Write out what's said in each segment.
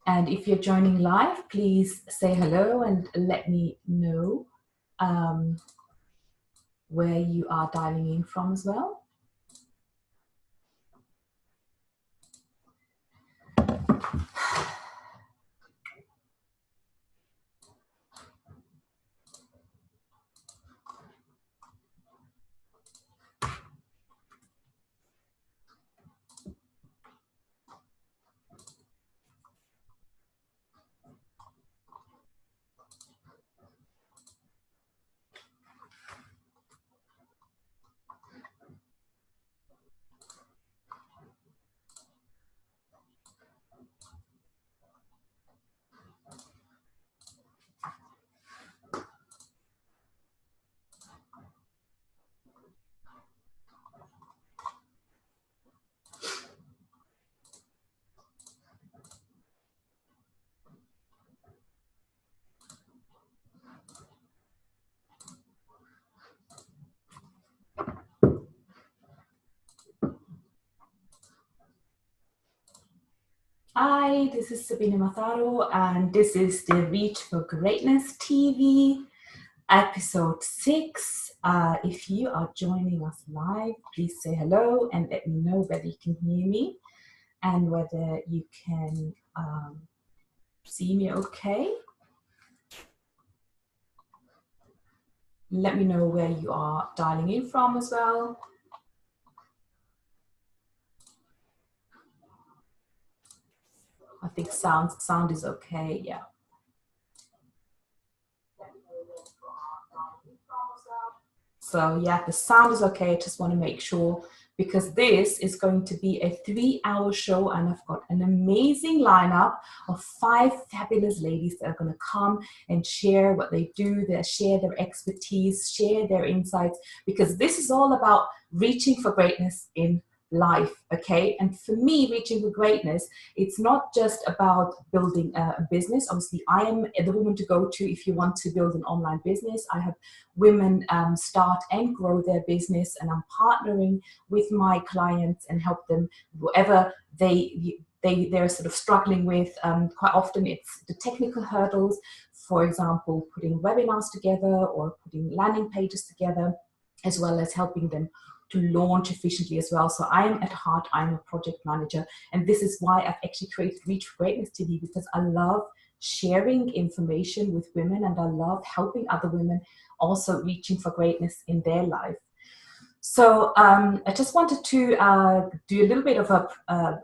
And if you're joining live, please say hello and let me know where you are dialing in from as well. Hi, this is Sabine Matharu, and this is the Reach for Greatness TV, episode 6. If you are joining us live, please say hello and let me know whether you can hear me and whether you can see me okay. Let me know where you are dialing in from as well. I think sound is okay, yeah. So yeah, the sound is okay. I just want to make sure, because this is going to be a 3-hour show and I've got an amazing lineup of 5 fabulous ladies that are going to come and share what they do, share their expertise, share their insights, because this is all about reaching for greatness in life, okay? And for me, reaching for greatness, it's not just about building a business. Obviously, I am the woman to go to if you want to build an online business. I have women start and grow their business, and I'm partnering with my clients and help them whatever they're sort of struggling with. Quite often it's the technical hurdles, for example, putting webinars together or putting landing pages together, as well as helping them to launch efficiently as well. So I am at heart, I'm a project manager, and this is why I've actually created Reach for Greatness TV, because I love sharing information with women and I love helping other women also reaching for greatness in their life. So I just wanted to do a little bit of a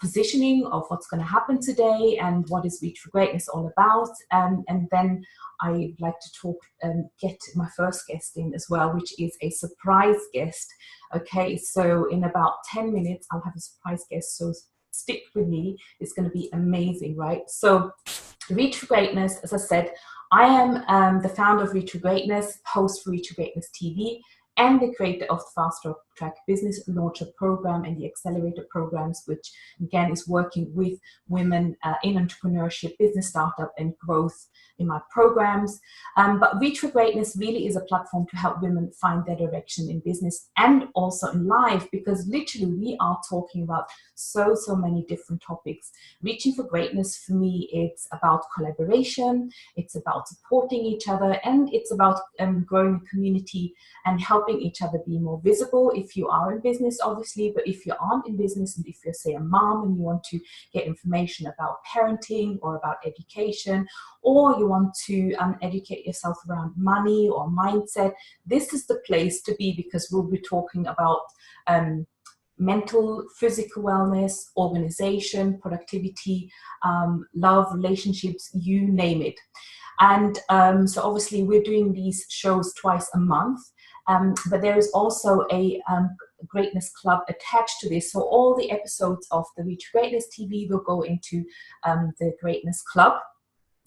positioning of what's going to happen today and what is Reach for Greatness all about, and then I'd like to talk and get my first guest in as well, which is a surprise guest. Okay, so in about 10 minutes I'll have a surprise guest, so stick with me, it's going to be amazing, right? So Reach for Greatness, as I said, I am the founder of Reach for Greatness, host for Reach for Greatness TV, and the creator of the Fast Track Business Launcher Program and the Accelerator Programs, which again is working with women in entrepreneurship, business startup, and growth in my programs. But Reach for Greatness really is a platform to help women find their direction in business and also in life, because literally we are talking about so many different topics. Reaching for Greatness for me, it's about collaboration, it's about supporting each other, and it's about growing a community and helping each other be more visible if you are in business, obviously, but if you aren't in business and if you're, say, a mom and you want to get information about parenting or about education, or you want to educate yourself around money or mindset, this is the place to be, because we'll be talking about mental, physical wellness, organization, productivity, love, relationships, you name it. And so obviously we're doing these shows twice a month. But there is also a Greatness Club attached to this. So all the episodes of the Reach for Greatness TV will go into the Greatness Club.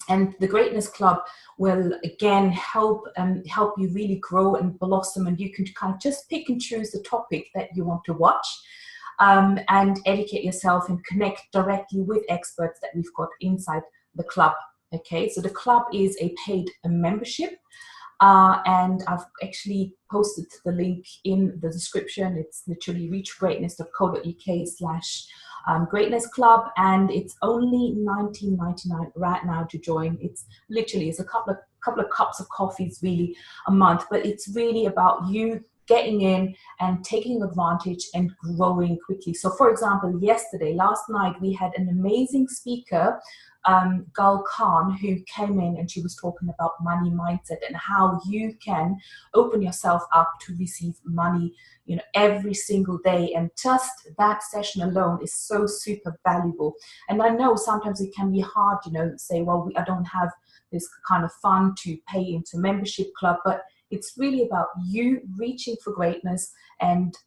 And the Greatness Club will again help you really grow and blossom, and you can kind of just pick and choose the topic that you want to watch, and educate yourself and connect directly with experts that we've got inside the club. Okay, so the club is a paid membership. and I've actually posted the link in the description. It's literally reachgreatness.co.uk/greatness club, and it's only $19.99 right now to join. It's a couple of cups of coffees really a month, but it's really about you getting in and taking advantage and growing quickly. So for example, last night, we had an amazing speaker, Gul Khan, who came in, and she was talking about money mindset and how you can open yourself up to receive money, every single day. And just that session alone is so super valuable. And I know sometimes it can be hard, say, well, I don't have this kind of fund to pay into membership club, but it's really about you reaching for greatness and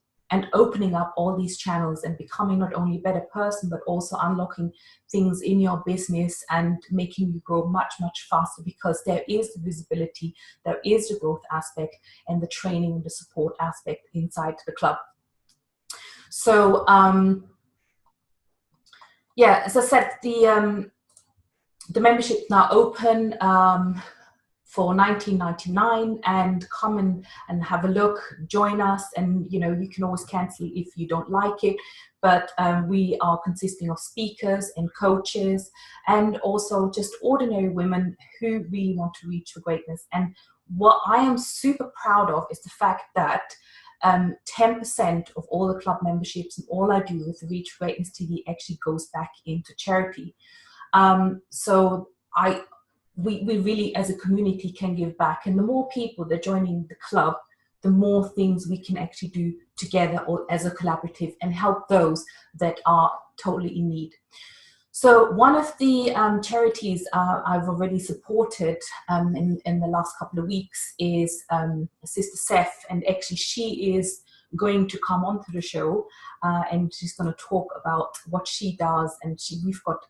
opening up all these channels and becoming not only a better person, but also unlocking things in your business and making you grow much, much faster, because there is the visibility, there is the growth aspect, and the training and the support aspect inside the club. So, yeah, as I said, the membership now open for $19.99, and come and have a look, join us, and you can always cancel if you don't like it. But we are consisting of speakers and coaches, and also just ordinary women who really want to reach for greatness. And what I am super proud of is the fact that 10% of all the club memberships and all I do with Reach for Greatness TV actually goes back into charity. So we really, as a community, can give back. And the more people that are joining the club, the more things we can actually do together or as a collaborative and help those that are totally in need. So one of the charities I've already supported in the last couple of weeks is Sister Zeph, and actually she is going to come onto the show and she's going to talk about what she does. And we've got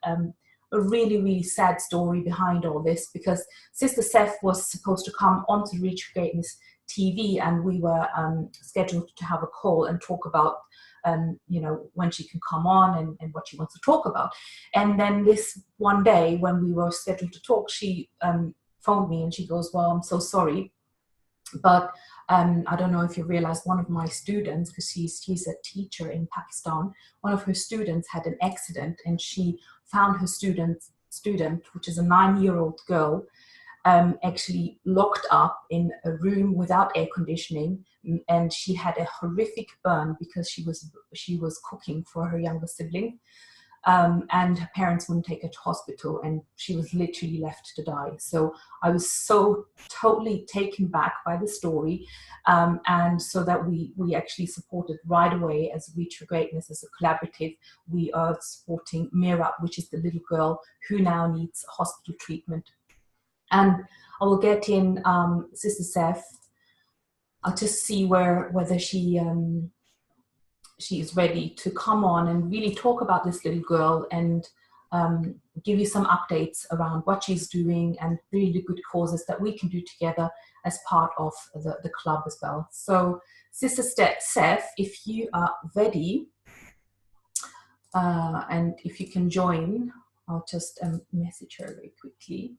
a really, really sad story behind all this, because Sister Zeph was supposed to come onto Reach for Greatness TV, and we were scheduled to have a call and talk about when she can come on and what she wants to talk about. And then this one day when we were scheduled to talk, she phoned me and she goes, well, I'm so sorry, but I don't know if you realize, one of my students, because she's a teacher in Pakistan, one of her students had an accident, and she found her student, which is a 9-year-old girl, actually locked up in a room without air conditioning, and she had a horrific burn because she was cooking for her younger sibling, and her parents wouldn't take her to hospital, and she was literally left to die. So I was so totally taken back by the story, and so that we actually supported right away as Reach for Greatness, as a collaborative. We are supporting Meerab, which is the little girl who now needs hospital treatment. And I will get in Sister Zeph. I'll just see whether she is ready to come on and really talk about this little girl and give you some updates around what she's doing and really good causes that we can do together as part of the club as well. So Sister Zeph, if you are ready, and if you can join, I'll just message her very quickly.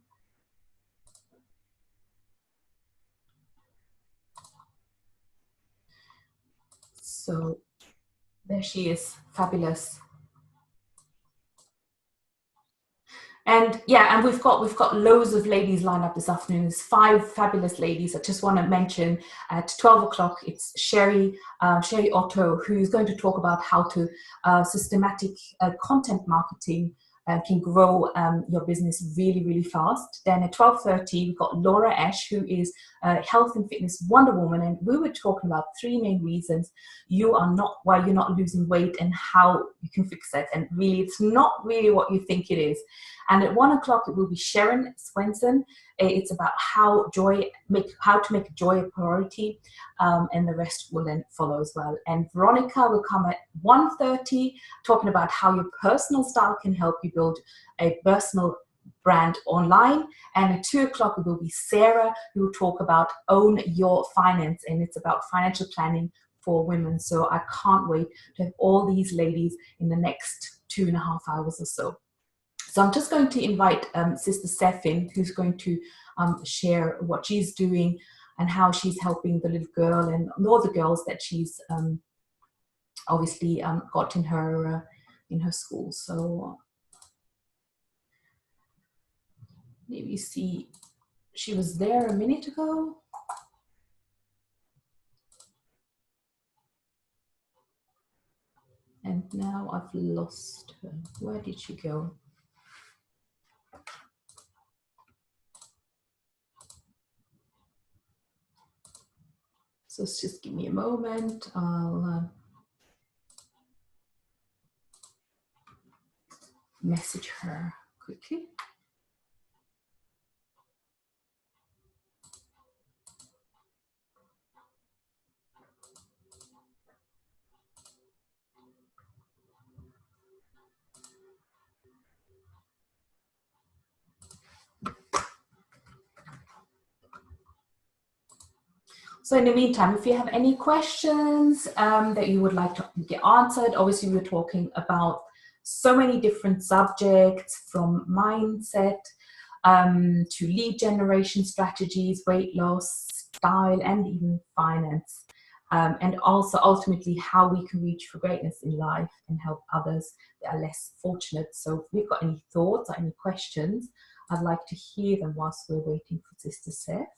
So there she is, fabulous. And yeah, and we've got loads of ladies lined up this afternoon. There's 5 fabulous ladies. I just want to mention at 12 o'clock, it's Sheri Otto, who's going to talk about how to systematic content marketing can grow your business really, really fast. Then at 12:30, we've got Laura Ash, who is a health and fitness wonder woman, and we were talking about 3 main reasons why you're not losing weight and how you can fix that. And really, it's not really what you think it is. And at 1 o'clock, it will be Sharon Svenson. It's about how to make joy a priority, and the rest will then follow as well. And Veronika will come at 1:30, talking about how your personal style can help you build a personal brand online. And at 2 o'clock, it will be Sarah, who will talk about own your finance, and it's about financial planning for women. So I can't wait to have all these ladies in the next 2.5 hours or so. So I'm just going to invite Sister Zeph in, who's going to share what she's doing and how she's helping the little girl and all the girls that she's obviously got in her school. So maybe you see she was there a minute ago. And now I've lost her. Where did she go? So just give me a moment. I'll message her quickly. So in the meantime, if you have any questions that you would like to get answered, obviously we're talking about so many different subjects, from mindset to lead generation strategies, weight loss, style, and even finance. And also ultimately how we can reach for greatness in life and help others that are less fortunate. So if you've got any thoughts or any questions, I'd like to hear them whilst we're waiting for Sister Zeph.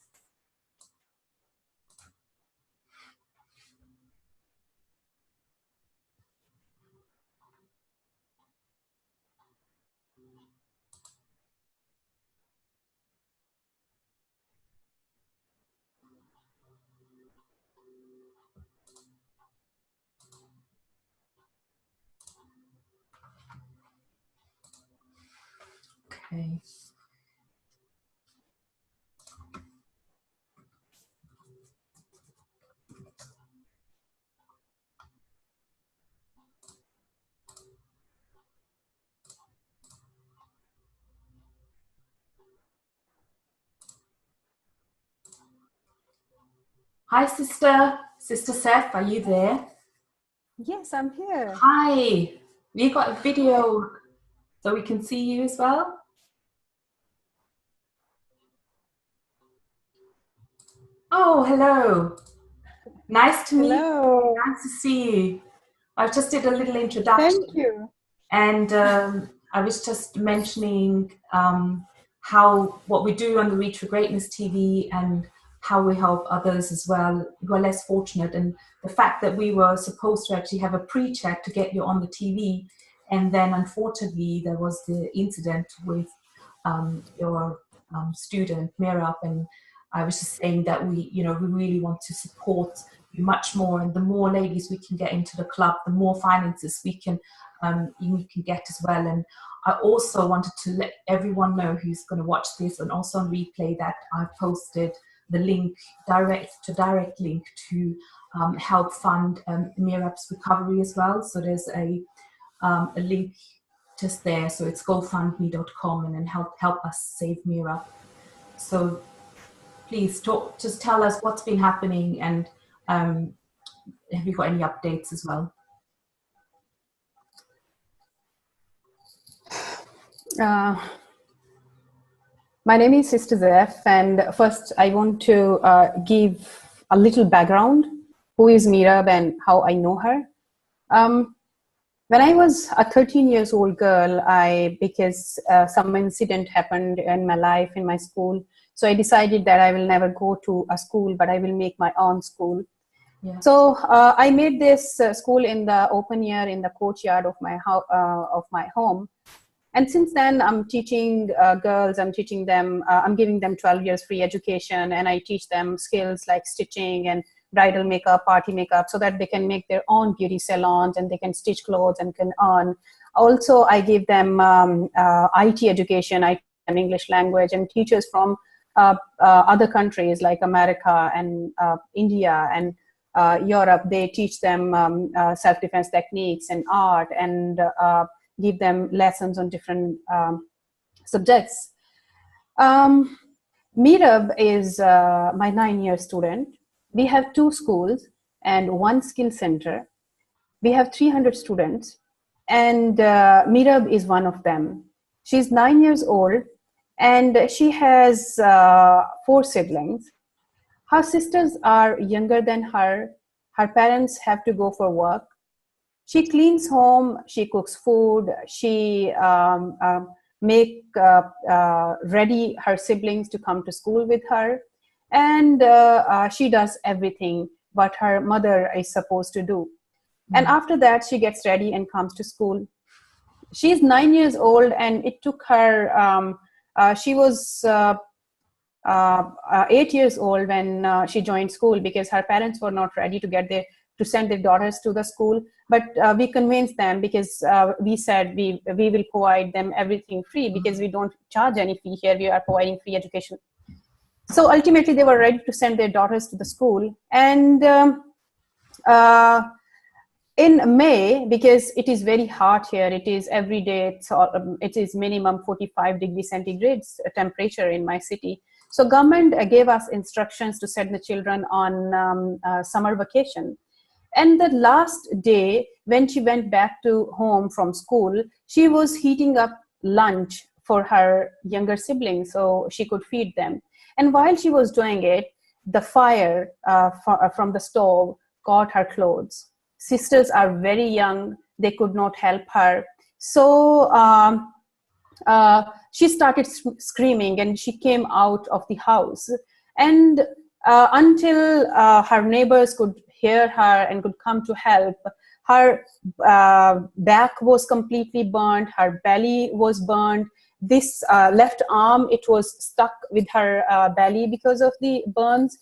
Okay. Hi, Sister Zeph, are you there? Yes, I'm here. Hi, we got a video so we can see you as well. Oh, hello. Nice to meet you. Hello. Nice to see you. I just did a little introduction. Thank you. And I was just mentioning what we do on the Reach for Greatness TV and how we help others as well who are less fortunate. And the fact that we were supposed to actually have a pre-chat to get you on the TV. And then unfortunately, there was the incident with your student, Meerab. And I was just saying that we really want to support you much more. And the more ladies we can get into the club, the more finances we can get as well. And I also wanted to let everyone know who's going to watch this and also on replay that I've posted the link, direct link to help fund Meerab's recovery as well. So there's a link just there. So it's gofundme.com and then help us save Meerab. So please just tell us what's been happening and have you got any updates as well? My name is Sister Zeph, and first I want to give a little background. Who is Meerab and how I know her? When I was a 13 years old girl, because some incident happened in my life, in my school, so I decided that I will never go to a school, but I will make my own school. Yeah. So I made this school in the open air in the courtyard of my home. And since then, I'm teaching girls, I'm teaching them, I'm giving them 12 years free education, and I teach them skills like stitching and bridal makeup, party makeup, so that they can make their own beauty salons and they can stitch clothes and can earn. Also, I give them IT education, I teach them English language, and teachers from other countries like America and India and Europe, they teach them self-defense techniques and art and give them lessons on different subjects. Meerab is my 9-year student. We have 2 schools and 1 skill center. We have 300 students, and Meerab is one of them. She's 9 years old, and she has 4 siblings. Her sisters are younger than her. Her parents have to go for work. She cleans home, she cooks food, she make ready her siblings to come to school with her, and she does everything what her mother is supposed to do. And after that, she gets ready and comes to school. She's 9 years old, and it took her, she was 8 years old when she joined school, because her parents were not ready to send their daughters to the school. But we convinced them, because we said we will provide them everything free, because we don't charge any fee here. We are providing free education. So ultimately, they were ready to send their daughters to the school. And in May, because it is very hot here, it is every day, it is minimum 45 degrees centigrade temperature in my city. So government gave us instructions to send the children on summer vacation. And the last day, when she went back to home from school, she was heating up lunch for her younger siblings so she could feed them. And while she was doing it, the fire from the stove caught her clothes. Sisters are very young. They could not help her. So she started screaming, and she came out of the house. And until her neighbors could hear her and could come to help, her back was completely burned. Her belly was burned. This left arm, it was stuck with her belly because of the burns.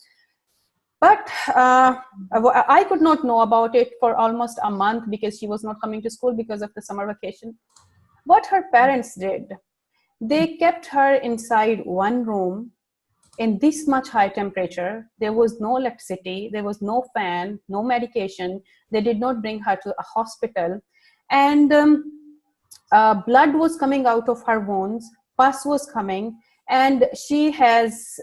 But I could not know about it for almost a month, because she was not coming to school because of the summer vacation. What her parents did, they kept her inside one room in this much high temperature. There was no electricity, there was no fan, no medication. They did not bring her to a hospital. And blood was coming out of her wounds, pus was coming, and she has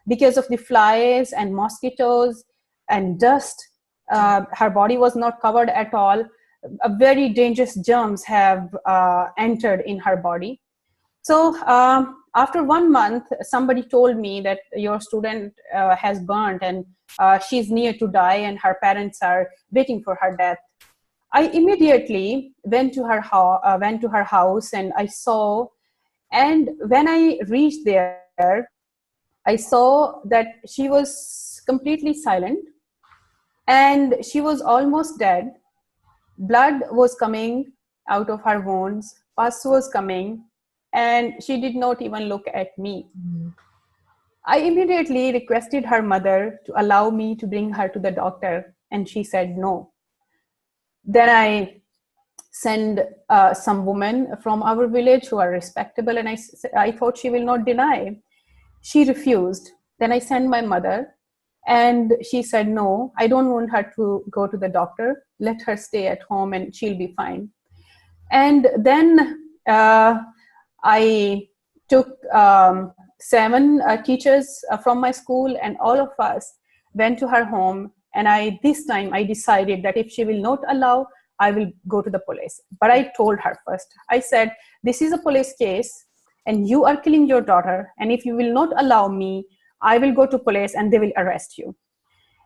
because of the flies and mosquitoes and dust, her body was not covered at all. Very dangerous germs have entered in her body. So after 1 month, somebody told me that your student has burnt, and she's near to die, and her parents are waiting for her death. I immediately went to her house, and I saw. And when I reached there, I saw that she was completely silent, and she was almost dead. Blood was coming out of her wounds, pus was coming, and she did not even look at me. I immediately requested her mother to allow me to bring her to the doctor, and she said no. Then I send some women from our village who are respectable, and I thought she will not deny. She refused. Then I sent my mother, and she said, no, I don't want her to go to the doctor. Let her stay at home and she'll be fine. And then I took 7 teachers from my school, and all of us went to her home. And this time I decided that if she will not allow, I will go to the police. But I told her first, I said, this is a police case, and you are killing your daughter. And if you will not allow me, I will go to police and they will arrest you.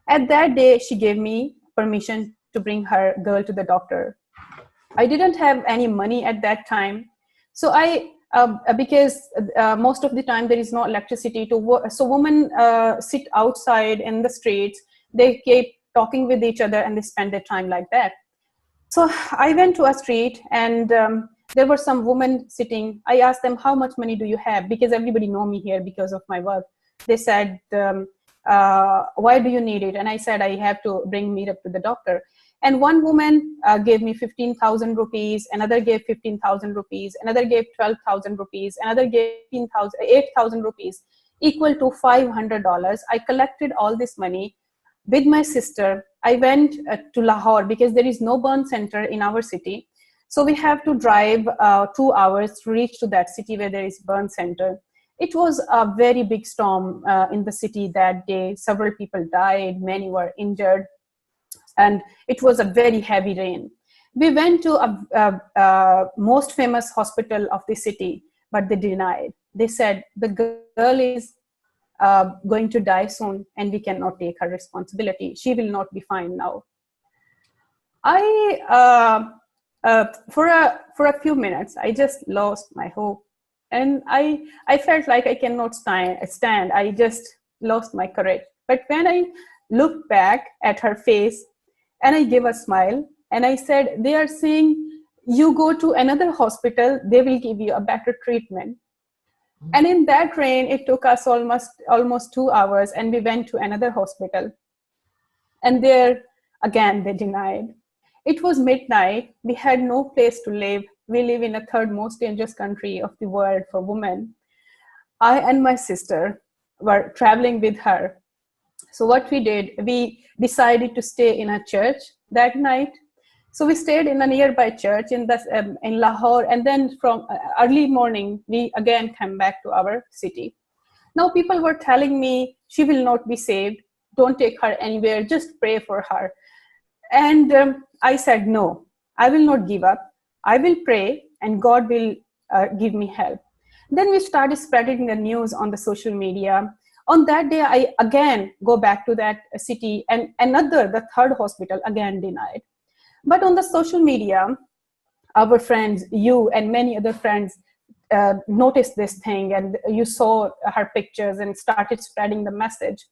At that day, she gave me permission to bring her girl to the doctor. I didn't have any money at that time. So because most of the time there is no electricity to work. So women sit outside in the streets, they keep talking with each other, and they spend their time like that. So I went to a street, and there were some women sitting. I asked them, how much money do you have? Because everybody know me here because of my work. They said, why do you need it? And I said, I have to bring Meerab to the doctor. And one woman gave me 15,000 rupees, another gave 15,000 rupees, another gave 12,000 rupees, another gave 8,000 rupees, equal to $500. I collected all this money with my sister. I went to Lahore, because there is no burn center in our city. So we have to drive 2 hours to reach to that city where there is burn center. It was a very big storm in the city that day. Several people died, many were injured, and it was a very heavy rain. We went to a most famous hospital of the city, but they denied. They said the girl is going to die soon and we cannot take her responsibility. She will not be fine now. For a few minutes, I just lost my hope. And I felt like I cannot stand. I just lost my courage. But when I looked back at her face and I gave a smile and I said, they are saying, you go to another hospital, they will give you a better treatment. And in that rain, it took us almost 2 hours, and we went to another hospital. And there, again, they denied. It was midnight. We had no place to live. We live in the third most dangerous country of the world for women. I and my sister were traveling with her. So what we did, we decided to stay in a church that night. So we stayed in a nearby church in Lahore, and then from early morning, we again came back to our city. Now people were telling me, she will not be saved. Don't take her anywhere, just pray for her. And I said, no, I will not give up. I will pray and God will give me help. Then we started spreading the news on the social media. On that day, I again go back to that city, and the third hospital again denied. But on the social media, our friends, you and many other friends noticed this thing, and you saw her pictures and started spreading the message.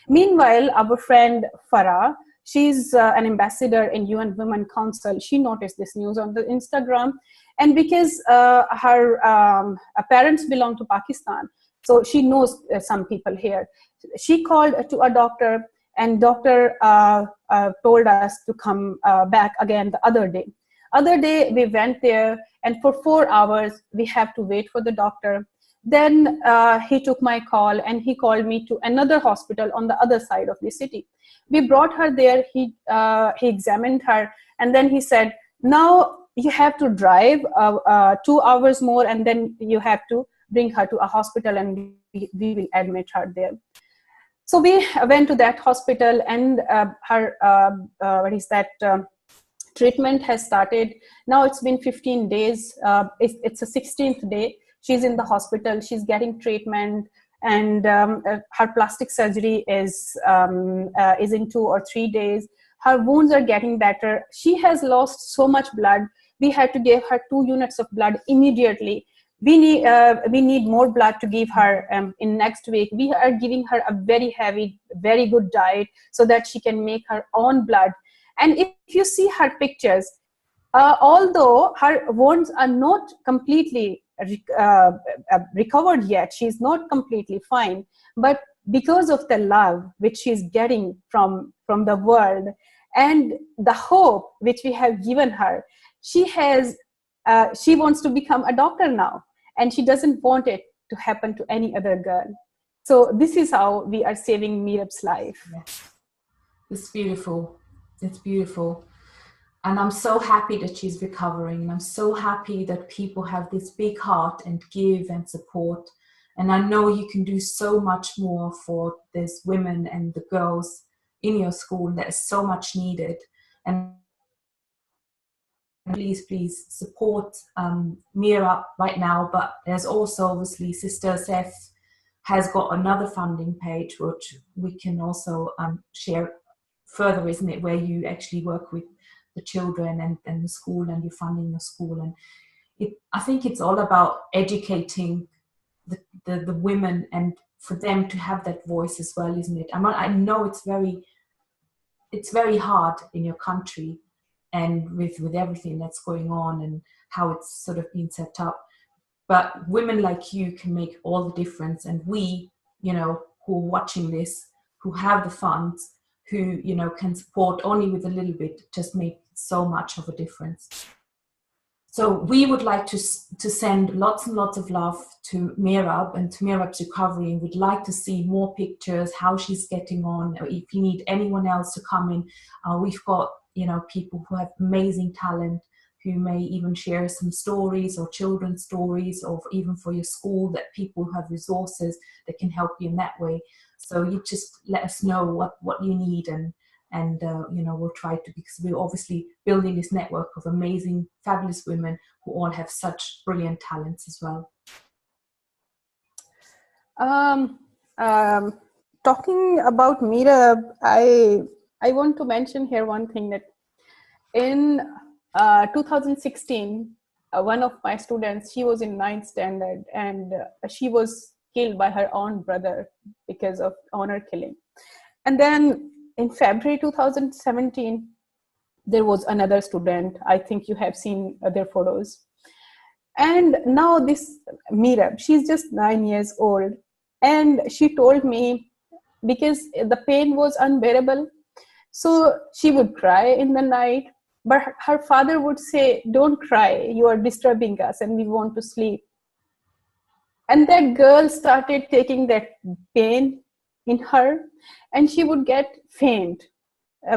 Meanwhile, our friend Farah, she's an ambassador in UN Women Council. She noticed this news on the Instagram. And because her parents belong to Pakistan, so she knows some people here. She called to a doctor, and doctor told us to come back again the other day. Other day, we went there, and for 4 hours, we have to wait for the doctor. Then he took my call, and he called me to another hospital on the other side of the city. We brought her there. He examined her, and then he said, now you have to drive 2 hours more, and then you have to bring her to a hospital, and we will admit her there. So we went to that hospital, and her treatment has started. Now it's been 15 days. It's the 16th day. She's in the hospital. She's getting treatment, and her plastic surgery is in 2 or 3 days. Her wounds are getting better. She has lost so much blood. We had to give her 2 units of blood immediately. We need more blood to give her in next week. We are giving her a very heavy, very good diet so that she can make her own blood. And if you see her pictures, although her wounds are not completely recovered yet, she's not completely fine, but because of the love which she's getting from the world and the hope which we have given her, she wants to become a doctor now. And she doesn't want it to happen to any other girl. So this is how we are saving Meerab's life. Yes. It's beautiful. It's beautiful. And I'm so happy that she's recovering. I'm so happy that people have this big heart and give and support. And I know you can do so much more for these women and the girls in your school. That is so much needed. And please support Meerab right now. But there's also obviously Sister Zeph has got another funding page which we can also share further, isn't it, where you actually work with the children and the school, and you're funding the school. And I think it's all about educating the women, and for them to have that voice as well, isn't it? I know it's very hard in your country, and with everything that's going on and how it's sort of been set up. But women like you can make all the difference. And we, who are watching this, who have the funds, who, can support only with a little bit, just make so much of a difference. So we would like to send lots and lots of love to Meerab and to Meerab's recovery, and would like to see more pictures, how she's getting on. If you need anyone else to come in, we've got, people who have amazing talent, who may even share some stories or children's stories, or even for your school, that people who have resources that can help you in that way. So you just let us know what you need, and And we'll try to, because we're obviously building this network of amazing, fabulous women who all have such brilliant talents as well. Talking about Meerab, I want to mention here one thing, that in 2016, one of my students, she was in 9th standard, and she was killed by her own brother because of honor killing. And then in February 2017, there was another student. I think you have seen their photos. And now this Meerab, she's just 9 years old. And she told me, because the pain was unbearable, so she would cry in the night, but her father would say, "Don't cry, you are disturbing us and we want to sleep." And that girl started taking that pain in her, and she would get faint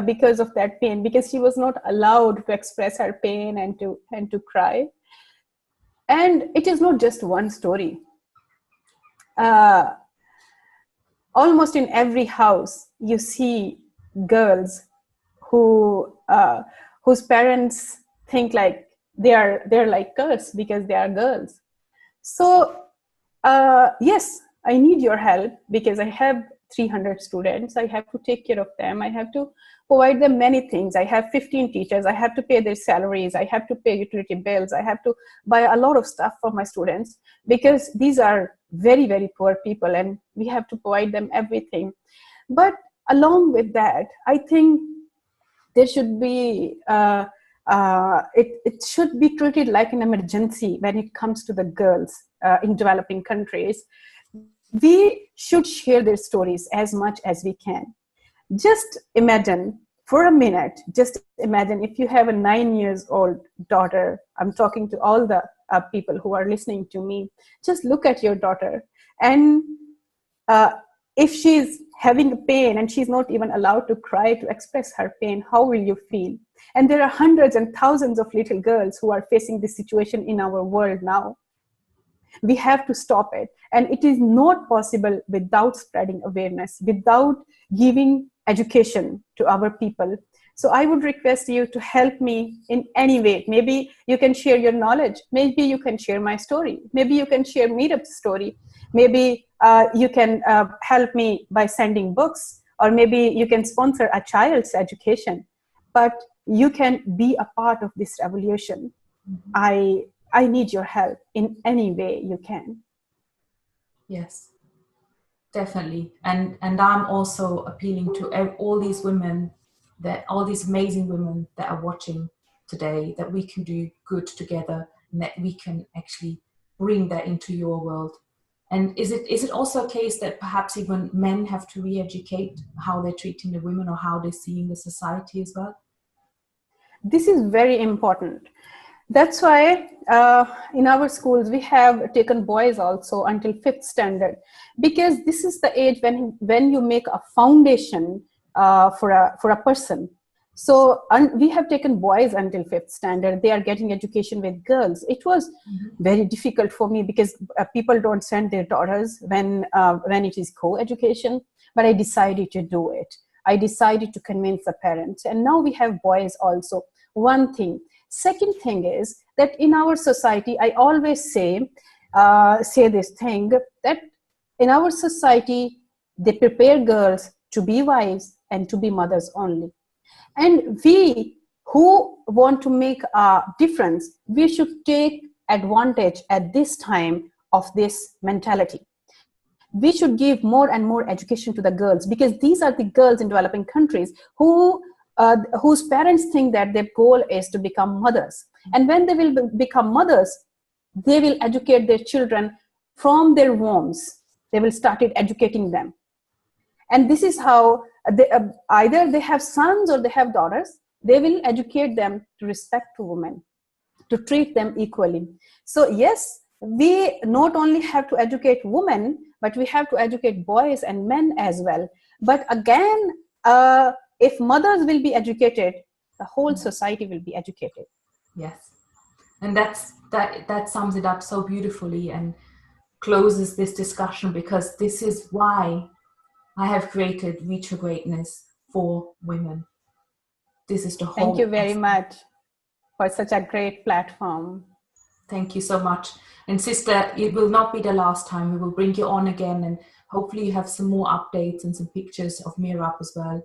because of that pain, because she was not allowed to express her pain and to cry. And it is not just one story. Almost in every house, you see girls whose parents think like they're like girls because they are girls. So yes, I need your help, because I have 300 students. I have to take care of them. I have to provide them many things. I have 15 teachers. I have to pay their salaries. I have to pay utility bills. I have to buy a lot of stuff for my students, because these are very, very poor people, and we have to provide them everything. But along with that, I think there should be it should be treated like an emergency when it comes to the girls in developing countries. We should share their stories as much as we can. Just imagine for a minute, just imagine if you have a 9-year-old daughter. I'm talking to all the people who are listening to me. Just look at your daughter, and if she's having a pain and she's not even allowed to cry, to express her pain, how will you feel? And there are hundreds and thousands of little girls who are facing this situation in our world now. We have to stop it. And it is not possible without spreading awareness, without giving education to our people. So I would request you to help me in any way. Maybe you can share your knowledge. Maybe you can share my story. Maybe you can share Meerab's story. Maybe you can help me by sending books, or maybe you can sponsor a child's education. But you can be a part of this revolution. Mm-hmm. I need your help in any way you can. Yes, definitely. And I'm also appealing to all these women, all these amazing women that are watching today, that we can do good together, and that we can actually bring that into your world. And is it also a case that perhaps even men have to re-educate how they're treating the women, or how they're seeing the society as well? This is very important. That's why in our schools we have taken boys also until 5th standard, because this is the age when you make a foundation for a person. So we have taken boys until 5th standard. They are getting education with girls. It was very difficult for me, because people don't send their daughters when it is co-education, but I decided to do it. I decided to convince the parents, and now we have boys also. One thing. Second thing is that in our society, I always say this thing, that in our society, they prepare girls to be wives and to be mothers only. And we who want to make a difference, we should take advantage at this time of this mentality. We should give more and more education to the girls, because these are the girls in developing countries whose parents think that their goal is to become mothers. And when they will become mothers, they will educate their children from their wombs. They will start educating them. And this is how either they have sons or they have daughters. They will educate them to respect women, to treat them equally. So yes, we not only have to educate women, but we have to educate boys and men as well. But again, if mothers will be educated, the whole society will be educated. Yes, and that sums it up so beautifully and closes this discussion, because this is why I have created Reach for Greatness, for women. This is the whole. Thank you very much for such a great platform. Thank you so much. And sister, it will not be the last time. We will bring you on again, and hopefully you have some more updates and some pictures of Meerab as well,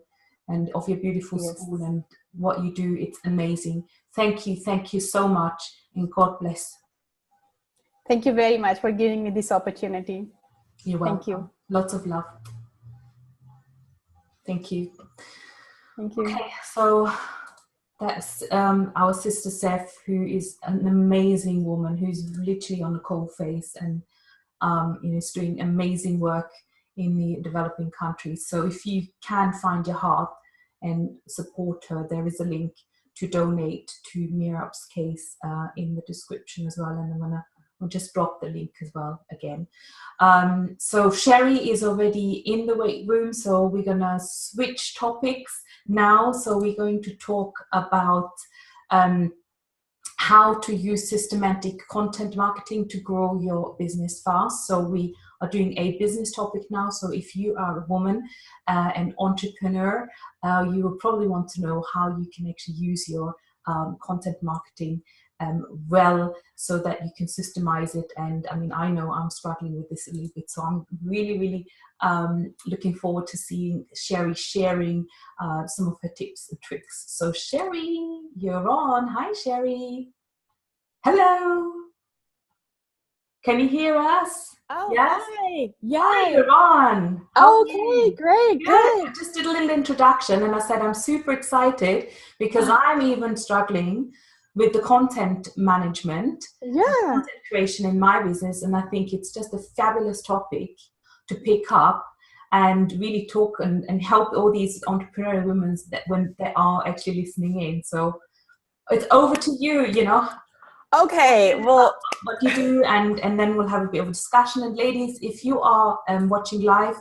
and of your beautiful school and what you do. It's amazing. Thank you so much, and God bless. Thank you very much for giving me this opportunity. You're welcome. Thank you. Lots of love. Thank you. Thank you. Okay, so that's our sister Zeph, who is an amazing woman, who's literally on the cold face and is doing amazing work in the developing countries. So if you can find your heart and support her, there is a link to donate to Meerab's case in the description as well, and I'll just drop the link as well again. So Sheri is already in the weight room, so we're gonna switch topics now. So we're going to talk about how to use systematic content marketing to grow your business fast. So we are doing a business topic now. So if you are a woman, an entrepreneur, you will probably want to know how you can actually use your content marketing well, so that you can systemize it. And I mean, I know I'm struggling with this a little bit, so I'm really looking forward to seeing Sheri sharing some of her tips and tricks. So Sheri, you're on. Hi Sheri. Hello. Can you hear us? Oh, yes? Hi. Hi, you're on. Okay, great, good. I just did a little introduction, and I said I'm super excited because I'm even struggling with the content management, content creation in my business, and I think it's just a fabulous topic to pick up and really talk and help all these entrepreneurial women that when they are actually listening in. So it's over to you, Okay, well, what you do, and then we'll have a bit of a discussion. And ladies, if you are watching live,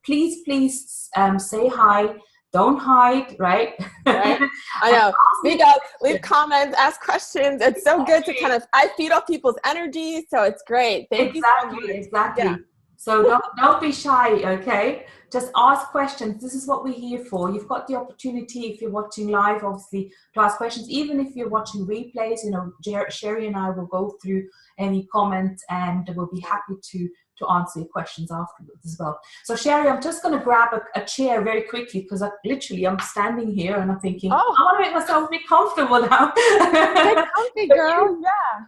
please say hi. Don't hide, right? Right. I know. Speak up, leave comments, ask questions. It's so good to I feed off people's energy, so it's great. Thank you so much. Exactly. Yeah. So don't be shy, okay? Just ask questions. This is what we're here for. You've got the opportunity, if you're watching live, obviously, to ask questions. Even if you're watching replays, Sheri and I will go through any comments, and we'll be happy to answer your questions afterwards as well. So Sheri, I'm just going to grab a chair very quickly, because I'm standing here and I'm thinking, I want to make myself a bit comfortable now. Get comfy, girl.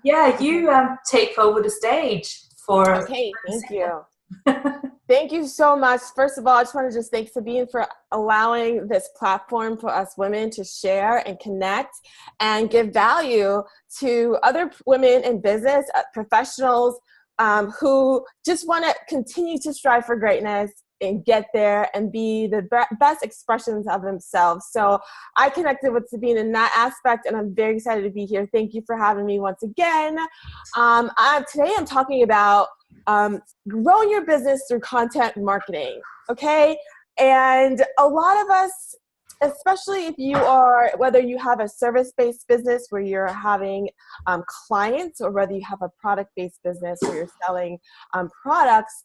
You take over the stage for. Okay, thank you. Thank you so much. First of all, I just want to thank Sabine for allowing this platform for us women to share and connect and give value to other women in business, professionals, who just want to continue to strive for greatness and get there and be the best expressions of themselves. So I connected with Sabine in that aspect, and I'm very excited to be here. Thank you for having me once again. Today I'm talking about growing your business through content marketing, okay? And a lot of us, especially if you are, whether you have a service-based business where you're having clients, or whether you have a product-based business where you're selling products,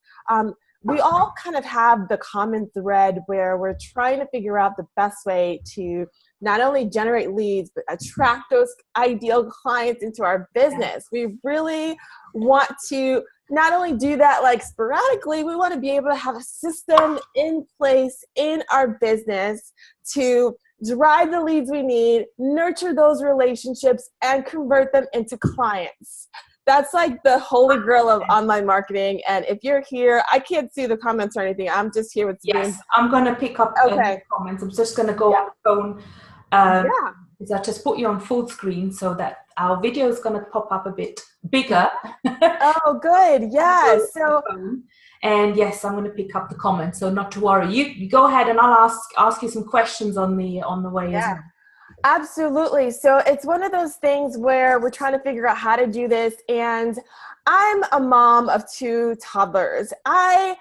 we all kind of have the common thread where we're trying to figure out the best way to not only generate leads, but attract those ideal clients into our business. We really want to not only do that like sporadically, we want to be able to have a system in place in our business to drive the leads we need, nurture those relationships, and convert them into clients. That's like the holy grail of online marketing. And if you're here, I can't see the comments or anything. I'm just here with Sabine. Yes, I'm going to pick up the comments. I'm just going to go on the phone. Is I just put you on full screen so that our video is going to pop up a bit bigger. Oh, good. Yeah. So, and yes, I'm going to pick up the comments. So not to worry. You go ahead, and I'll ask you some questions on the way as well. Absolutely. So it's one of those things where we're trying to figure out how to do this. And I'm a mom of 2 toddlers. I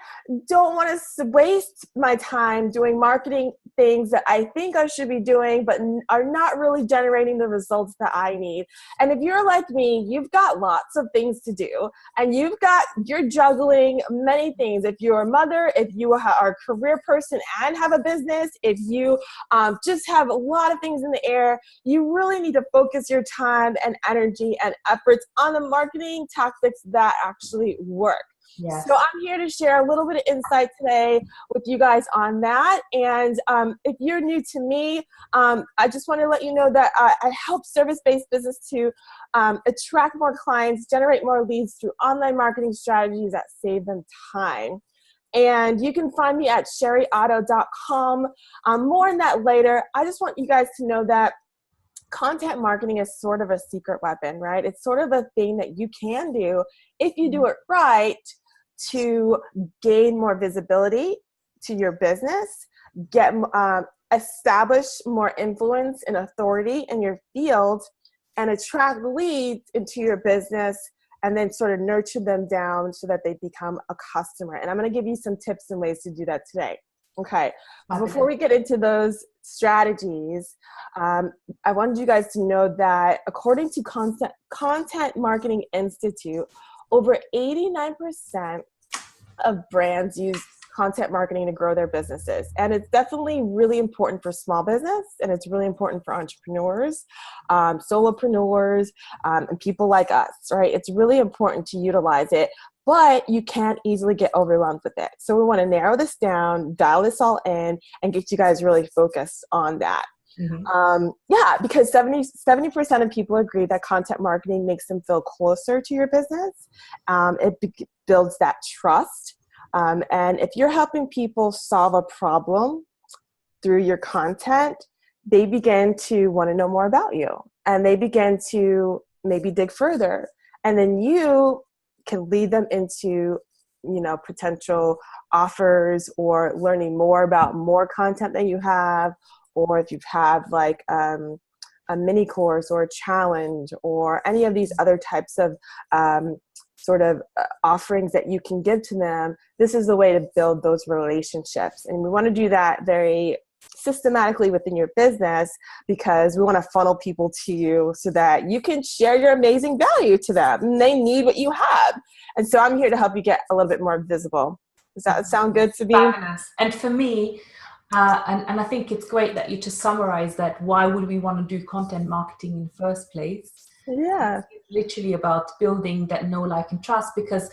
don't want to waste my time doing marketing things that I think I should be doing, but are not really generating the results that I need. And if you're like me, you've got lots of things to do, and you're juggling many things. If you're a mother, if you are a career person and have a business, if you just have a lot of things in the air, you really need to focus your time and energy and efforts on the marketing tactics that actually work. Yes. So I'm here to share a little bit of insight today with you guys on that. And if you're new to me, I just want to let you know that I help service-based business to attract more clients, generate more leads through online marketing strategies that save them time. And you can find me at SheriOtto.com. More on that later. I just want you guys to know that content marketing is sort of a secret weapon, right? It's sort of a thing that you can do if you do it right to gain more visibility to your business, get establish more influence and authority in your field, and attract leads into your business, and then sort of nurture them down so that they become a customer. And I'm going to give you some tips and ways to do that today. Okay. Before we get into those strategies, I wanted you guys to know that according to Content Marketing Institute, over 89% of brands use content marketing to grow their businesses. And it's definitely really important for small business, and it's really important for entrepreneurs, solopreneurs, and people like us, right? It's really important to utilize it, but you can't easily get overwhelmed with it. So we want to narrow this down, dial this all in, and get you guys really focused on that. Because 70% of people agree that content marketing makes them feel closer to your business. It builds that trust. And if you're helping people solve a problem through your content, they begin to want to know more about you, and they begin to maybe dig further. And then you can lead them into, potential offers or learning more about more content that you have. Or if you have like a mini course or a challenge or any of these other types of offerings that you can give to them, this is the way to build those relationships. And we want to do that very systematically within your business, because we want to funnel people to you so that you can share your amazing value to them. And they need what you have. And so I'm here to help you get a little bit more visible. Does that sound good, Sabine? And for me, and I think it's great that you just summarize that. Why would we want to do content marketing in the first place? Yeah. It's literally about building that know, like, and trust, because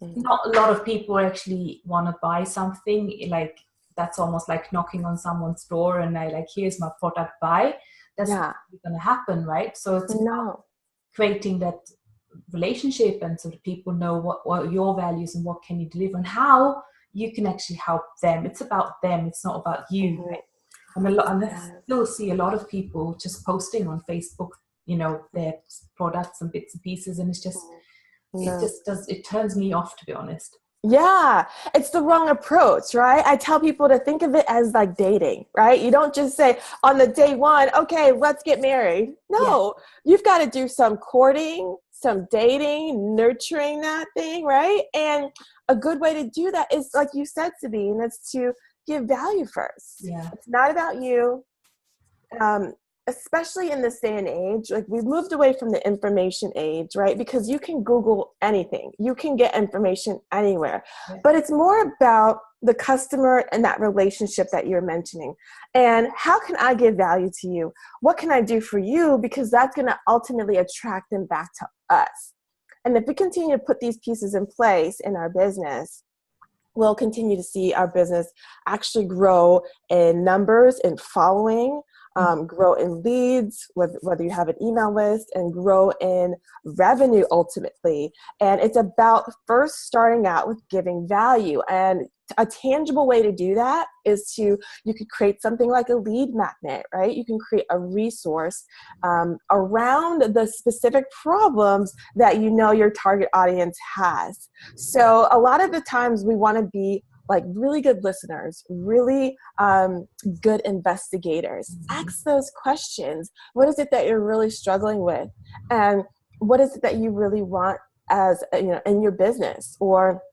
not a lot of people actually want to buy something. Like, that's almost like knocking on someone's door and like, here's my product, buy. That's not going to happen, right? So it's about creating that relationship, and so that people know what your values and what can you deliver and how you can actually help them. It's about them. It's not about you. Right? And I still see a lot of people just posting on Facebook, their products and bits and pieces, and it's just, it turns me off, to be honest. Yeah, it's the wrong approach, right? I tell people to think of it as like dating, right? You don't just say on the day one, okay, let's get married. No, you've got to do some courting, some dating, nurturing that thing, right? And a good way to do that is, like you said, Sabine, it's to give value first. Yeah. It's not about you. Especially in this day and age, like we've moved away from the information age, right? Because you can Google anything. You can get information anywhere. But it's more about the customer and that relationship that you're mentioning. And how can I give value to you? What can I do for you? Because that's going to ultimately attract them back to us. And if we continue to put these pieces in place in our business, we'll continue to see our business actually grow in numbers and following, grow in leads, whether you have an email list, and grow in revenue ultimately. And it's about first starting out with giving value. And a tangible way to do that is you could create something like a lead magnet, right? You can create a resource around the specific problems that your target audience has. So a lot of the times we want to be like really good listeners, really good investigators. Ask those questions. What is it that you're really struggling with? And what is it that you really want as, in your business? Or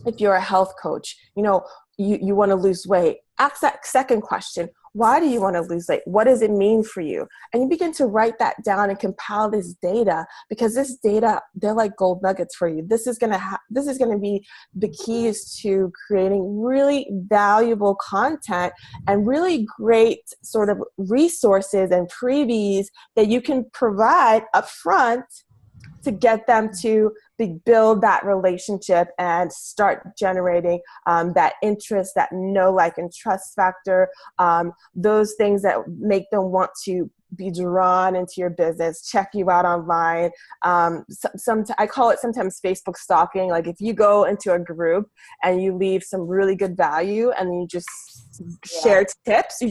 if you're a health coach, you want to lose weight, ask that second question. Why do you want to lose weight? What does it mean for you? And you begin to write that down and compile this data, because this data, they're like gold nuggets for you. This is going to be the keys to creating really valuable content and really great sort of resources and freebies that you can provide upfront to get them to build that relationship and start generating that interest, that know, like, and trust factor, those things that make them want to be drawn into your business, check you out online. I call it sometimes Facebook stalking. Like, if you go into a group and you leave some really good value and you just share tips,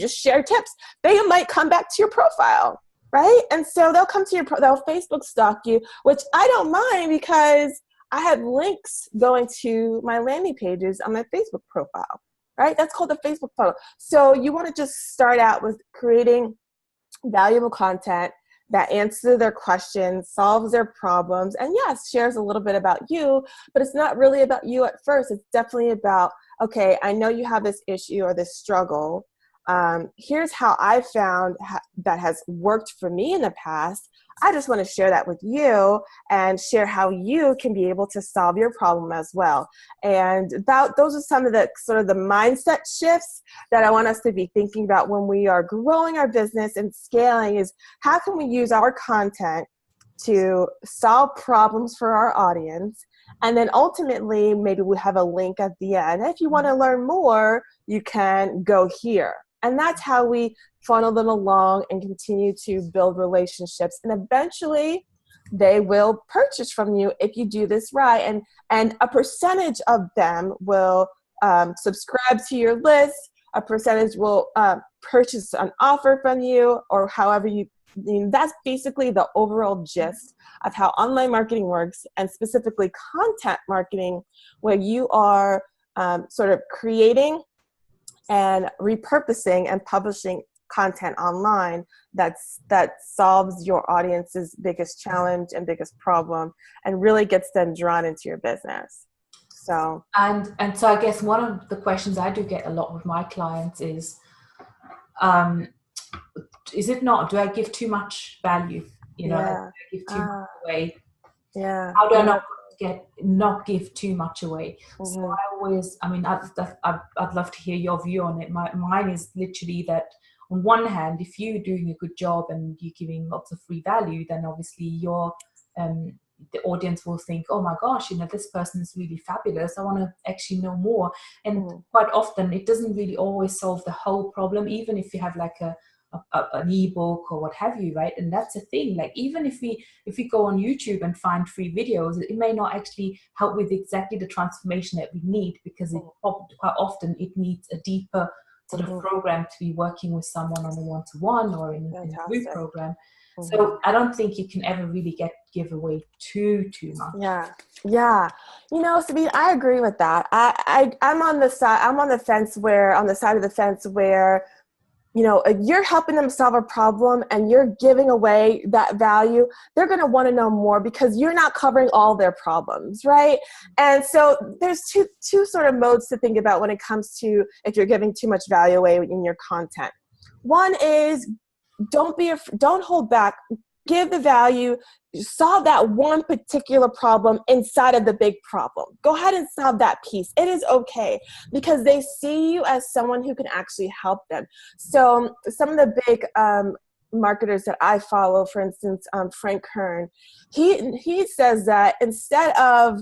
they might come back to your profile. Right? And so they'll come to they'll Facebook stalk you, which I don't mind, because I have links going to my landing pages on my Facebook profile, right? That's called the Facebook funnel. So you want to just start out with creating valuable content that answers their questions, solves their problems, and yes, shares a little bit about you, but it's not really about you at first. It's definitely about, okay, I know you have this issue or this struggle. Here's how I found that has worked for me in the past. I just want to share that with you and share how you can be able to solve your problem as well. And those are some of the sort of the mindset shifts that I want us to be thinking about when we are growing our business and scaling, is how can we use our content to solve problems for our audience. And then ultimately, maybe we have a link at the end. If you want to learn more, you can go here. And that's how we funnel them along and continue to build relationships. And eventually, they will purchase from you if you do this right. And a percentage of them will subscribe to your list. A percentage will purchase an offer from you, or however that's basically the overall gist of how online marketing works, and specifically content marketing, where you are sort of creating and repurposing and publishing content online that solves your audience's biggest challenge and biggest problem, and really gets them drawn into your business. So and so I guess one of the questions I do get a lot with my clients is it not, do I give too much value? Do I give too much away? Yeah. How do I not give too much away? So I'd love to hear your view on it. Mine is literally that, on one hand, if you're doing a good job and you're giving lots of free value, then obviously your the audience will think, oh my gosh, this person is really fabulous, I want to actually know more. And quite often it doesn't really always solve the whole problem, even if you have like an ebook or what have you, right? And that's the thing, like, even if we go on YouTube and find free videos, it may not actually help with exactly the transformation that we need, because quite often it needs a deeper sort of program to be working with someone on a one-to-one or in a group program. So I don't think you can ever really give away too much. Yeah. Sabine, I agree with that. I'm on the side of the fence where, if you're helping them solve a problem and you're giving away that value, they're going to want to know more, because you're not covering all their problems, right? And so there's two sort of modes to think about when it comes to if you're giving too much value away in your content. One is, don't hold back. Give the value, solve that one particular problem inside of the big problem. Go ahead and solve that piece. It is okay, because they see you as someone who can actually help them. So some of the big marketers that I follow, for instance, Frank Kern, he says that instead of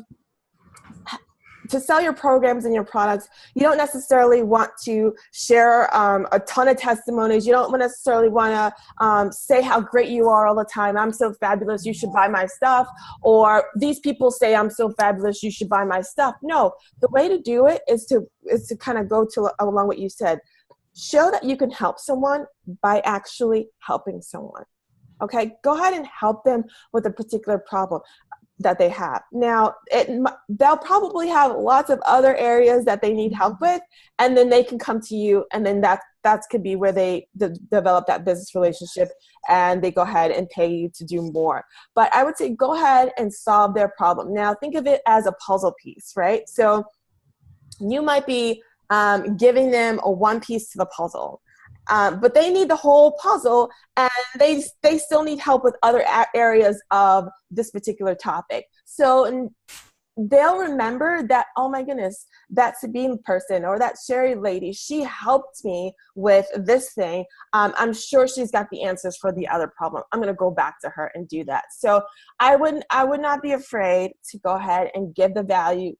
to sell your programs and your products, you don't necessarily want to share a ton of testimonies. You don't necessarily want to say how great you are all the time. I'm so fabulous, you should buy my stuff. Or these people say I'm so fabulous, you should buy my stuff. No, the way to do it is to kind of go along what you said. Show that you can help someone by actually helping someone. Okay, go ahead and help them with a particular problem that they have. Now, they'll probably have lots of other areas that they need help with, and then they can come to you, and then that could be where they develop that business relationship, and they go ahead and pay you to do more. But I would say go ahead and solve their problem. Now, think of it as a puzzle piece, right? So you might be giving them a one piece to the puzzle. But they need the whole puzzle, and they still need help with other areas of this particular topic. So they'll remember that, oh my goodness, that Sabine person or that Sheri lady, she helped me with this thing. I'm sure she's got the answers for the other problem. I'm going to go back to her and do that. So I would not be afraid to go ahead and give the value,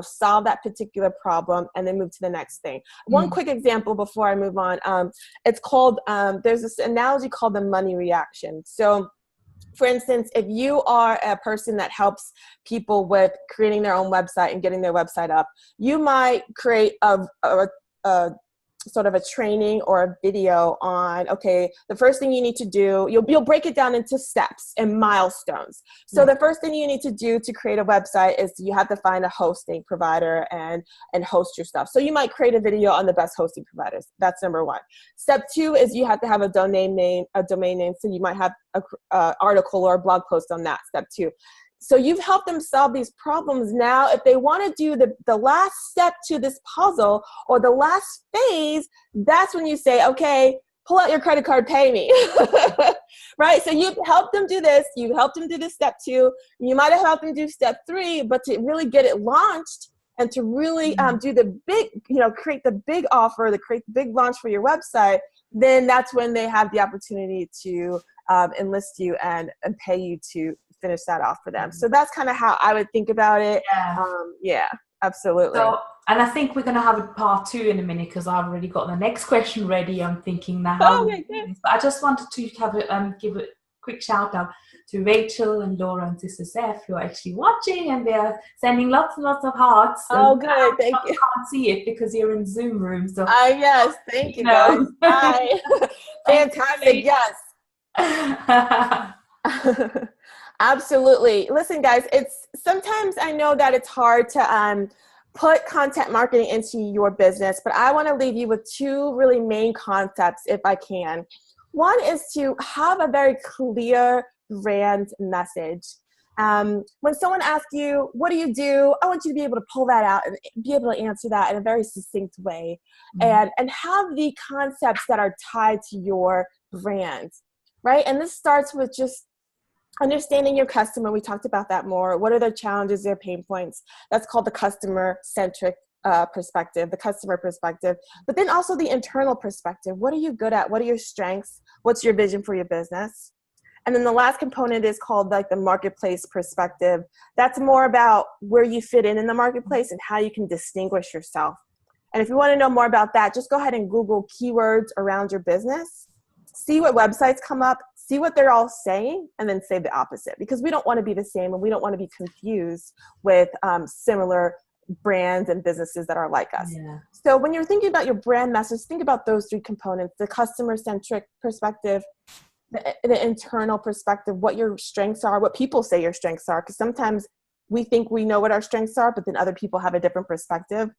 solve that particular problem, and then move to the next thing. One quick example before I move on. It's called, there's this analogy called the money reaction. So for instance, if you are a person that helps people with creating their own website and getting their website up, you might create a sort of a training or a video on, okay, the first thing you need to do, you'll break it down into steps and milestones. So the first thing you need to do to create a website is you have to find a hosting provider and host your stuff. So you might create a video on the best hosting providers. That's number one. Step two is you have to have a domain name. So you might have a article or a blog post on that, step two. So you've helped them solve these problems. Now, if they want to do the last step to this puzzle or the last phase, that's when you say, okay, pull out your credit card, pay me, right? So you've helped them do this. You've helped them do this step two. You might have helped them do step three, but to really get it launched and to really do the big, create the big offer, create the big launch for your website, then that's when they have the opportunity to enlist you and pay you to finish that off for them. So that's kind of how I would think about it. Yeah, absolutely. So, and I think we're going to have a part two in a minute because I've already got the next question ready. I'm thinking now. But I just wanted to have give a quick shout out to Rachel and Laura and Sister Zeph, who are actually watching, and they're sending lots and lots of hearts. Oh, good. Thank you. I can't see it because you're in Zoom room. So yes, thank you guys. Bye. Fantastic. Yes. Absolutely. Listen, guys, sometimes I know that it's hard to put content marketing into your business, but I want to leave you with two really main concepts if I can. One is to have a very clear brand message. When someone asks you, what do you do? I want you to be able to pull that out and be able to answer that in a very succinct way, and have the concepts that are tied to your brand, right? And this starts with just understanding your customer. We talked about that more. What are their challenges, their pain points? That's called the customer-centric perspective, the customer perspective. But then also the internal perspective. What are you good at? What are your strengths? What's your vision for your business? And then the last component is called like the marketplace perspective. That's more about where you fit in the marketplace and how you can distinguish yourself. And if you want to know more about that, just go ahead and Google keywords around your business. See what websites come up, see what they're all saying, and then say the opposite, because we don't want to be the same and we don't want to be confused with similar brands and businesses that are like us. Yeah. So when you're thinking about your brand message, think about those three components: the customer-centric perspective, the internal perspective, what your strengths are, what people say your strengths are, because sometimes we think we know what our strengths are, but then other people have a different perspective.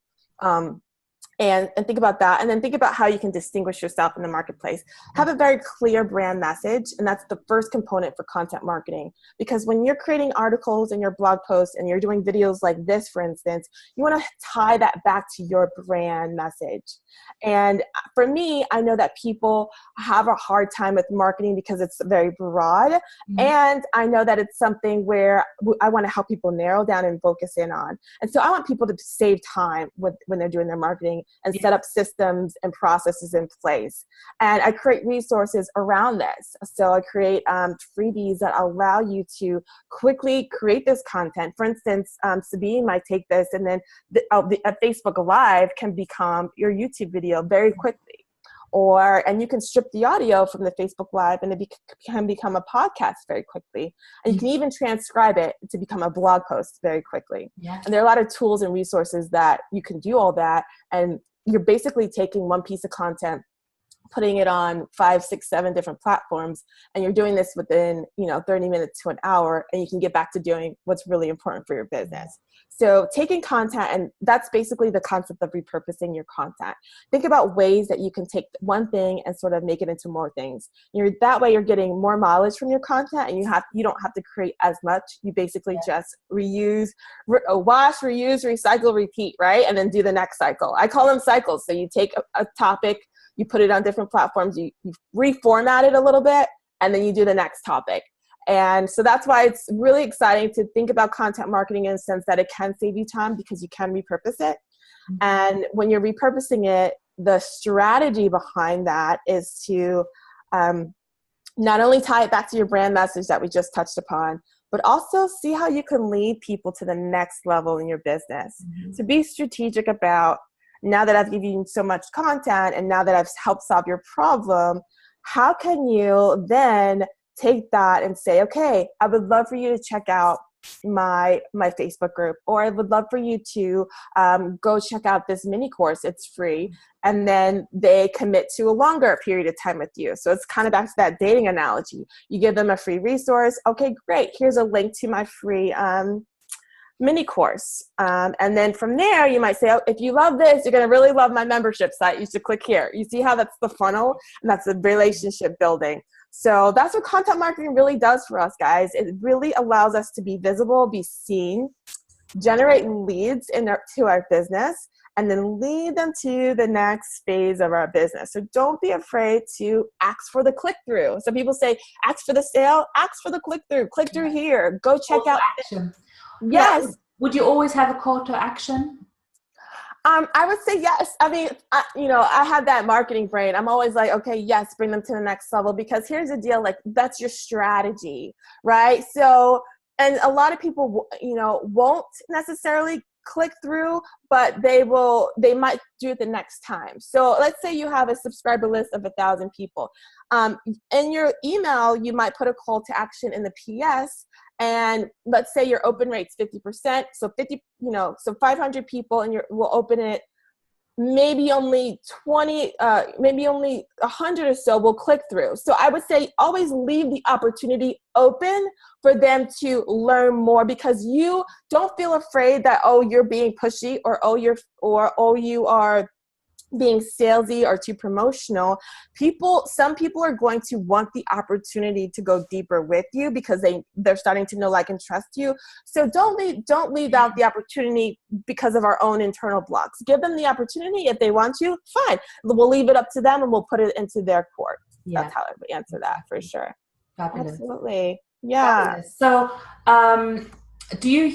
And think about that, and then think about how you can distinguish yourself in the marketplace. Have a very clear brand message, and that's the first component for content marketing. Because when you're creating articles and your blog posts and you're doing videos like this, for instance, you want to tie that back to your brand message. And for me, I know that people have a hard time with marketing because it's very broad, and I know that it's something where I want to help people narrow down and focus in on. And so I want people to save time when they're doing their marketing and set up systems and processes in place. And I create resources around this. So I create freebies that allow you to quickly create this content. For instance, Sabine might take this, and then a Facebook Live can become your YouTube video very quickly. And you can strip the audio from the Facebook Live and it can become a podcast very quickly. And you can even transcribe it to become a blog post very quickly. Yeah. And there are a lot of tools and resources that you can do all that. And you're basically taking one piece of content, putting it on 5, 6, 7 different platforms, and you're doing this within 30 minutes to an hour, and you can get back to doing what's really important for your business. So taking content, and that's basically the concept of repurposing your content. Think about ways that you can take one thing and sort of make it into more things. That way you're getting more mileage from your content, and you don't have to create as much. You basically just reuse, wash, reuse, recycle, repeat, right? And then do the next cycle. I call them cycles. So you take a topic, you put it on different platforms, you reformat it a little bit, and then you do the next topic. And so that's why it's really exciting to think about content marketing in the sense that it can save you time because you can repurpose it. And when you're repurposing it, the strategy behind that is to not only tie it back to your brand message that we just touched upon, but also see how you can lead people to the next level in your business. So be strategic about, now that I've given you so much content and now that I've helped solve your problem, how can you then take that and say, okay, I would love for you to check out my Facebook group, or I would love for you to go check out this mini course, it's free. And then they commit to a longer period of time with you. So it's kind of back to that dating analogy. You give them a free resource. Okay, great. Here's a link to my free mini course. And then from there, you might say, oh, if you love this, you're going to really love my membership site. You should click here. You see how that's the funnel, and that's the relationship building. So that's what content marketing really does for us, guys. It really allows us to be visible, be seen, generate leads to our business, and then lead them to the next phase of our business. So don't be afraid to ask for the click-through. Some people say, ask for the sale, ask for the click-through. Click through here. Go check out. Action. Yes. Yeah. Would you always have a call to action? I would say yes. I mean, I have that marketing brain. I'm always like, okay, yes, bring them to the next level, because here's the deal. Like, that's your strategy, right? So, and a lot of people, won't necessarily click through, but they might do it the next time. So let's say you have a subscriber list of 1,000 people. In your email, you might put a call to action in the PS. And let's say your open rate's 50%. So 500 people, and we'll open it. Maybe only 20, maybe only 100 or so will click through. So I would say always leave the opportunity open for them to learn more, because you don't feel afraid that, oh, you're being pushy, or you are being salesy or too promotional. Some people are going to want the opportunity to go deeper with you because they're starting to know, like, and trust you. So don't leave out the opportunity because of our own internal blocks. Give them the opportunity. If they want to, fine. We'll leave it up to them and we'll put it into their court. Yeah. That's how I would answer that for sure. Fabulous. Absolutely. Yeah. Fabulous. So, do you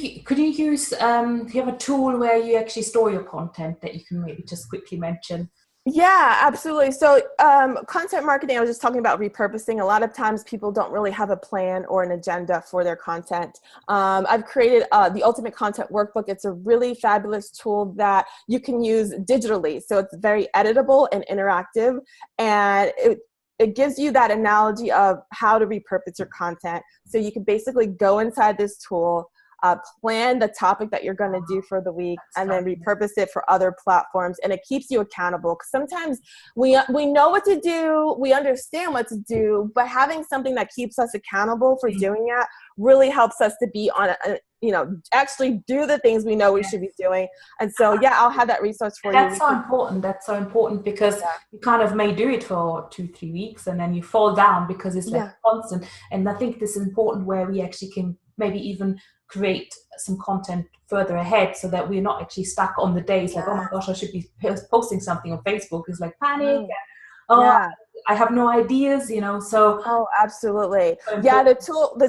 have a tool where you actually store your content that you can maybe just quickly mention? Yeah, absolutely. So content marketing, I was just talking about repurposing. A lot of times people don't really have a plan or an agenda for their content. I've created the Ultimate Content Workbook. It's a really fabulous tool that you can use digitally. So it's very editable and interactive, and it gives you that analogy of how to repurpose your content. So you can basically go inside this tool, plan the topic that you're going to do for the week, and then repurpose it for other platforms. And it keeps you accountable, because sometimes we know what to do, we understand what to do, but having something that keeps us accountable for doing it really helps us to be on actually do the things we know we should be doing. And so, yeah, I'll have that resource for you. That's so important. That's so important, because you kind of may do it for 2-3 weeks and then you fall down because it's like constant. And I think this is important, where we actually can maybe even create some content further ahead, so that we're not actually stuck on the days like, oh my gosh, I should be posting something on Facebook. It's like panic. I have no ideas, so. Oh, absolutely. Yeah, the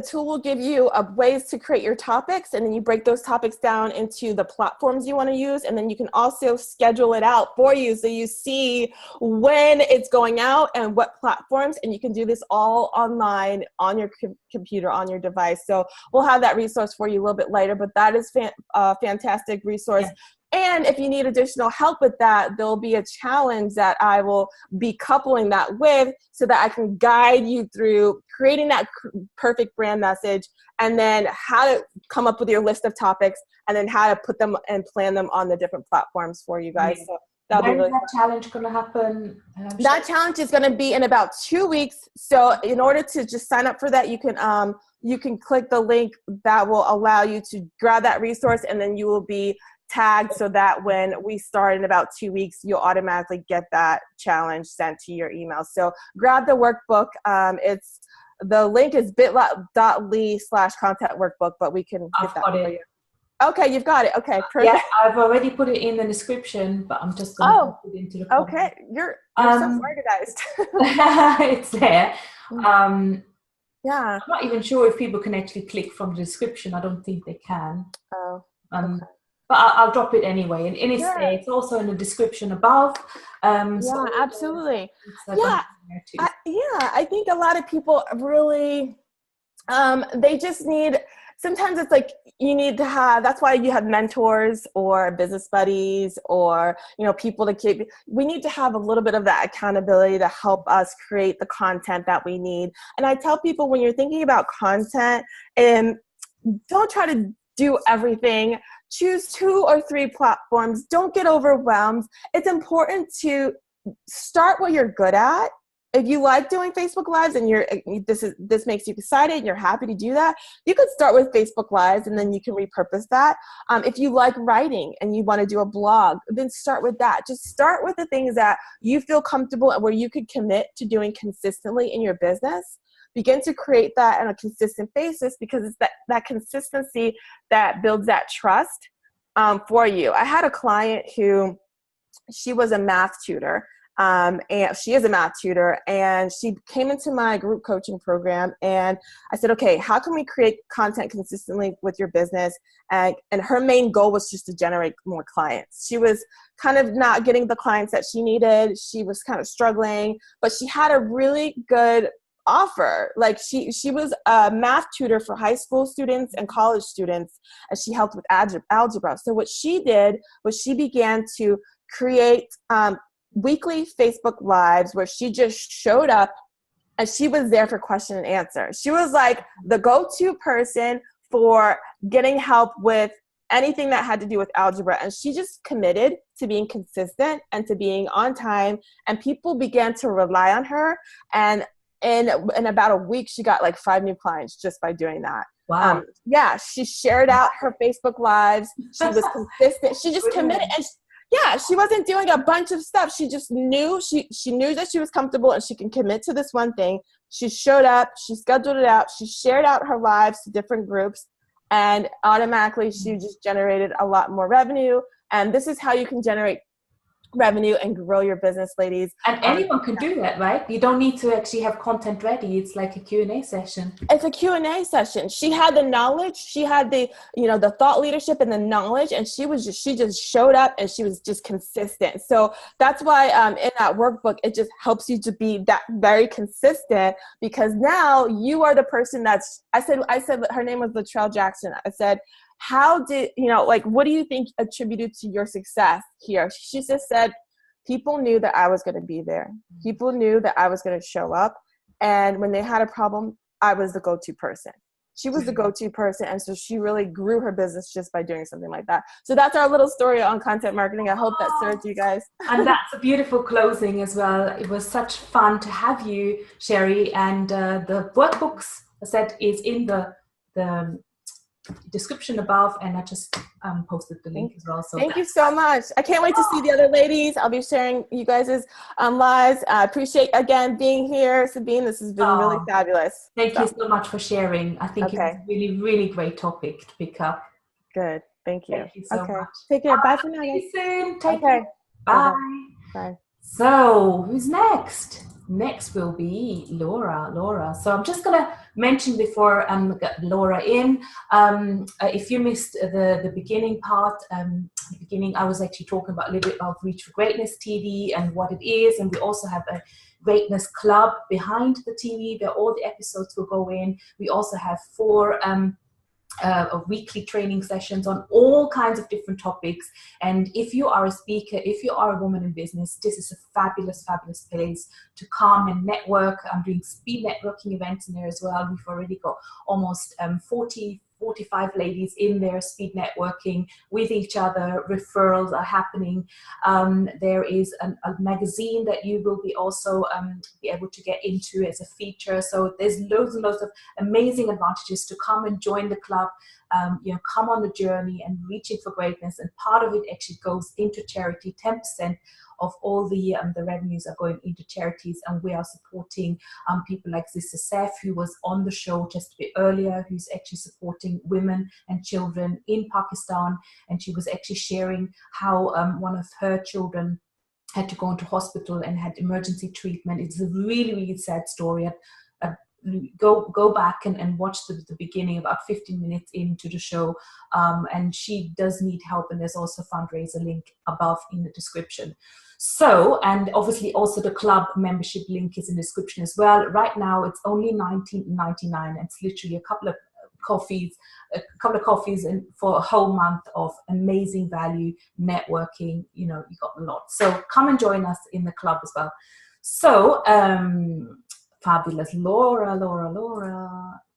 tool will give you ways to create your topics, and then you break those topics down into the platforms you want to use, and then you can also schedule it out for you, so you see when it's going out and what platforms, and you can do this all online on your computer, on your device. So we'll have that resource for you a little bit later, but that is a fantastic resource. Yeah. And if you need additional help with that, there'll be a challenge that I will be coupling that with, so that I can guide you through creating that perfect brand message, and then how to come up with your list of topics, and then how to put them and plan them on the different platforms for you guys. So that'll be really fun. When is that challenge going to happen? That challenge is going to be in about 2 weeks. So in order to just sign up for that, you can click the link that will allow you to grab that resource, and then you will be tagged, so that when we start in about 2 weeks, you'll automatically get that challenge sent to your email. So grab the workbook. The link is bit.ly/content workbook, but we can get that for you. Okay, you've got it. Okay, perfect. Yeah, I've already put it in the description, but I'm just going to put it into the comments. Okay. You're so organized. It's there. Yeah. I'm not even sure if people can actually click from the description. I don't think they can. Oh. But I'll drop it anyway. And it's also in the description above. Yeah, absolutely. I think a lot of people really, they just need, sometimes it's like you need to have, that's why you have mentors or business buddies or, people to keep, we need to have a little bit of that accountability to help us create the content that we need. And I tell people, when you're thinking about content, don't try to do everything. Choose 2 or 3 platforms. Don't get overwhelmed. It's important to start what you're good at. If you like doing Facebook Lives and this makes you excited and you're happy to do that, you could start with Facebook Lives and then you can repurpose that. If you like writing and you want to do a blog, then start with that. Just start with the things that you feel comfortable and where you could commit to doing consistently in your business. Begin to create that on a consistent basis, because it's that consistency that builds that trust for you. I had a client who, she was a math tutor. And she is a math tutor, and she came into my group coaching program, and I said, okay, how can we create content consistently with your business? And her main goal was just to generate more clients. She was kind of not getting the clients that she needed. She was kind of struggling, but she had a really good offer. Like she was a math tutor for high school students and college students, and she helped with algebra. So what she did was she began to create weekly Facebook Lives where she just showed up and she was there for question and answer. She was like the go-to person for getting help with anything that had to do with algebra. And she just committed to being consistent and to being on time. And people began to rely on her. And in about a week, she got like 5 new clients just by doing that. Wow. She shared out her Facebook Lives. She was consistent. She just committed. And she wasn't doing a bunch of stuff. She just knew, she knew that she was comfortable and she can commit to this one thing. She showed up, she scheduled it out, she shared out her lives to different groups, and automatically she just generated a lot more revenue. And this is how you can generate revenue and grow your business, ladies. And anyone can do that, right? You don't need to actually have content ready. It's like a Q&A session. It's a Q&A session. She had the knowledge, she had the, the thought leadership and the knowledge, and she just showed up and she was just consistent. So that's why in that workbook, it just helps you to be that very consistent, because now you are the person I said her name was Latrell Jackson. I said, how did, what do you think attributed to your success here? She just said, people knew that I was going to be there. People knew that I was going to show up. And when they had a problem, I was the go-to person. She was the go-to person. And so she really grew her business just by doing something like that. So that's our little story on content marketing. I hope that served you guys. And that's a beautiful closing as well. It was such fun to have you, Sheri. And the workbooks, I said, is in the description above, and I just posted the link as well. So thank you so much. I can't wait to see the other ladies. I'll be sharing you guys' lives. I appreciate again being here, Sabine. This has been really fabulous. Thank you so much for sharing. I think it's a really, really great topic to pick up. Good. Thank you. Thank you so much. Take care. Bye for now. See you soon. Take care. Bye. Bye. So who's next? Next will be Laura. So I'm just going to mention before I get Laura in, if you missed the beginning part, I was actually talking about a little bit about Reach for Greatness TV and what it is. And we also have a Greatness Club behind the TV where all the episodes will go in. We also have 4 weekly training sessions on all kinds of different topics. And if you are a speaker, if you are a woman in business, this is a fabulous place to come and network. I'm doing speed networking events in there as well. We've already got almost 45 ladies in there speed networking with each other. Referrals are happening. There is a magazine that you will be also be able to get into as a feature. So there's loads and loads of amazing advantages to come and join the club. come on the journey and reaching for greatness. And part of it actually goes into charity. 10% of all the revenues are going into charities, and we are supporting people like Sister Zeph, who was on the show just a bit earlier, who's actually supporting women and children in Pakistan. And she was actually sharing how one of her children had to go into hospital and had emergency treatment. It's a really, really sad story. Go back and watch the beginning, about 15 minutes into the show, and she does need help, and there's also a fundraiser link above in the description. So, and obviously also the club membership link is in the description as well. Right now it's only $19.99. It's literally a couple of coffees and for a whole month of amazing value networking. You got a lot. So come and join us in the club as well. So fabulous. Laura. I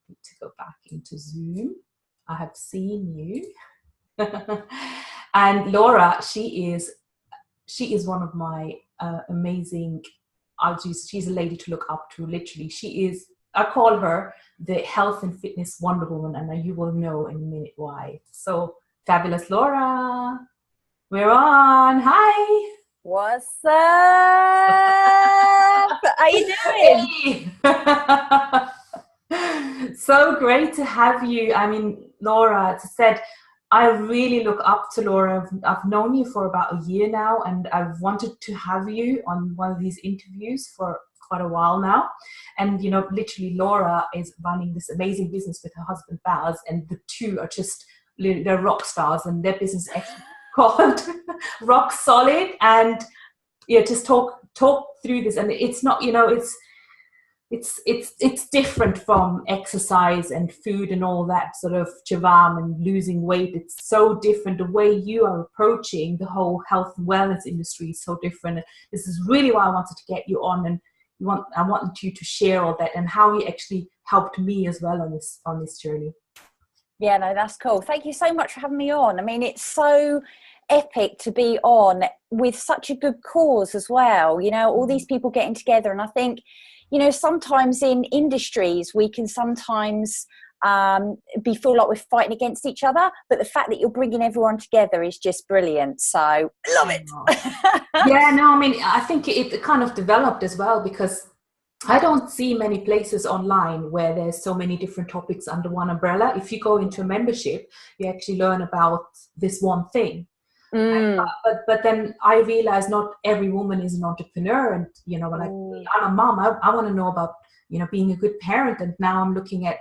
need to go back into Zoom. I have seen you. And Laura, she is one of my amazing, she's a lady to look up to, literally. I call her the health and fitness Wonder Woman, and you will know in a minute why. So fabulous, Laura. We're on. Hi. What's up? How you doing? Hey. So great to have you. I mean, Laura, as I said, I really look up to Laura. I've known you for about a year now, and I've wanted to have you on one of these interviews for quite a while now. And literally Laura is running this amazing business with her husband Baz, and the two are just, they're rock stars, and their business is actually called Rock Solid. And just talk through this. And it's not, it's different from exercise and food and all that sort of chavam and losing weight. It's so different. The way you are approaching the whole health and wellness industry is so different. This is really why I wanted to get you on, and I wanted you to share all that and how you actually helped me as well on this journey. Yeah, no, that's cool. Thank you so much for having me on. I mean, it's so epic to be on with such a good cause as well. All these people getting together, and I think, sometimes in industries we can sometimes feel like we're fighting against each other, but the fact that you're bringing everyone together is just brilliant. So love it. Yeah, no, I mean, I think it kind of developed as well, because I don't see many places online where there's so many different topics under one umbrella. If you go into a membership, you actually learn about this one thing. But then I realized not every woman is an entrepreneur, and I'm a mom. I want to know about being a good parent, and now I'm looking at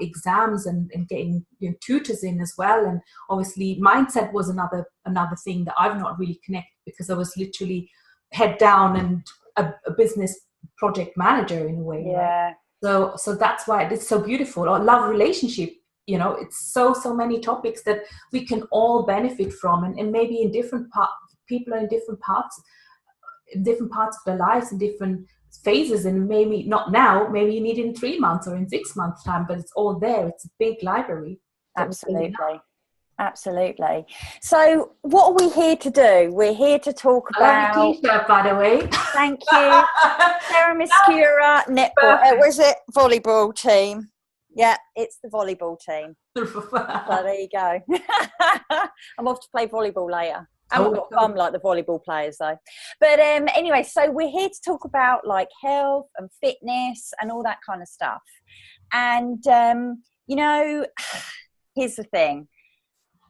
exams and getting tutors in as well. And obviously mindset was another thing that I've not really connected, because I was literally head down and a business project manager in a way. Yeah. Right? So that's why it's so beautiful. I love relationship. It's so many topics that we can all benefit from, and maybe in different people are in different parts of their lives, in different phases, and maybe not now, maybe you need it in 3 months or in 6 months time, but it's all there. It's a big library. Absolutely. So what are we here to do? We're here to talk about... I love your t-shirt, by the way. Thank you. Sarah Muscura netball. Was it volleyball team? Yeah, it's the volleyball team. So there you go. I'm off to play volleyball later. I haven't got fun like the volleyball players though. But anyway, so we're here to talk about like health and fitness and all that kind of stuff. And, here's the thing.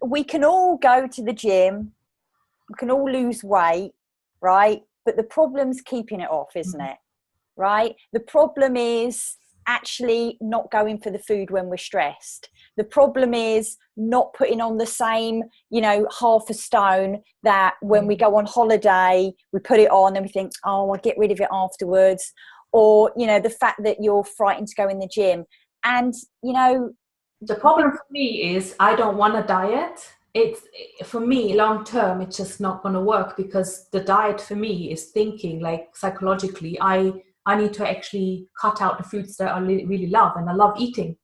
We can all go to the gym. We can all lose weight, right? But the problem's keeping it off, isn't it? Right? The problem is actually not going for the food when we're stressed. The problem is not putting on the same, half a stone that when we go on holiday, we put it on and we think, oh, I'll get rid of it afterwards. Or, the fact that you're frightened to go in the gym. And, the problem for me is I don't want a diet. It's, for me, long term, it's just not going to work, because the diet for me is thinking, like, psychologically, I need to actually cut out the foods that I really love, and I love eating.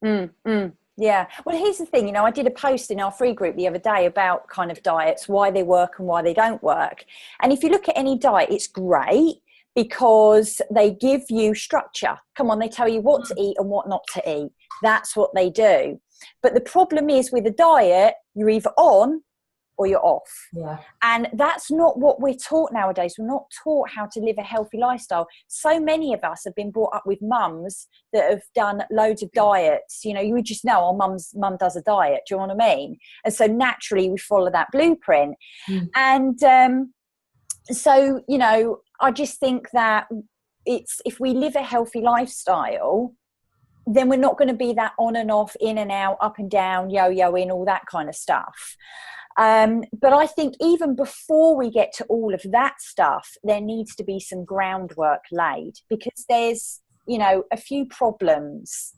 Yeah. Well, here's the thing, I did a post in our free group the other day about kind of diets, why they work and why they don't work. And if you look at any diet, it's great because they give you structure. Come on, they tell you what to eat and what not to eat. That's what they do. But the problem is with a diet, you're either on or you're off. Yeah. And that's not what we're taught nowadays. We're not taught how to live a healthy lifestyle. So many of us have been brought up with mums that have done loads of diets. You know, you would just know, oh, mum does a diet. Do you know what I mean? And so naturally we follow that blueprint. And so, you know, I just think that if we live a healthy lifestyle, then we're not going to be that on and off, in and out, up and down, yo-yoing, all that kind of stuff. But I think even before we get to all of that stuff, there needs to be some groundwork laid, because there's, you know, a few problems.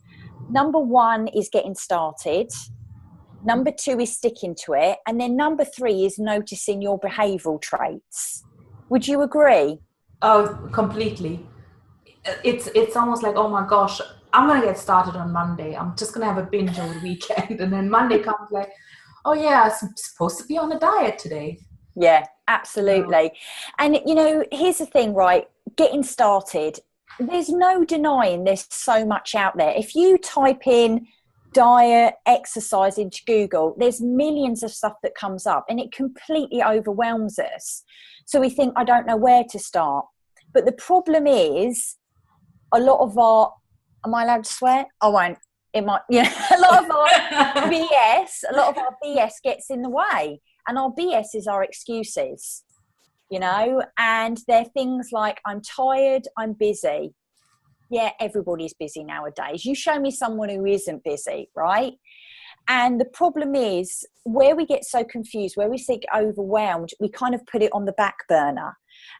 Number one is getting started. Number two is sticking to it. And then number three is noticing your behavioural traits. Would you agree? Oh, completely. It's almost like, oh my gosh, I'm going to get started on Monday. I'm just going to have a binge over the weekend. And then Monday comes like, oh yeah, I'm supposed to be on a diet today. Yeah, absolutely. And, you know, here's the thing, right? Getting started, there's no denying there's so much out there. If you type in diet, exercise into Google, there's millions of stuff that comes up, and it completely overwhelms us. So we think, I don't know where to start. But the problem is, a lot of our, am I allowed to swear? I won't. It might, you know, a lot of our BS gets in the way, and our BS is our excuses, you know, and they're things like, I'm tired, I'm busy. Yeah, everybody's busy nowadays. You show me someone who isn't busy, right? And the problem is, where we get so confused, where we get overwhelmed, we kind of put it on the back burner,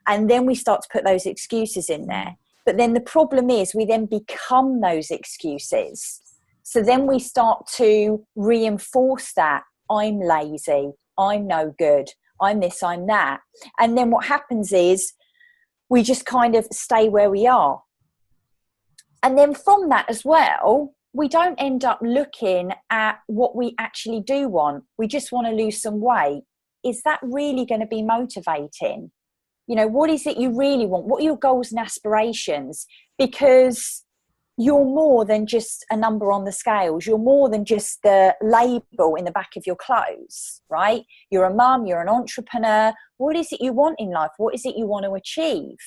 and then we start to put those excuses in there. But then the problem is, we then become those excuses. So then we start to reinforce that I'm lazy, I'm no good, I'm this, I'm that. And then what happens is we just kind of stay where we are. And then from that as well, we don't end up looking at what we actually do want. We just want to lose some weight. Is that really going to be motivating? You know, what is it you really want? What are your goals and aspirations? Because you're more than just a number on the scales. You're more than just the label in the back of your clothes, right? You're a mum, you're an entrepreneur. What is it you want in life? What is it you want to achieve?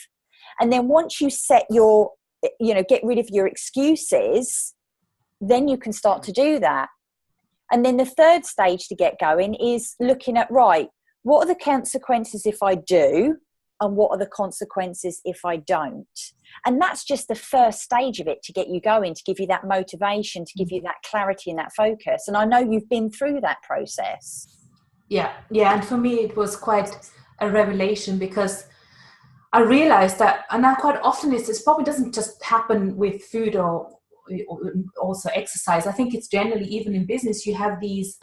And then once you set your, you know, get rid of your excuses, then you can start to do that. And then the third stage to get going is looking at, right, what are the consequences if I do? And what are the consequences if I don't? And that's just the first stage of it to get you going, to give you that motivation, to give you that clarity and that focus. And I know you've been through that process. Yeah. And for me, it was quite a revelation, because I realized that, and now quite often this probably doesn't just happen with food or also exercise. I think it's generally, even in business, you have these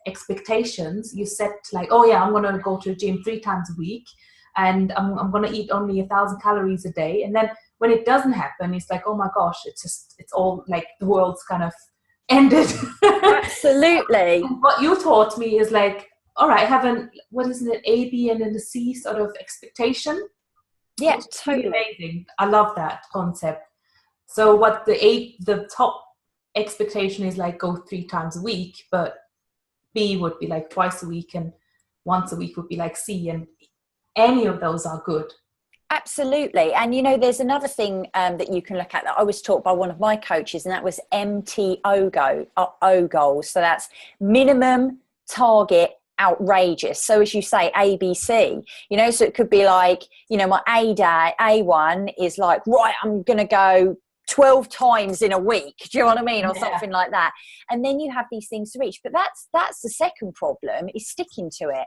expectations. You set like, oh yeah, I'm going to go to the gym 3 times a week, and I'm going to eat only 1,000 calories a day. And then when it doesn't happen, it's like, oh my gosh, it's all like the world's kind of ended. Absolutely. And what you taught me is like, all right, have what is it, A, B, and then the C sort of expectation. Yeah, totally. Amazing. I love that concept. So what the top expectation is like, go 3 times a week, but B would be like twice a week, and once a week would be like C, and any of those are good. Absolutely. And, you know, there's another thing that you can look at that I was taught by one of my coaches, and that was MTO goals. So that's minimum, target, outrageous. So as you say, ABC, you know, so it could be like, you know, my A1 is like, right, I'm going to go 12 times in a week. Do you know what I mean? Or something like that. And then you have these things to reach. But that's the second problem, is sticking to it.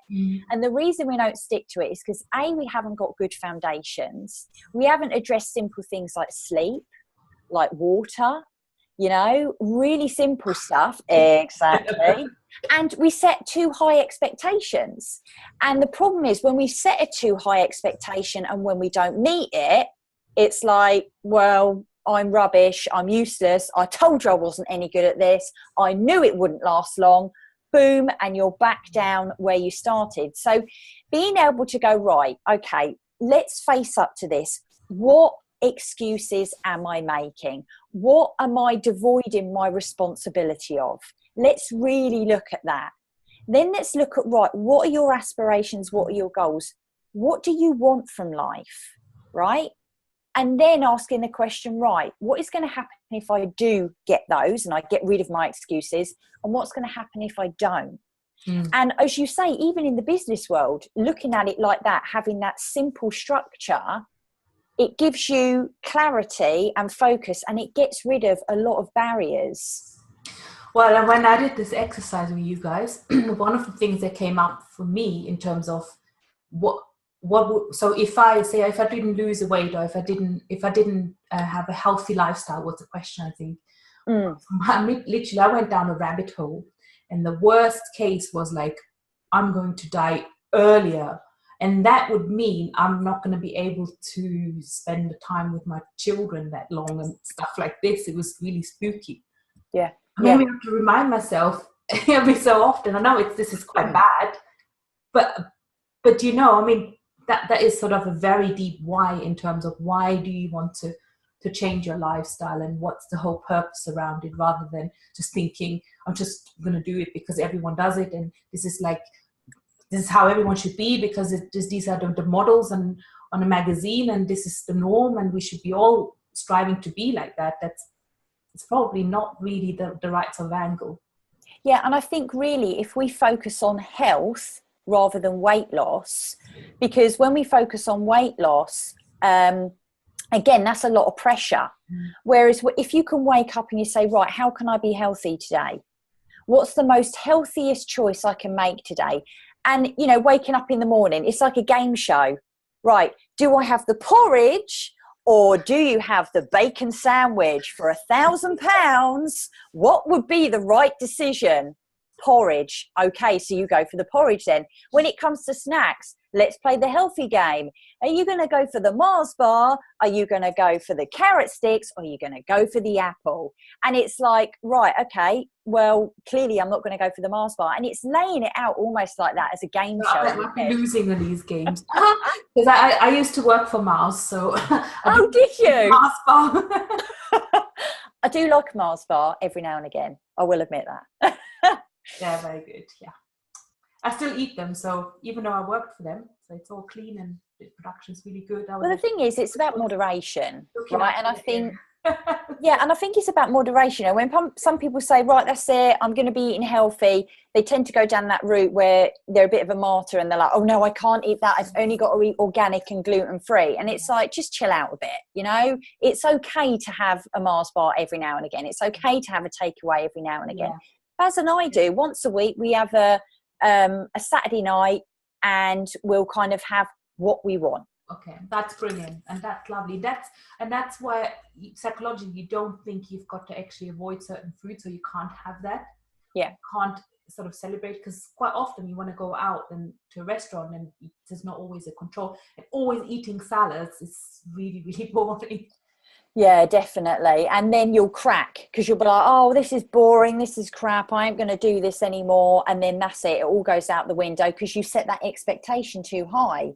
And the reason we don't stick to it is because we haven't got good foundations. We haven't addressed simple things like sleep, like water, you know, really simple stuff. Exactly. And we set too high expectations. And the problem is, when we set a too high expectation and when we don't meet it, it's like, well, I'm rubbish, I'm useless, I told you I wasn't any good at this, I knew it wouldn't last long, boom, and you're back down where you started. So being able to go, right, okay, let's face up to this. What excuses am I making? what am I devoiding my responsibility of? Let's really look at that. Then let's look at, right, what are your aspirations? What are your goals? What do you want from life, right? And then asking the question, right, what is going to happen if I do get those and I get rid of my excuses? And what's going to happen if I don't? And as you say, even in the business world, looking at it like that, having that simple structure, it gives you clarity and focus, and it gets rid of a lot of barriers. Well, and when I did this exercise with you guys, one of the things that came up for me in terms of so if I didn't lose the weight, or if I didn't have a healthy lifestyle, was the question, I think. Literally, I went down a rabbit hole, and the worst case was like, I'm going to die earlier. And that would mean I'm not going to be able to spend the time with my children that long and stuff like this. It was really spooky. Yeah. I maybe have to remind myself every so often. I know this is quite bad, but you know, I mean, that is sort of a very deep why, in terms of why do you want to change your lifestyle, and what's the whole purpose around it, rather than just thinking, I'm just going to do it because everyone does it, and this is how everyone should be, because these are the models and on a magazine, and this is the norm, and we should be all striving to be like that. It's probably not really the right sort of angle. Yeah, and I think really if we focus on health rather than weight loss, because when we focus on weight loss, again, that's a lot of pressure. Whereas if you can wake up and you say, right, how can I be healthy today? What's the most healthiest choice I can make today? And, you know, waking up in the morning, it's like a game show. Right, do I have the porridge, or do you have the bacon sandwich for £1,000? What would be the right decision? Porridge. Okay, so you go for the porridge then. When it comes to snacks, let's play the healthy game. Are you going to go for the Mars bar? Are you going to go for the carrot sticks? Or are you going to go for the apple? And it's like, right, okay, well, clearly I'm not going to go for the Mars bar. And it's laying it out almost like that as a game show. I might be losing on these games. Because I used to work for Mars, so... Oh, did you? Mars bar. I do like a Mars bar every now and again. I will admit that. Yeah, very good. Yeah, I still eat them, so even though I worked for them, so it's all clean and the production's really good. Well, the thing is, it's about moderation, right? And I think, yeah, and I think it's about moderation. And when some people say, right, that's it, I'm going to be eating healthy, they tend to go down that route where they're a bit of a martyr and they're like, oh no, I can't eat that. I've only got to eat organic and gluten free. And it's like, just chill out a bit, you know? It's okay to have a Mars bar every now and again. It's okay to have a takeaway every now and again. Yeah. Baz and I do once a week. We have a Saturday night, and we'll kind of have what we want. Okay, that's brilliant, and that's lovely. That's why psychologically you don't think you've got to actually avoid certain foods, so you can't have that. Yeah, you can't sort of celebrate, because quite often you want to go out and to a restaurant, and there's not always a control. And always eating salads is really, really boring. Yeah, definitely. And then you'll crack, because you'll be like, oh, this is boring, this is crap, I ain't going to do this anymore. And then that's it. It all goes out the window because you set that expectation too high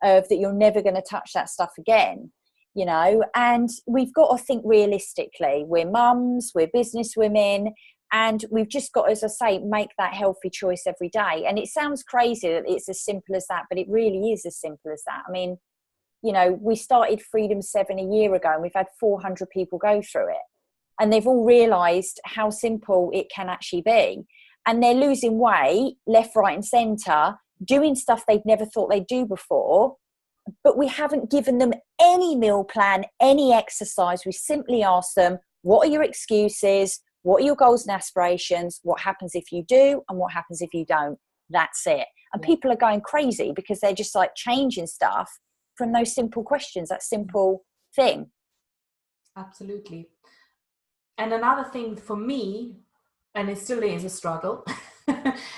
of that you're never going to touch that stuff again, you know. And we've got to think realistically. We're mums, we're business women, and we've just got, as I say, make that healthy choice every day. And it sounds crazy that it's as simple as that, but it really is as simple as that. I mean, you know, we started Freedom 7 a year ago, and we've had 400 people go through it, and they've all realised how simple it can actually be. And they're losing weight left, right and centre, doing stuff they'd never thought they'd do before, but we haven't given them any meal plan, any exercise. We simply asked them, what are your excuses? What are your goals and aspirations? What happens if you do? And what happens if you don't? That's it. And people are going crazy because they're just like changing stuff from those simple questions, that simple thing. Absolutely. And another thing for me, and it still is a struggle,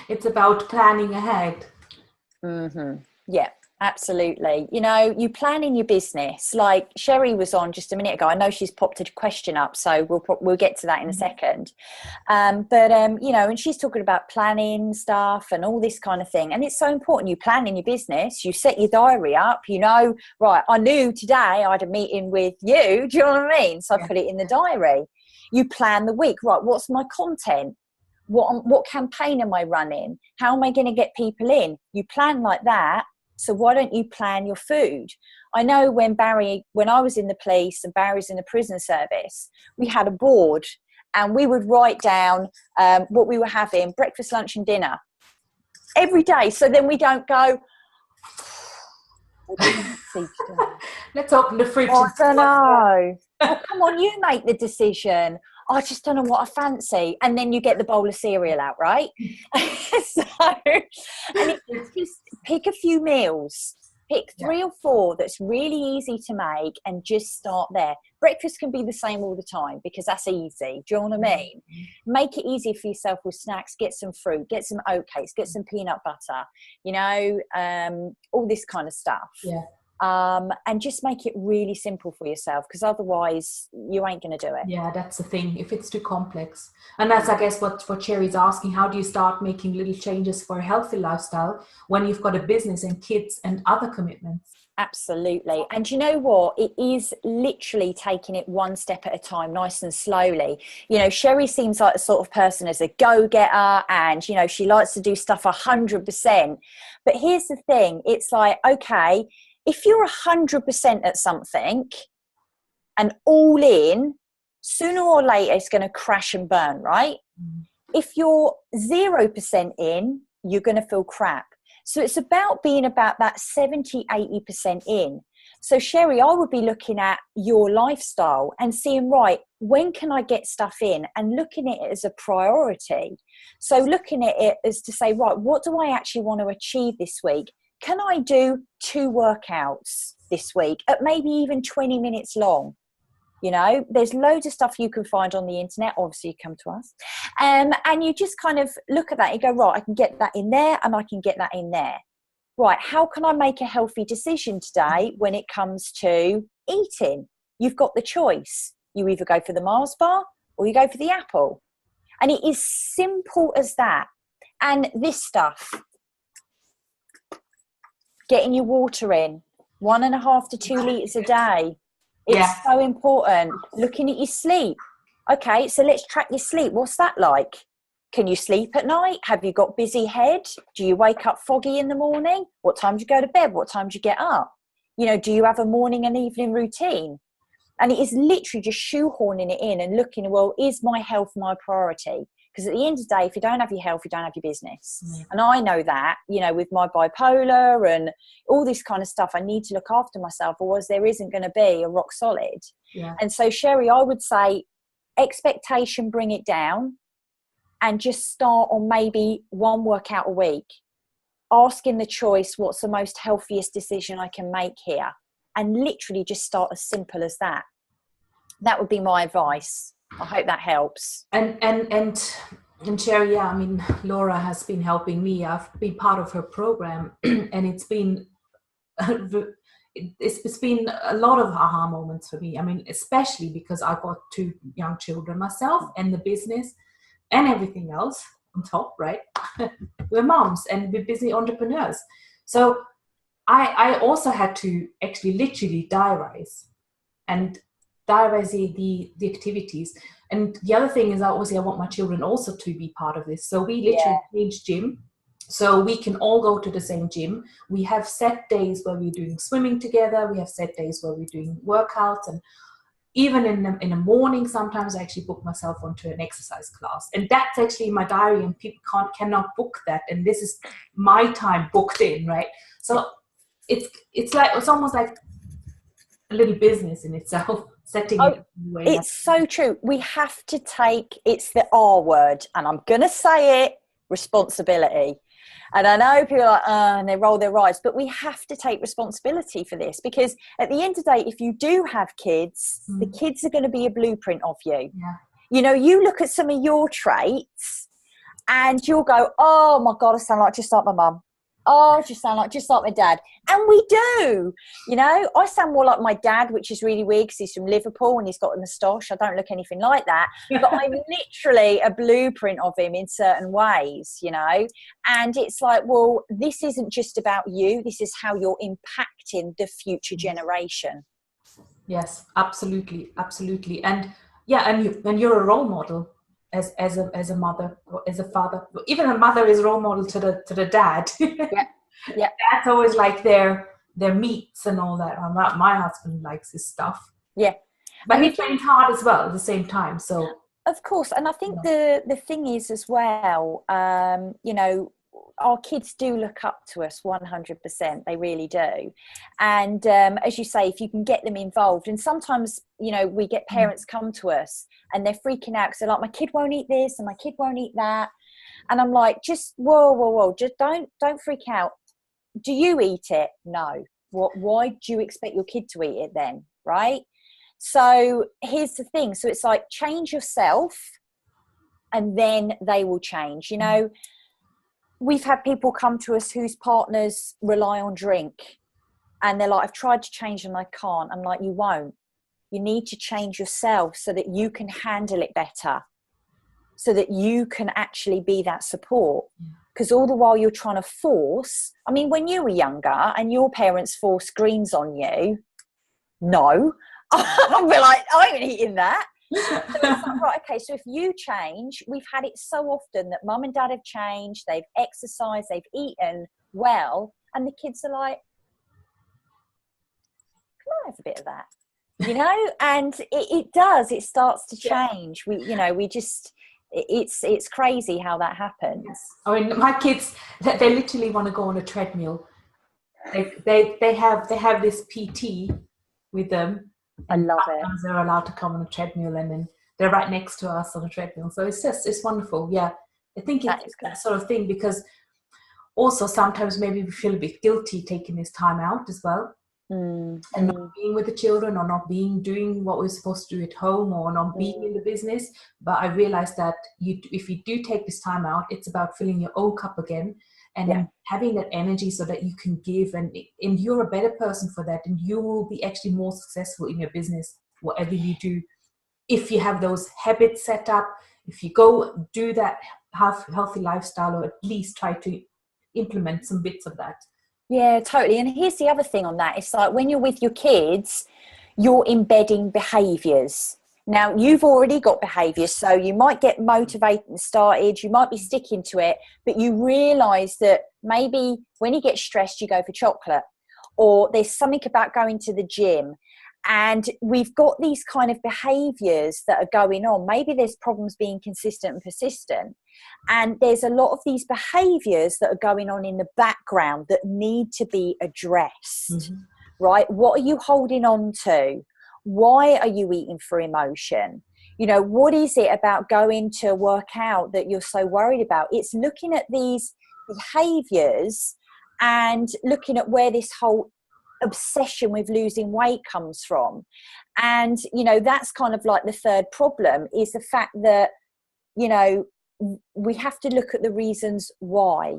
it's about planning ahead. Mm-hmm. Yeah, Absolutely. You know, you plan in your business. Like Sheri was on just a minute ago. I know she's popped a question up, so we'll get to that in a second. You know, and she's talking about planning stuff and all this kind of thing. And it's so important. You plan in your business. You set your diary up. You know, right, I knew today I had a meeting with you. Do you know what I mean? So I put it in the diary. You plan the week. Right, what's my content? What campaign am I running? How am I going to get people in? You plan like that. So why don't you plan your food? I know when I was in the police and Barry's in the prison service, we had a board and we would write down what we were having, breakfast, lunch and dinner every day. So then we don't go, let's open the fridge. I don't know. Oh, come on, you make the decision. I just don't know what I fancy. And then you get the bowl of cereal out, right? And it's just pick a few meals. Pick 3 or 4 that's really easy to make and just start there. Breakfast can be the same all the time because that's easy. Do you know what I mean? Make it easy for yourself with snacks. Get some fruit, get some oatcakes, get some peanut butter, you know, all this kind of stuff. Yeah. And just make it really simple for yourself because otherwise you ain't going to do it. Yeah, that's the thing. If it's too complex. And that's, I guess, what Sheri's asking. How do you start making little changes for a healthy lifestyle when you've got a business and kids and other commitments? Absolutely. And you know what? It is literally taking it one step at a time, nice and slowly. You know, Sheri seems like the sort of person as a go-getter and, you know, she likes to do stuff 100%. But here's the thing. It's like, okay, if you're 100% at something and all in, sooner or later it's going to crash and burn, right? If you're 0% in, you're going to feel crap. So it's about being about that 70, 80% in. So Sheri, I would be looking at your lifestyle and seeing, right, when can I get stuff in? And looking at it as a priority. So looking at it as to say, right, what do I actually want to achieve this week? Can I do 2 workouts this week at maybe even 20 minutes long? You know, there's loads of stuff you can find on the internet. Obviously, you come to us. And you just kind of look at that. You go, right, I can get that in there and I can get that in there. Right, how can I make a healthy decision today when it comes to eating? You've got the choice. You either go for the Mars bar or you go for the apple. And it is simple as that. And this stuff, getting your water in, 1.5 to 2 litres a day. It's so important. Looking at your sleep. Okay, so let's track your sleep. What's that like? Can you sleep at night? Have you got busy head? Do you wake up foggy in the morning? What time do you go to bed? What time do you get up? You know, do you have a morning and evening routine? And it is literally just shoehorning it in and looking, well, is my health my priority? Because at the end of the day, if you don't have your health, you don't have your business. And I know that, you know, with my bipolar and all this kind of stuff, I need to look after myself, otherwise there isn't going to be a rock solid. And so, Sheri, I would say expectation, bring it down and just start on maybe 1 workout a week. Asking the choice, what's the most healthiest decision I can make here? And literally just start as simple as that. That would be my advice. I hope that helps. And Sheri, I mean, Laura has been helping me. I've been part of her program, and it's been a lot of aha moments for me. I mean, especially because I got 2 young children myself and the business and everything else on top, right? We're moms and we're busy entrepreneurs. So I also had to actually literally diarize the activities. And the other thing is, obviously, I want my children also to be part of this. So we literally changed gym. So we can all go to the same gym. We have set days where we're doing swimming together. We have set days where we're doing workouts. And even in the morning, sometimes I actually book myself onto an exercise class. And that's actually in my diary, and people cannot book that. And this is my time booked in, right? So it's almost like a little business in itself. It's so true. We have to take, it's the R word, and I'm going to say it, responsibility. And I know people are like, and they roll their eyes, but we have to take responsibility for this, because at the end of the day, if you do have kids, the kids are going to be a blueprint of you. You know, you look at some of your traits and you'll go, oh my God, I sound like just like my mum. Oh, I just sound just like my dad. And we do, you know, I sound more like my dad, which is really weird because he's from Liverpool and he's got a moustache. I don't look anything like that, but I'm literally a blueprint of him in certain ways, you know. And it's like, well, this isn't just about you. This is how you're impacting the future generation. Yes, absolutely. Absolutely. And yeah, and you're a role model as a mother, or as a father. Even a mother is a role model to the dad. Yeah. Yeah. That's always like their meats and all that. My husband likes his stuff. Yeah. But and he trains hard as well at the same time. So of course, and I think the thing is as well, you know, our kids do look up to us 100%. They really do. And as you say, if you can get them involved, and sometimes, you know, we get parents come to us and they're freaking out because they're like, my kid won't eat this and my kid won't eat that. And I'm like, just whoa, just don't freak out. Do you eat it? No. Why do you expect your kid to eat it then? Right? So here's the thing. So it's like, change yourself and then they will change. You know, we've had people come to us whose partners rely on drink and they're like, I've tried to change them, I can't. I'm like, you won't. You need to change yourself so that you can handle it better, so that you can actually be that support. Because all the while you're trying to force, I mean, when you were younger and your parents forced greens on you, no, I'd be like, I ain't eating that. So it's like, right, okay, so if you change, we've had it so often that mum and dad have changed, they've exercised, they've eaten well, and the kids are like, can I have a bit of that? You know, and it starts to change. It's crazy how that happens. I mean, my kids, they literally want to go on a treadmill. They have this PT with them. I love it. They're allowed to come on a treadmill, and then they're right next to us on a treadmill. So it's wonderful. Yeah, I think it's that sort of thing, because also sometimes maybe we feel a bit guilty taking this time out as well, and not being with the children, or not doing what we're supposed to do at home, or not being in the business. But I realized that if you do take this time out, it's about filling your own cup again. And then having that energy so that you can give, and you're a better person for that, and you will be actually more successful in your business, whatever you do. If you have those habits set up, if you go do that healthy lifestyle, or at least try to implement some bits of that. Yeah, totally. And here's the other thing on that. It's like when you're with your kids, you're embedding behaviours. Now, you've already got behaviours, so you might get motivated and started, you might be sticking to it, but you realise that maybe when you get stressed, you go for chocolate, or there's something about going to the gym. And we've got these kind of behaviours that are going on. Maybe there's problems being consistent and persistent. And there's a lot of these behaviours that are going on in the background that need to be addressed, right? What are you holding on to? Why are you eating for emotion? You know, what is it about going to work out that you're so worried about? It's looking at these behaviours and looking at where this whole obsession with losing weight comes from. And, you know, that's kind of like the third problem, is the fact that, you know, we have to look at the reasons why,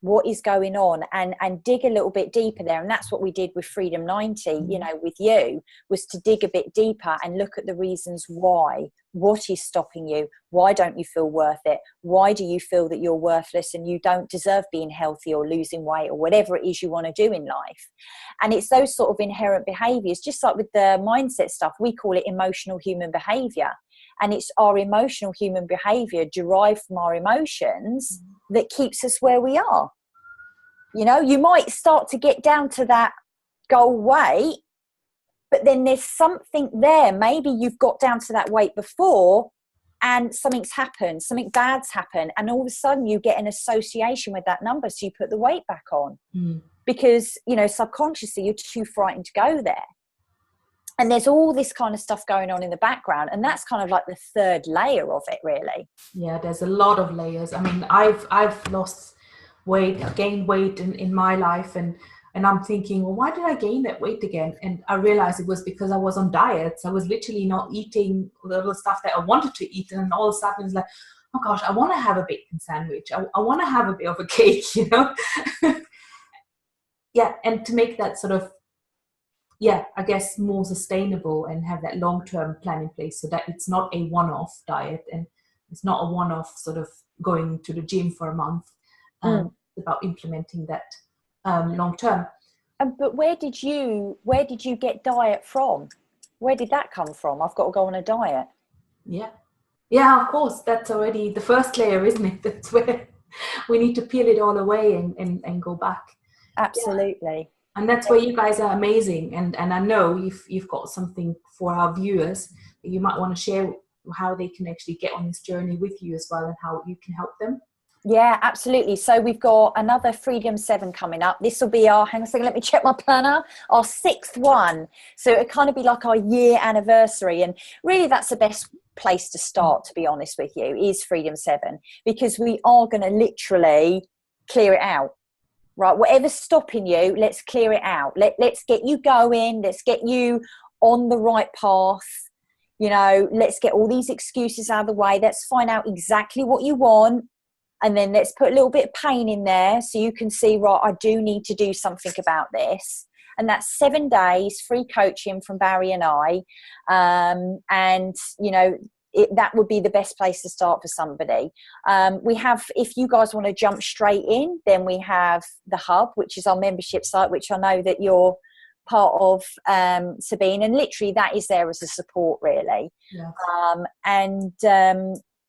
what is going on, and dig a little bit deeper there. And that's what we did with Freedom 90, you know, with you, was to dig a bit deeper and look at the reasons why. What is stopping you? Why don't you feel worth it? Why do you feel that you're worthless and you don't deserve being healthy or losing weight or whatever it is you want to do in life? And it's those sort of inherent behaviors, just like with the mindset stuff, we call it emotional human behavior. And it's our emotional human behavior derived from our emotions that keeps us where we are. You know, you might start to get down to that goal weight, but then there's something there. Maybe you've got down to that weight before and something's happened, something bad's happened, and all of a sudden you get an association with that number, so you put the weight back on because, you know, subconsciously you're too frightened to go there. And there's all this kind of stuff going on in the background, and that's kind of like the third layer of it, really. Yeah, there's a lot of layers. I mean, I've lost weight, gained weight in my life, and I'm thinking, well, why did I gain that weight again? And I realized it was because I was on diets. I was literally not eating the stuff that I wanted to eat, and all of a sudden it's like, oh gosh, I want to have a bacon sandwich. I want to have a bit of a cake, you know. yeah, and to make that sort of, yeah, I guess more sustainable and have that long-term plan in place so that it's not a one-off diet and it's not a one-off sort of going to the gym for a month. It's about implementing that long-term. But where did you get diet from? Where did that come from? I've got to go on a diet. Yeah, of course. That's already the first layer, isn't it? That's where we need to peel it all away and go back. Absolutely. Yeah. And that's where you guys are amazing. And I know you've got something for our viewers that you might want to share, how they can actually get on this journey with you as well and how you can help them. Yeah, absolutely. So we've got another Freedom 7 coming up. This will be our, hang on a second, let me check my planner, our 6th one. So it'll kind of be like our year anniversary. And really that's the best place to start, to be honest with you, is Freedom 7, because we are going to literally clear it out. Right, whatever's stopping you, let's clear it out. Let's get you going. Let's get you on the right path. You know, let's get all these excuses out of the way. Let's find out exactly what you want. And then let's put a little bit of pain in there so you can see, right, I do need to do something about this. And that's 7 days, free coaching from Barry and I. And, you know, that would be the best place to start for somebody. We have, if you guys want to jump straight in, then we have the Hub, which is our membership site, which I know that you're part of, Sabine, and literally that is there as a support, really. Yeah.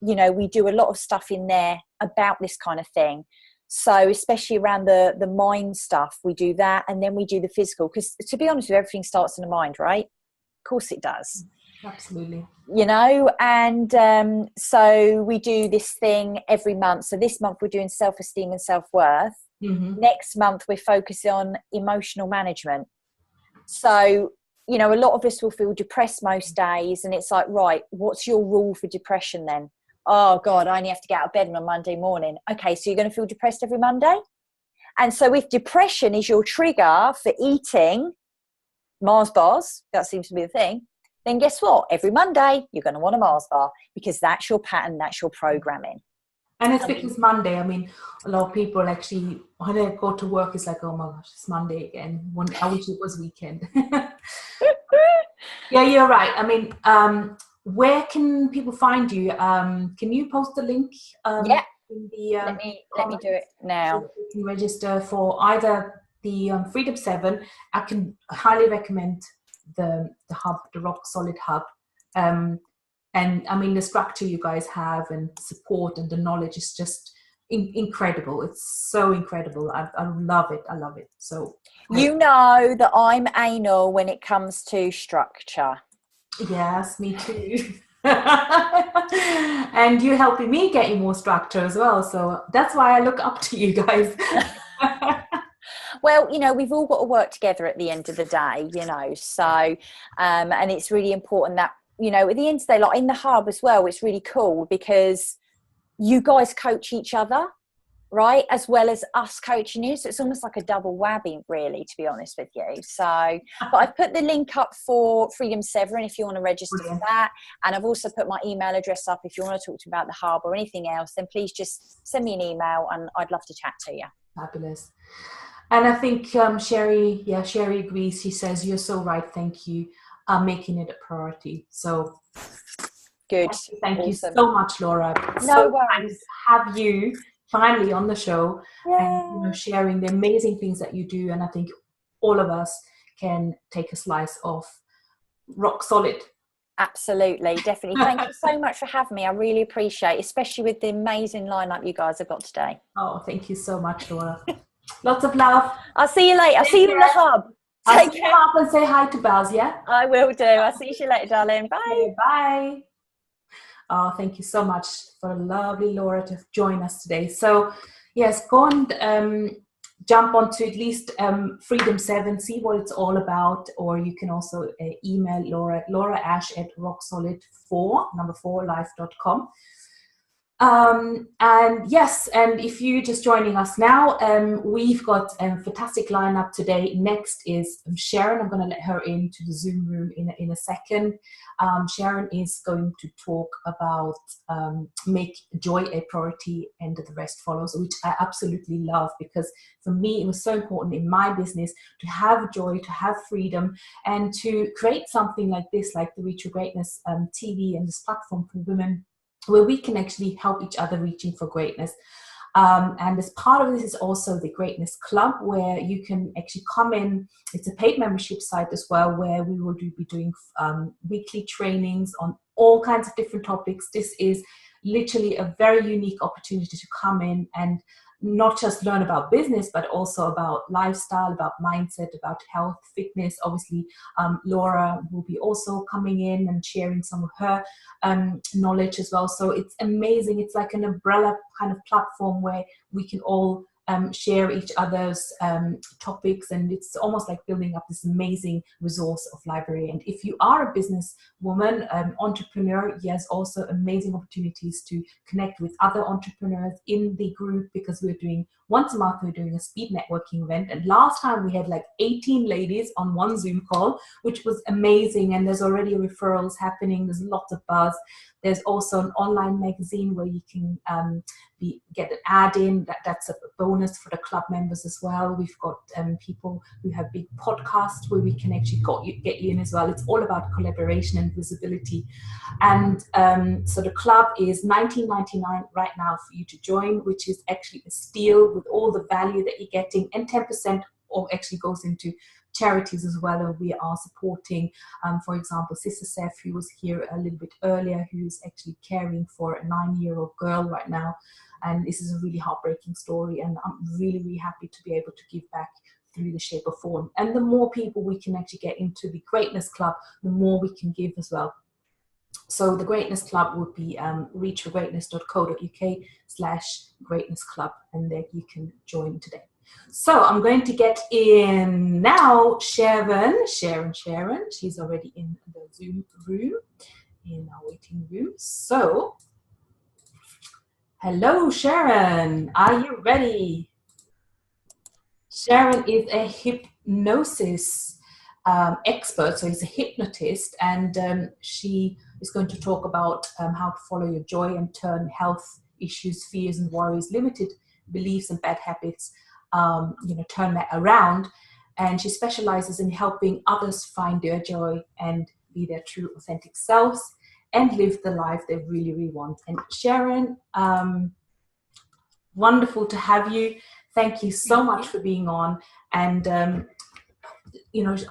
You know, we do a lot of stuff in there about this kind of thing. So especially around the mind stuff, we do that, and then we do the physical, because to be honest with you, everything starts in the mind, right? Of course it does. Absolutely. You know, and so we do this thing every month. So this month we're doing self-esteem and self-worth. Next month we're focusing on emotional management. So, you know, a lot of us will feel depressed most days, and it's like, right, what's your rule for depression then? Oh God, I only have to get out of bed on a Monday morning. Okay, so you're going to feel depressed every Monday? And so if depression is your trigger for eating Mars bars, that seems to be the thing, then guess what? Every Monday, you're going to want a Mars bar, because that's your pattern, that's your programming. And it's because Monday, I mean, a lot of people actually, when they go to work, it's like, oh my gosh, it's Monday again. I wish it was weekend. Yeah, you're right. I mean, where can people find you? Can you post the link? Yeah. In the, let me do it now. So you can register for either the Freedom 7. I can highly recommend the Hub, the Rock Solid Hub. And I mean, the structure you guys have and support and the knowledge is just incredible. It's so incredible. I love it. I love it. So you know that I'm anal when it comes to structure. Yes, me too. And you're helping me getting more structure as well. So that's why I look up to you guys. Well, you know, we've all got to work together at the end of the day, you know, so, and it's really important that, you know, at the end of the day, like in the Hub as well, it's really cool because you guys coach each other, right, as well as us coaching you. So it's almost like a double whammy, really, to be honest with you. So, but I've put the link up for Freedom 7 if you want to register for that. And I've also put my email address up. If you want to talk to me about the Hub or anything else, then please just send me an email and I'd love to chat to you. Fabulous. And I think Sheri agrees. She says, you're so right. Thank you. Making it a priority. So good. Thank you so much, Laura. No worries. To have you finally on the show and, you know, sharing the amazing things that you do. And I think all of us can take a slice of rock solid. Absolutely, definitely. Thank you so much for having me. I really appreciate it, especially with the amazing lineup you guys have got today. Oh, thank you so much, Laura. Lots of love. I'll see you later. I'll see you in the Hub. I'll see you up and say hi to Baz, yeah? I will do. I'll see you later, darling. Bye. Okay, bye. Oh, thank you so much for lovely Laura to join us today. So, yes, go and jump onto at least Freedom 7, see what it's all about, or you can also email Laura Ash at rocksolid4life.com. And yes, and if you're just joining us now, we've got a fantastic lineup today. Next is Sharon. I'm going to let her into the Zoom room in a second. Sharon is going to talk about make joy a priority and the rest follows, which I absolutely love, because for me, it was so important in my business to have joy, to have freedom, and to create something like this, like the Reach Your Greatness TV and this platform for women, where we can actually help each other reaching for greatness. And as part of this is also the Greatness Club, where you can actually come in. It's a paid membership site as well, where we will be doing weekly trainings on all kinds of different topics. This is literally a very unique opportunity to come in and not just learn about business, but also about lifestyle, about mindset, about health, fitness. Obviously, Laura will be also coming in and sharing some of her knowledge as well. So it's amazing. It's like an umbrella kind of platform where we can all share each other's topics, and it's almost like building up this amazing resource of library. And if you are a business woman, entrepreneur, yes, also amazing opportunities to connect with other entrepreneurs in the group, because we're doing once a month, we're doing a speed networking event. And last time we had like 18 ladies on one Zoom call, which was amazing. And there's already referrals happening. There's lots of buzz. There's also an online magazine where you can get an ad in. That's a bonus for the club members as well. We've got people who have big podcasts where we can actually get you in as well. It's all about collaboration and visibility. And so the club is $19.99 right now for you to join, which is actually a steal with all the value that you're getting, and 10% actually goes into charities as well. And we are supporting, for example, Sister Zeph, who was here a little bit earlier, who's actually caring for a 9-year-old girl right now. And this is a really heartbreaking story, and I'm really, really happy to be able to give back through the shape or form. And the more people we can actually get into the Greatness Club, the more we can give as well. So the Greatness Club would be reachyourgreatness.co.uk/Greatness Club, and there you can join today. So I'm going to get in now Sharon. She's already in the Zoom room, in our waiting room. So, hello, Sharon. Are you ready? Sharon is a hypnosis expert, so she's a hypnotist, and she is going to talk about how to follow your joy and turn health issues, fears and worries, limited beliefs and bad habits, turn that around. And she specializes in helping others find their joy and be their true authentic selves and live the life they really, really want. And Sharon, wonderful to have you. Thank you so much for being on. And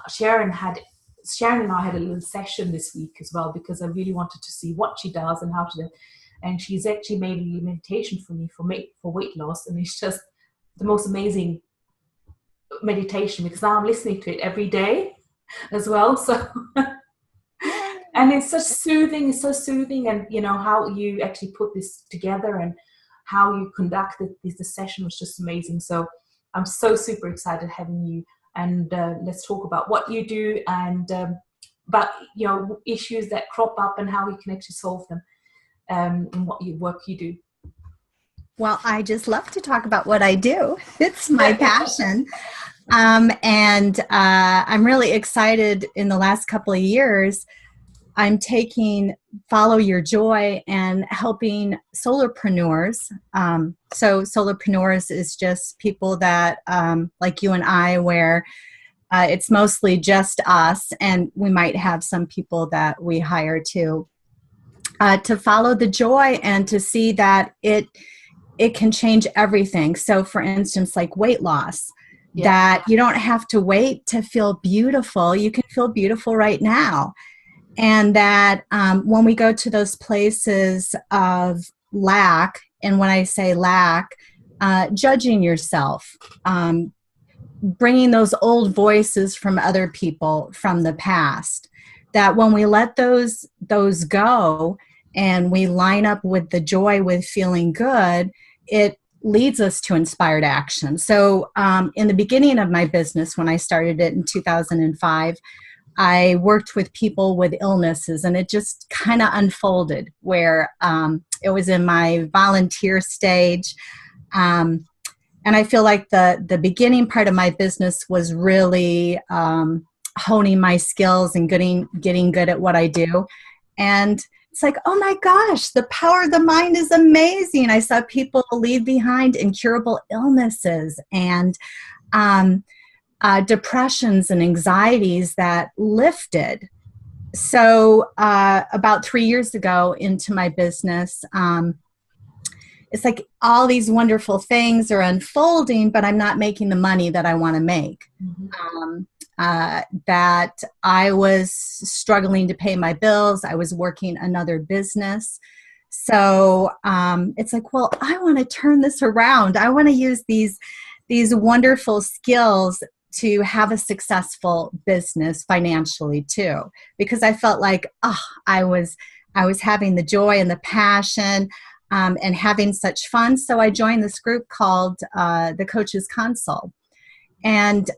Sharon and I had a little session this week as well, because I really wanted to see what she does and how to do it. And she's actually made a meditation for me for weight loss, and it's just the most amazing meditation, because now I'm listening to it every day as well. So, and it's so soothing, and how you actually put this together and how you conducted the session was just amazing. So I'm so super excited having you, and let's talk about what you do and about issues that crop up and how you can actually solve them in what work you do. Well, I just love to talk about what I do. It's my passion. And I'm really excited. In the last couple of years, I'm taking Follow Your Joy and helping solopreneurs. So solopreneurs is just people that, like you and I, where it's mostly just us, and we might have some people that we hire to follow the joy and to see that it can change everything. So for instance, like weight loss, that you don't have to wait to feel beautiful. You can feel beautiful right now. And that when we go to those places of lack, and when I say lack, judging yourself, bringing those old voices from other people from the past, that when we let those go and we line up with the joy, with feeling good, it leads us to inspired action. So in the beginning of my business, when I started it in 2005, I worked with people with illnesses, and it just kind of unfolded where it was in my volunteer stage. And I feel like the beginning part of my business was really honing my skills and getting good at what I do. And it's like, oh my gosh, the power of the mind is amazing. I saw people leave behind incurable illnesses and depressions and anxieties that lifted. So about 3 years ago into my business, it's like all these wonderful things are unfolding, but I'm not making the money that I want to make. Mm-hmm. That I was struggling to pay my bills. I was working another business. So it's like, well, I want to turn this around. I want to use these wonderful skills to have a successful business financially too, because I felt like, I was having the joy and the passion and having such fun. So I joined this group called the Coaches Console. And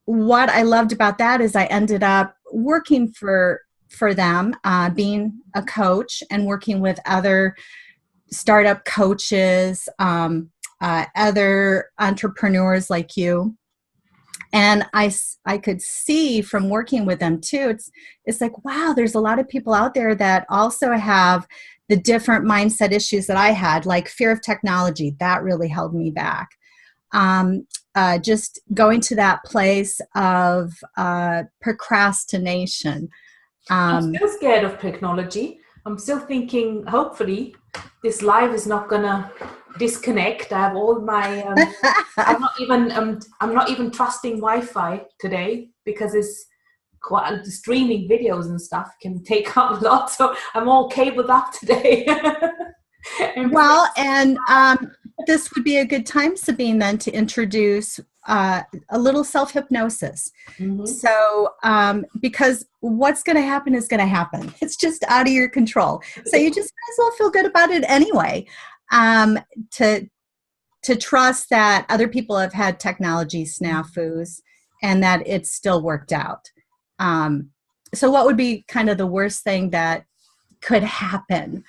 what I loved about that is I ended up working for them, being a coach and working with other startup coaches, other entrepreneurs like you. And I could see from working with them too, it's like, wow, there's a lot of people out there that also have the different mindset issues that I had, like fear of technology. That really held me back. Just going to that place of procrastination. I'm still scared of technology. I'm still thinking, hopefully, this live is not gonna disconnect. I have all my. I'm not even trusting Wi-Fi today because it's quite streaming videos and stuff can take up a lot. So I'm all cabled up today. Well, and this would be a good time, Sabine, then to introduce a little self-hypnosis. Mm-hmm. So, because what's going to happen is going to happen. It's just out of your control. So you just might as well feel good about it anyway. To trust that other people have had technology snafus and that it's still worked out. So what would be kind of the worst thing that could happen?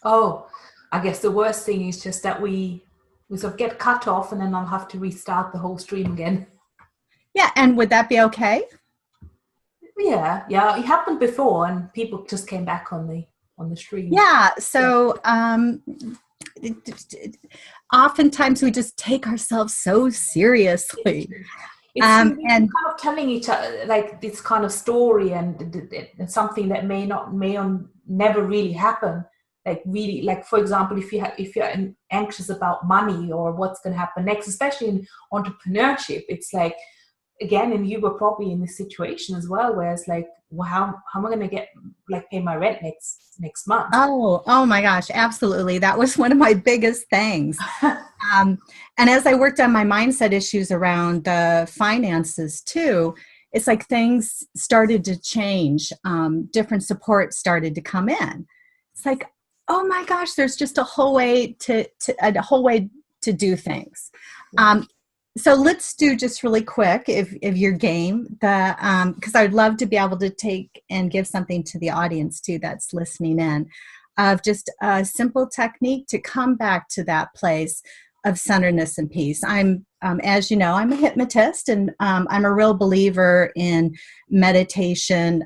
Oh, I guess the worst thing is just that we sort of get cut off and then I'll have to restart the whole stream again. Yeah, and would that be okay? Yeah, it happened before and people just came back on the stream. Yeah, so oftentimes we just take ourselves so seriously. It's and kind of telling each other like this kind of story and something that may never really happen. Like really, like for example, if you're anxious about money or what's going to happen next, especially in entrepreneurship, it's like, again, and you were probably in this situation as well, where it's like, well, how am I going to pay my rent next month? Oh my gosh, absolutely. That was one of my biggest things. And as I worked on my mindset issues around the finances too, it's like things started to change. Different support started to come in. It's like, oh my gosh, there's just a whole way to do things. So let's do just really quick, if you're game, because I would love to be able to take and give something to the audience too that's listening in, of just a simple technique to come back to that place of centeredness and peace. I'm, as you know, I'm a hypnotist, and I'm a real believer in meditation.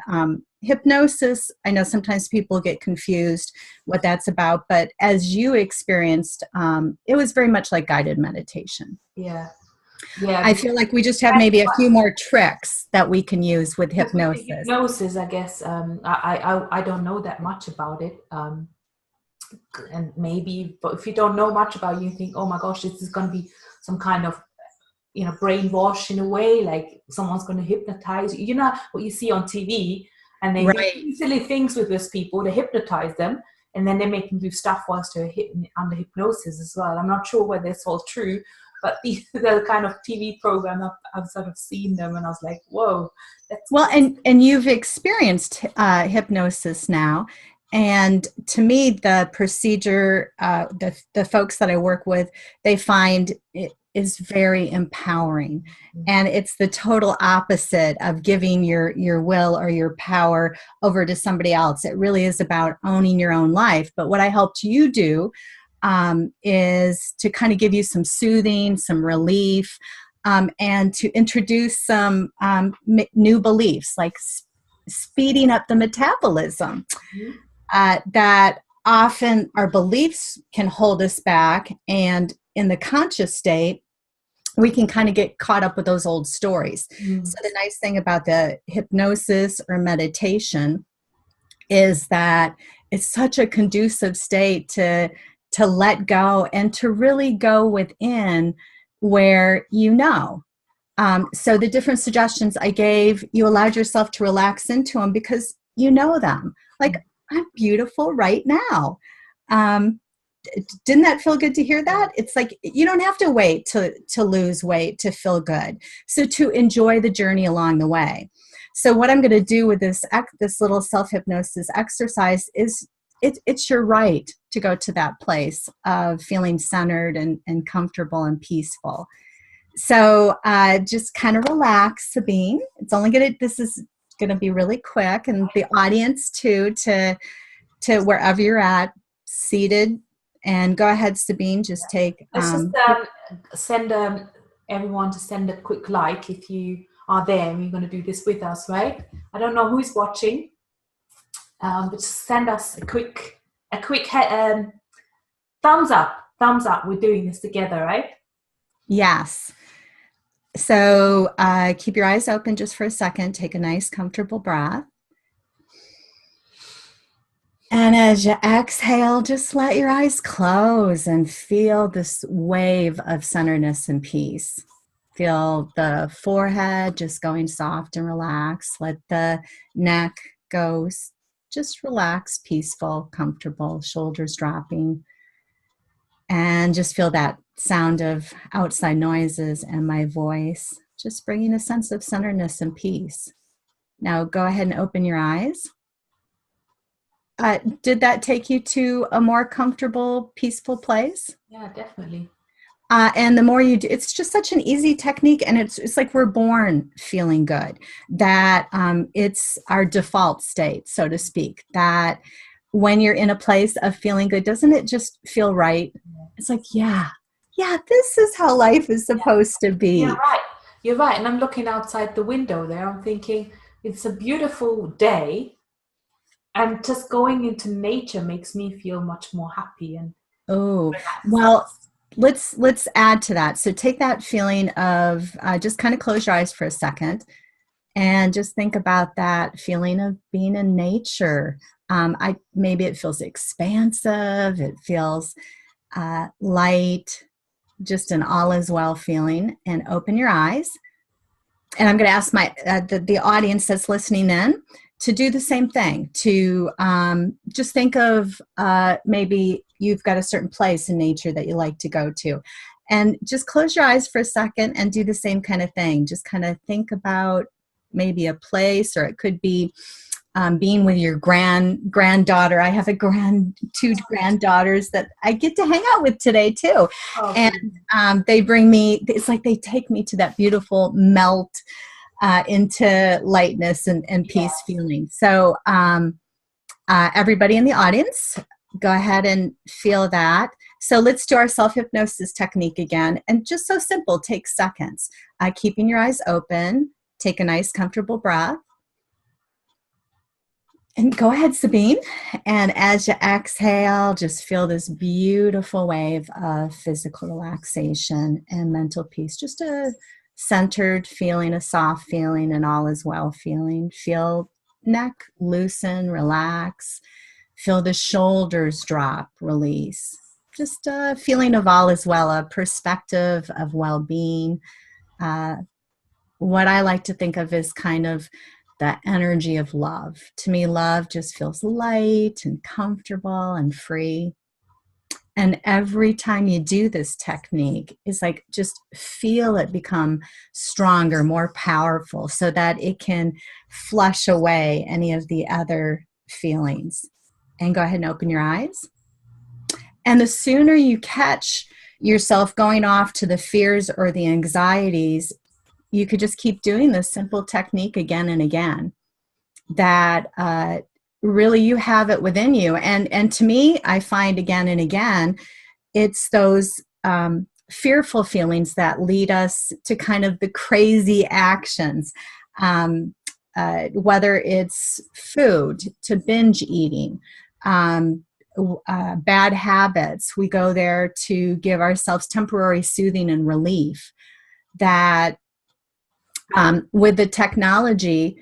Hypnosis, I know sometimes people get confused what that's about, but as you experienced, it was very much like guided meditation. Yeah. I feel like we just have maybe a few more tricks that we can use with hypnosis. Hypnosis, I guess, I don't know that much about it. And maybe, but if you don't know much about it, you think, oh my gosh, this is going to be some kind of, brainwash in a way, like someone's going to hypnotize you. You know what you see on TV, and they do silly things with those people, they hypnotize them, and then they make them do stuff whilst they're under hypnosis as well. I'm not sure whether it's all true, but the kind of TV program, I've sort of seen them, and I was like, whoa. Well, and you've experienced hypnosis now. And to me, the procedure, the folks that I work with, they find is very empowering. And it's the total opposite of giving your will or your power over to somebody else. It really is about owning your own life. But what I helped you do is to kind of give you some soothing, some relief, and to introduce some new beliefs, like speeding up the metabolism. That often our beliefs can hold us back, and in the conscious state, we can kind of get caught up with those old stories. So the nice thing about the hypnosis or meditation is that it's such a conducive state to let go and to really go within where you know. So the different suggestions I gave, you allowed yourself to relax into them because you know them. Like, I'm beautiful right now. Didn't that feel good to hear that? It's like you don't have to wait to lose weight to feel good. So to enjoy the journey along the way. So what I'm going to do with this little self-hypnosis exercise is it's your right to go to that place of feeling centered and comfortable and peaceful. So just kind of relax, Sabine. This is going to be really quick, and the audience too, to wherever you're at, seated. And go ahead, Sabine, just take... Let's just send everyone to send a quick like if you are there and you're going to do this with us, right? I don't know who's watching, but just send us a quick thumbs up. We're doing this together, right? Yes. So keep your eyes open just for a second. Take a nice, comfortable breath. And as you exhale, just let your eyes close and feel this wave of centeredness and peace. Feel the forehead just going soft and relaxed. Let the neck go just relaxed, peaceful, comfortable, shoulders dropping. And just feel that sound of outside noises and my voice, just bringing a sense of centeredness and peace. Now go ahead and open your eyes. Did that take you to a more comfortable, peaceful place? Yeah, definitely. And the more you do, it's just such an easy technique, and it's like we're born feeling good. That it's our default state, so to speak. That when you're in a place of feeling good, doesn't it just feel right? It's like, yeah, this is how life is supposed to be. Yeah, right. You're right. And I'm looking outside the window there. I'm thinking it's a beautiful day. And just going into nature makes me feel much more happy and well, let's add to that. So take that feeling of just kind of close your eyes for a second and just think about that feeling of being in nature. Maybe it feels expansive. It feels light, just an all is well feeling. And open your eyes. And I'm going to ask the audience that's listening in to do the same thing, to just think of maybe you've got a certain place in nature that you like to go to. And just close your eyes for a second and do the same kind of thing. Just kind of think about maybe a place, or it could be being with your granddaughter. I have two granddaughters that I get to hang out with today too. And they bring me, it's like they take me to that beautiful melt into lightness and peace feeling. So everybody in the audience, go ahead and feel that. So let's do our self-hypnosis technique again. And just so simple, take seconds. Keeping your eyes open, take a nice comfortable breath. And go ahead, Sabine. And as you exhale, just feel this beautiful wave of physical relaxation and mental peace. Just a centered feeling, a soft feeling, and all is well feeling. Feel neck loosen, relax. Feel the shoulders drop, release. Just a feeling of all is well, a perspective of well-being. What I like to think of is kind of the energy of love. To me, love just feels light and comfortable and free. And every time you do this technique, it's like just feel it become stronger, more powerful, so that it can flush away any of the other feelings. And go ahead and open your eyes. And the sooner you catch yourself going off to the fears or the anxieties, you could just keep doing this simple technique again and again, that really you have it within you. And to me, I find again and again, it's those fearful feelings that lead us to kind of the crazy actions, whether it's food, to binge eating, bad habits. We go there to give ourselves temporary soothing and relief. That with the technology,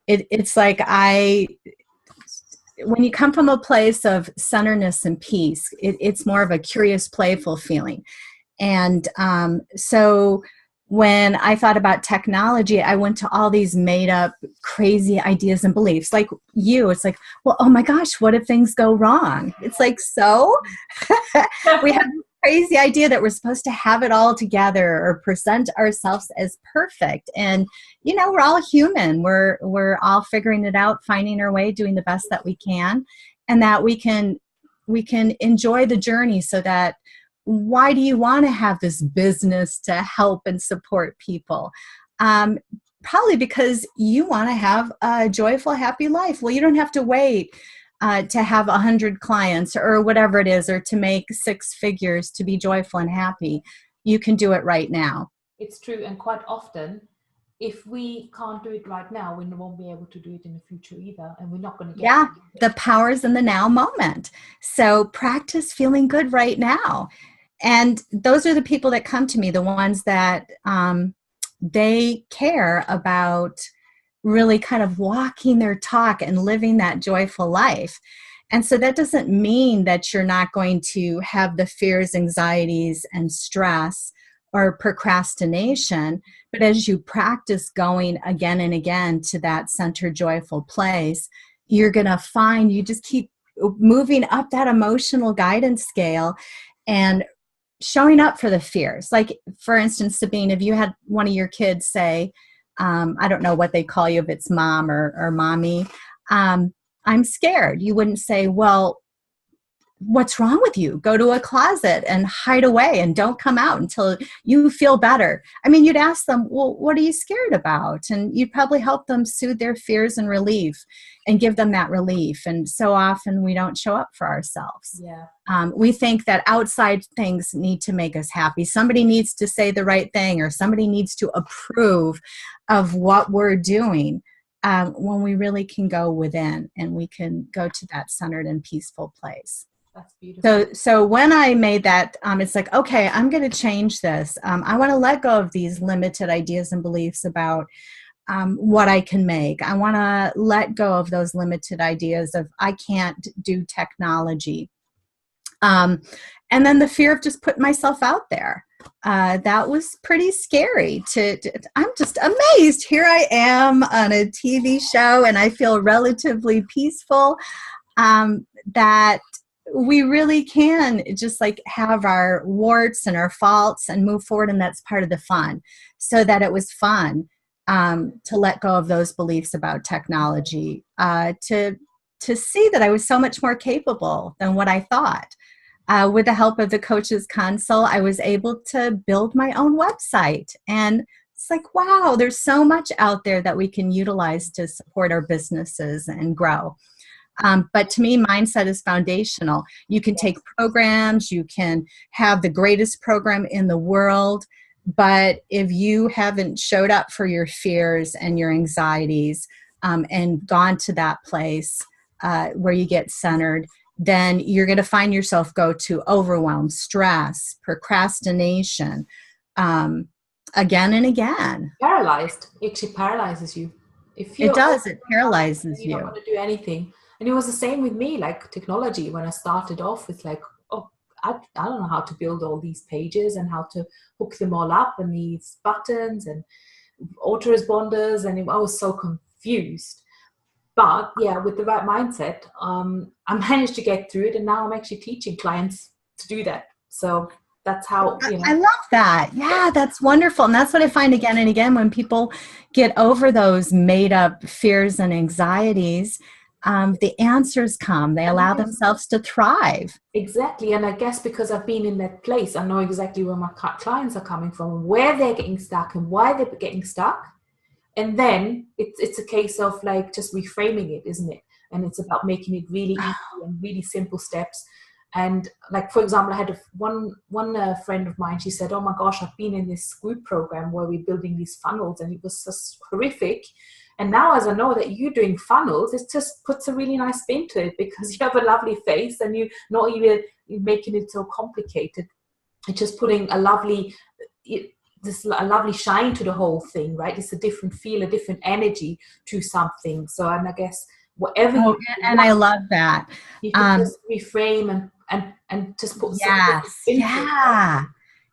it's like when you come from a place of centeredness and peace, it's more of a curious, playful feeling. And so when I thought about technology, I went to all these made up crazy ideas and beliefs. Like you, it's like, well, oh my gosh, what if things go wrong? It's like, so we have this crazy idea that we're supposed to have it all together or present ourselves as perfect. And, you know, we're all human. We're all figuring it out, finding our way, doing the best that we can, and that we can enjoy the journey. So that, why do you want to have this business to help and support people? Probably because you want to have a joyful, happy life. Well, you don't have to wait to have 100 clients or whatever it is, or to make 6 figures to be joyful and happy. You can do it right now. It's true. And quite often, if we can't do it right now, we won't be able to do it in the future either. And we're not going to get Yeah, the power's in the now moment. So practice feeling good right now. And those are the people that come to me, the ones that they care about really kind of walking their talk and living that joyful life. And so that doesn't mean that you're not going to have the fears, anxieties, and stress or procrastination. But as you practice going again and again to that centered, joyful place, you're going to find you just keep moving up that emotional guidance scale and showing up for the fears. Like, for instance, Sabine, if you had one of your kids say, I don't know what they call you, if it's mom or mommy, I'm scared. You wouldn't say, well, what's wrong with you? Go to a closet and hide away and don't come out until you feel better. I mean, you'd ask them, well, what are you scared about? And you'd probably help them soothe their fears and relief and give them that relief. And so often we don't show up for ourselves. Yeah. We think that outside things need to make us happy. Somebody needs to say the right thing, or somebody needs to approve of what we're doing, when we really can go within and we can go to that centered and peaceful place. That's beautiful. So when I made that, it's like, okay, I'm going to change this. I want to let go of these limited ideas and beliefs about what I can make. I want to let go of those limited ideas of I can't do technology. And then the fear of just putting myself out there. That was pretty scary. I'm just amazed. Here I am on a TV show and I feel relatively peaceful, that we really can just like have our warts and our faults and move forward. And that's part of the fun. So that it was fun to let go of those beliefs about technology, to see that I was so much more capable than what I thought. With the help of the Coaches Console, I was able to build my own website. And it's like, wow, there's so much out there that we can utilize to support our businesses and grow. But to me, mindset is foundational. You can take programs, you can have the greatest program in the world, but if you haven't showed up for your fears and your anxieties, and gone to that place where you get centered, then you're going to find yourself go to overwhelm, stress, procrastination, again and again. Paralyzed. It actually paralyzes you. It does. It paralyzes you. You don't want to do anything. And it was the same with me, like technology. When I started off, it's like, oh, I don't know how to build all these pages and how to hook them all up and these buttons and autoresponders. And I was so confused. But yeah, with the right mindset, I managed to get through it. And now I'm actually teaching clients to do that. So that's how, you know. I love that. Yeah, that's wonderful. And that's what I find again and again when people get over those made up fears and anxieties. the answers come. They allow themselves to thrive. Exactly. And I guess because I've been in that place, I know exactly where my clients are coming from, where they're getting stuck and why they're getting stuck. And then it's a case of like just reframing it, isn't it? And it's about making it really easy and really simple steps. And like, for example, I had one friend of mine, she said, oh my gosh, I've been in this group program where we're building these funnels and it was just horrific. And now as I know that you're doing funnels, it just puts a really nice spin to it because you have a lovely face and you're not even making it so complicated. It's just putting a lovely shine to the whole thing, right? It's a different feel, a different energy to something. So, and I guess whatever I love that. You can just reframe and just put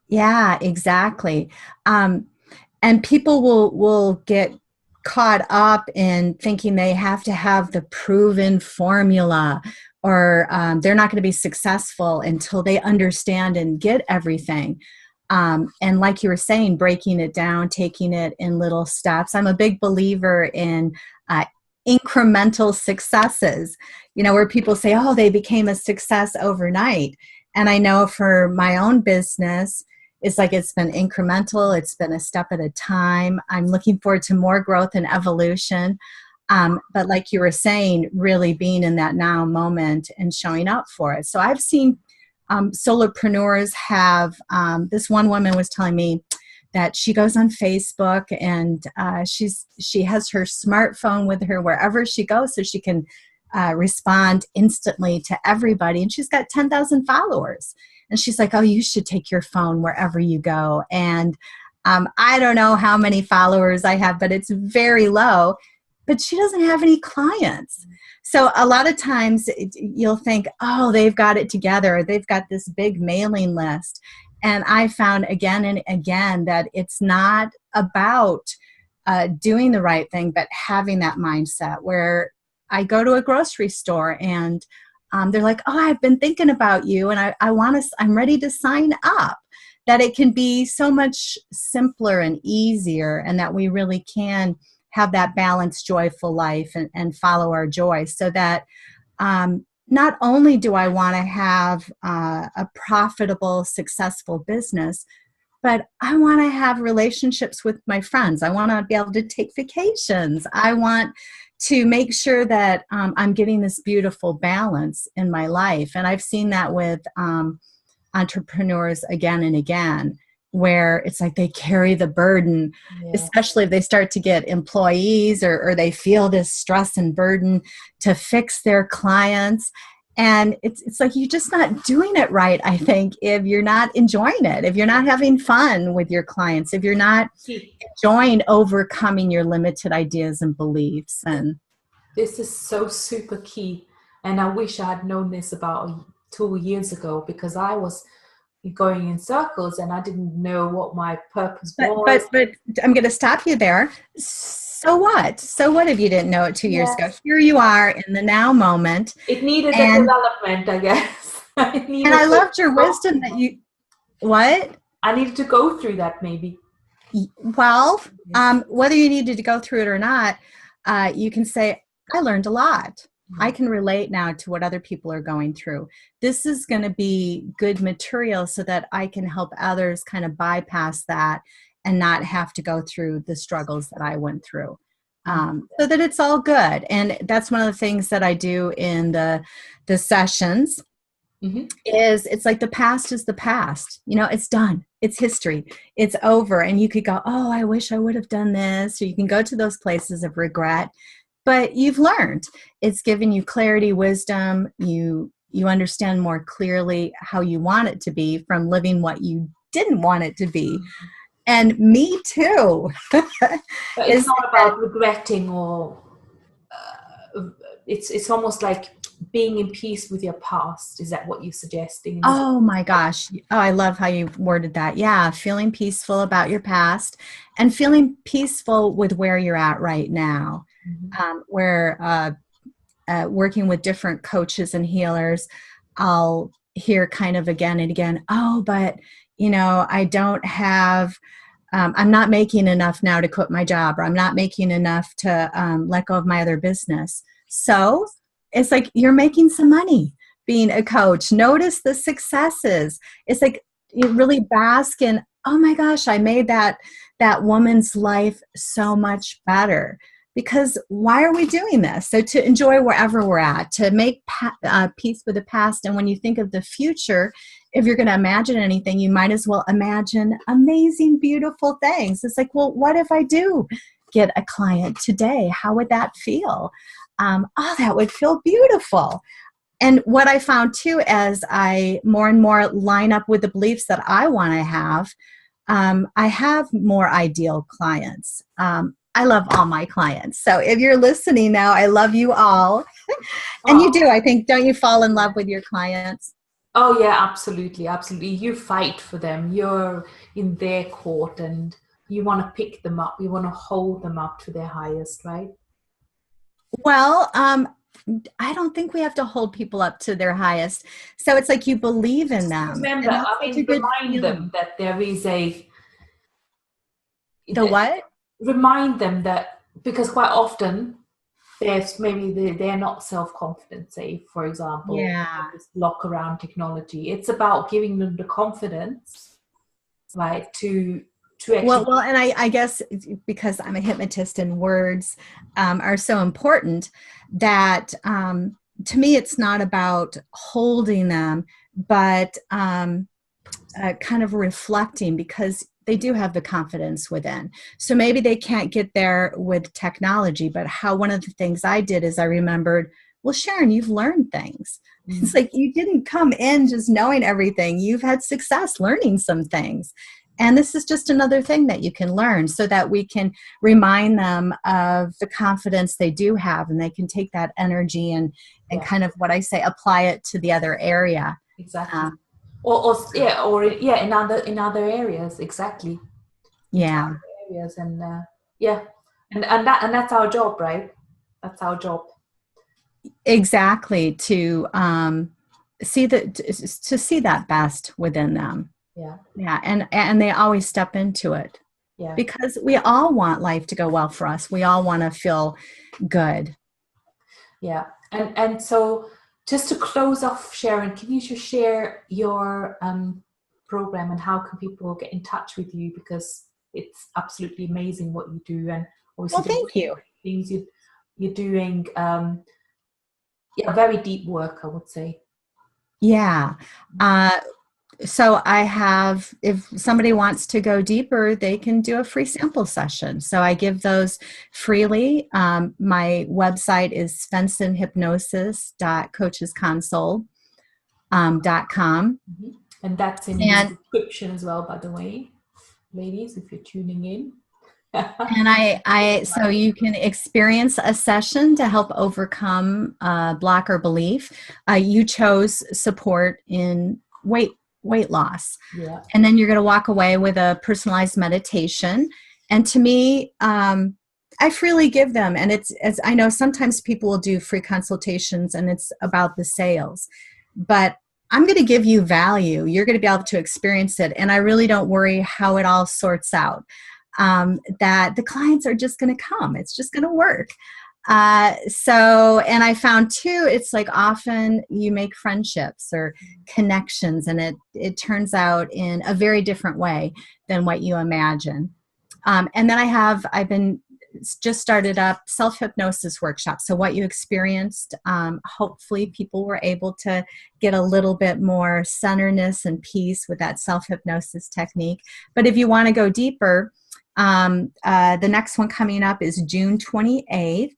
yeah, exactly. And people will get caught up in thinking they have to have the proven formula, or they're not going to be successful until they understand and get everything. And like you were saying, breaking it down, taking it in little steps. I'm a big believer in incremental successes, where people say, oh, they became a success overnight. And I know for my own business, it's like it's been incremental. It's been a step at a time. I'm looking forward to more growth and evolution. But like you were saying, really being in that now moment and showing up for it. So I've seen solopreneurs have, this one woman was telling me that she goes on Facebook and she has her smartphone with her wherever she goes so she can respond instantly to everybody. And she's got 10,000 followers. And she's like, oh, you should take your phone wherever you go. And I don't know how many followers I have, but it's very low. But she doesn't have any clients. So a lot of times you'll think, oh, they've got it together. They've got this big mailing list. And I found again and again that it's not about doing the right thing, but having that mindset where I go to a grocery store and they're like, oh, I've been thinking about you and I'm ready to sign up. That it can be so much simpler and easier, and that we really can have that balanced, joyful life and follow our joy, so that not only do I want to have a profitable, successful business, but I want to have relationships with my friends. I want to be able to take vacations. I want to make sure that I'm getting this beautiful balance in my life. And I've seen that with entrepreneurs again and again, where it's like they carry the burden, especially if they start to get employees or they feel this stress and burden to fix their clients. And it's like you're just not doing it right, I think, if you're not enjoying it, if you're not having fun with your clients, if you're not enjoying overcoming your limited ideas and beliefs. And this is so super key. And I wish I had known this about 2 years ago, because I was going in circles and I didn't know what my purpose was. But I'm going to stop you there. So what? So what if you didn't know it 2 years ago? Here you are in the now moment. It needed a development, I guess. And I loved your wisdom that you, what? I needed to go through that maybe. Well, whether you needed to go through it or not, you can say, I learned a lot. I can relate now to what other people are going through. This is going to be good material so that I can help others kind of bypass that and not have to go through the struggles that I went through. So that it's all good. And that's one of the things that I do in the sessions is it's like the past is the past. It's done. It's history. It's over. And you could go, oh, I wish I would have done this. Or you can go to those places of regret. But you've learned. It's given you clarity, wisdom. You understand more clearly how you want it to be from living what you didn't want it to be. And me too. But it's not about regretting or it's almost like being in peace with your past. Is that what you're suggesting? Oh my gosh. Oh, I love how you worded that. Yeah. Feeling peaceful about your past and feeling peaceful with where you're at right now. Where working with different coaches and healers, I'll hear kind of again and again, oh, but I don't have, I'm not making enough now to quit my job, or I'm not making enough to let go of my other business. So it's like you're making some money being a coach. Notice the successes. It's like you really bask in, oh my gosh, I made that woman's life so much better. Because why are we doing this? So to enjoy wherever we're at, to make peace with the past. And when you think of the future, if you're going to imagine anything, you might as well imagine amazing, beautiful things. It's like, well, what if I do get a client today? How would that feel? Oh, that would feel beautiful. And what I found too, as I more and more line up with the beliefs that I want to have, I have more ideal clients. I love all my clients. So if you're listening now, I love you all. And you do, I think, don't you fall in love with your clients? Oh yeah, absolutely. Absolutely. You fight for them. You're in their court and you want to pick them up. You want to hold them up to their highest, right? Well, I don't think we have to hold people up to their highest. So it's like you believe in them. Remember, remind them that there is the what? Remind them that, because quite often they're not self-confident, say, for example, this block around technology. It's about giving them the confidence, right, to actually. Well, and I guess because I'm a hypnotist and words are so important, that to me it's not about holding them, but kind of reflecting, because they do have the confidence within. So maybe they can't get there with technology, but one of the things I did is I remembered, well, Sharon, you've learned things. Mm-hmm. It's like you didn't come in just knowing everything. You've had success learning some things. And this is just another thing that you can learn, so that we can remind them of the confidence they do have, and they can take that energy and kind of, what I say, apply it to the other area. Exactly. In other areas, exactly. Yeah. Areas and that's our job, right? That's our job. Exactly, to see that best within them. Yeah, and they always step into it. Yeah. Because we all want life to go well for us. We all want to feel good. Yeah. And so, just to close off, Sharon, can you just share your program and how can people get in touch with you? Because it's absolutely amazing what you do, and obviously, thank you. Things you're doing, very deep work, I would say. Yeah. So I have, if somebody wants to go deeper, they can do a free sample session. So I give those freely. My website is svensonhypnosis.coachesconsole.com. Mm-hmm. And that's in the description as well, by the way, ladies, if you're tuning in. And so you can experience a session to help overcome block or belief. You chose support in weight loss. Yeah. And then you're going to walk away with a personalized meditation. And to me, I freely give them. And it's, as I know, sometimes people will do free consultations and it's about the sales, but I'm going to give you value. You're going to be able to experience it. And I really don't worry how it all sorts out. That the clients are just going to come. It's just going to work. And I found too, it's like often you make friendships or connections, and it turns out in a very different way than what you imagine. And then I've been just started up self-hypnosis workshops. So what you experienced, hopefully people were able to get a little bit more centeredness and peace with that self-hypnosis technique. But if you want to go deeper, the next one coming up is June 28th.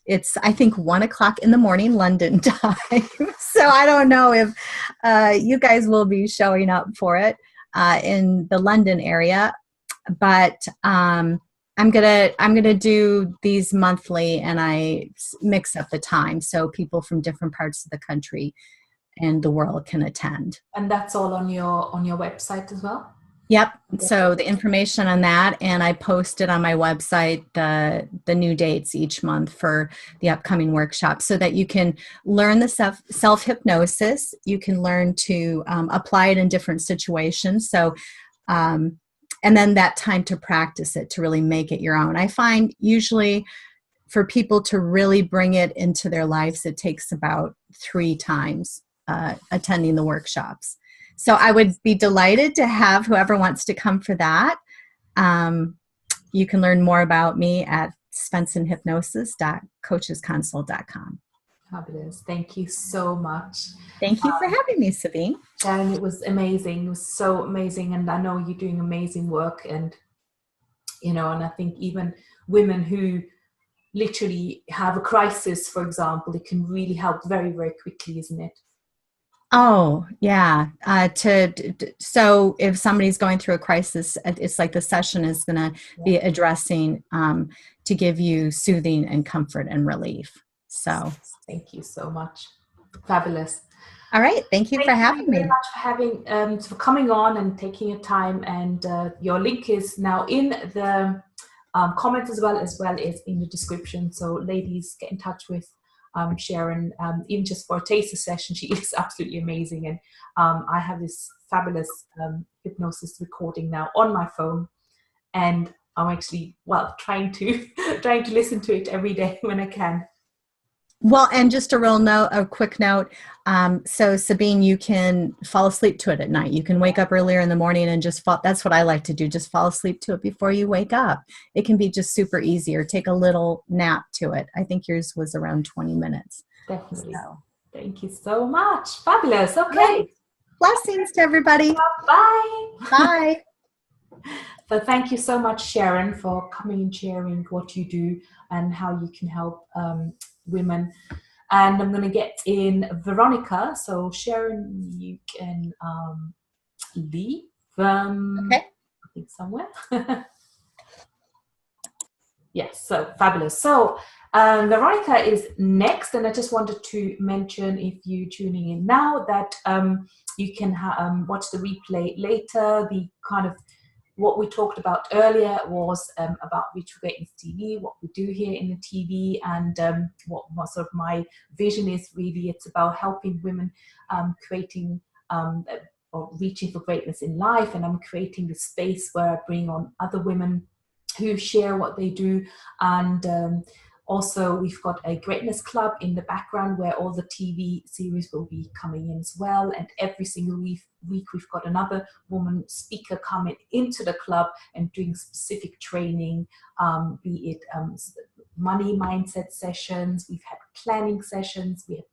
It's, I think, 1:00 in the morning, London time. So I don't know if you guys will be showing up for it in the London area, but I'm gonna do these monthly, and I mix up the time so people from different parts of the country and the world can attend. And that's all on your website as well? Yep. So the information on that, and I posted on my website the new dates each month for the upcoming workshop, so that you can learn the self-hypnosis. You can learn to apply it in different situations. So, and then that time to practice it, to really make it your own. I find usually for people to really bring it into their lives, it takes about 3 times attending the workshops. So I would be delighted to have whoever wants to come for that. You can learn more about me at svensonhypnosis.coachesconsult.com. Fabulous. Thank you so much. Thank you for having me, Sabine. Sharon, it was amazing. It was so amazing. And I know you're doing amazing work. And, you know, and I think even women who literally have a crisis, for example, it can really help very, very quickly, isn't it? Oh, yeah. So if somebody's going through a crisis, it's like the session is going to be addressing to give you soothing and comfort and relief. So thank you so much. Fabulous. All right. Thank you for having me. Thank you very much for having for coming on and taking your time. And your link is now in the comments as well as in the description. So ladies, get in touch with Sharon, even just for a taster session. She is absolutely amazing. And I have this fabulous hypnosis recording now on my phone, and I'm actually trying to listen to it every day when I can. Well, and just a quick note. So Sabine, you can fall asleep to it at night. You can wake up earlier in the morning and that's what I like to do. Just fall asleep to it before you wake up. It can be just super easy, or take a little nap to it. I think yours was around 20 minutes. Definitely. So. Thank you so much. Fabulous. Okay. Right. Blessings to everybody. Bye. Bye. So thank you so much, Sharon, for coming and sharing what you do and how you can help women. And I'm going to get in Veronika. So Sharon, you can leave. Okay. I think somewhere. Yes, so fabulous. So Veronika is next, and I just wanted to mention, if you're tuning in now, that you can watch the replay later. The kind of what we talked about earlier was about Reach for Greatness TV, what we do here in the TV, and what sort of my vision is really. It's about helping women creating or reaching for greatness in life, and I'm creating the space where I bring on other women who share what they do. And also we've got a greatness club in the background where all the TV series will be coming in as well. And every single week we've got another woman speaker coming into the club and doing specific training, be it money mindset sessions, we've had planning sessions, we have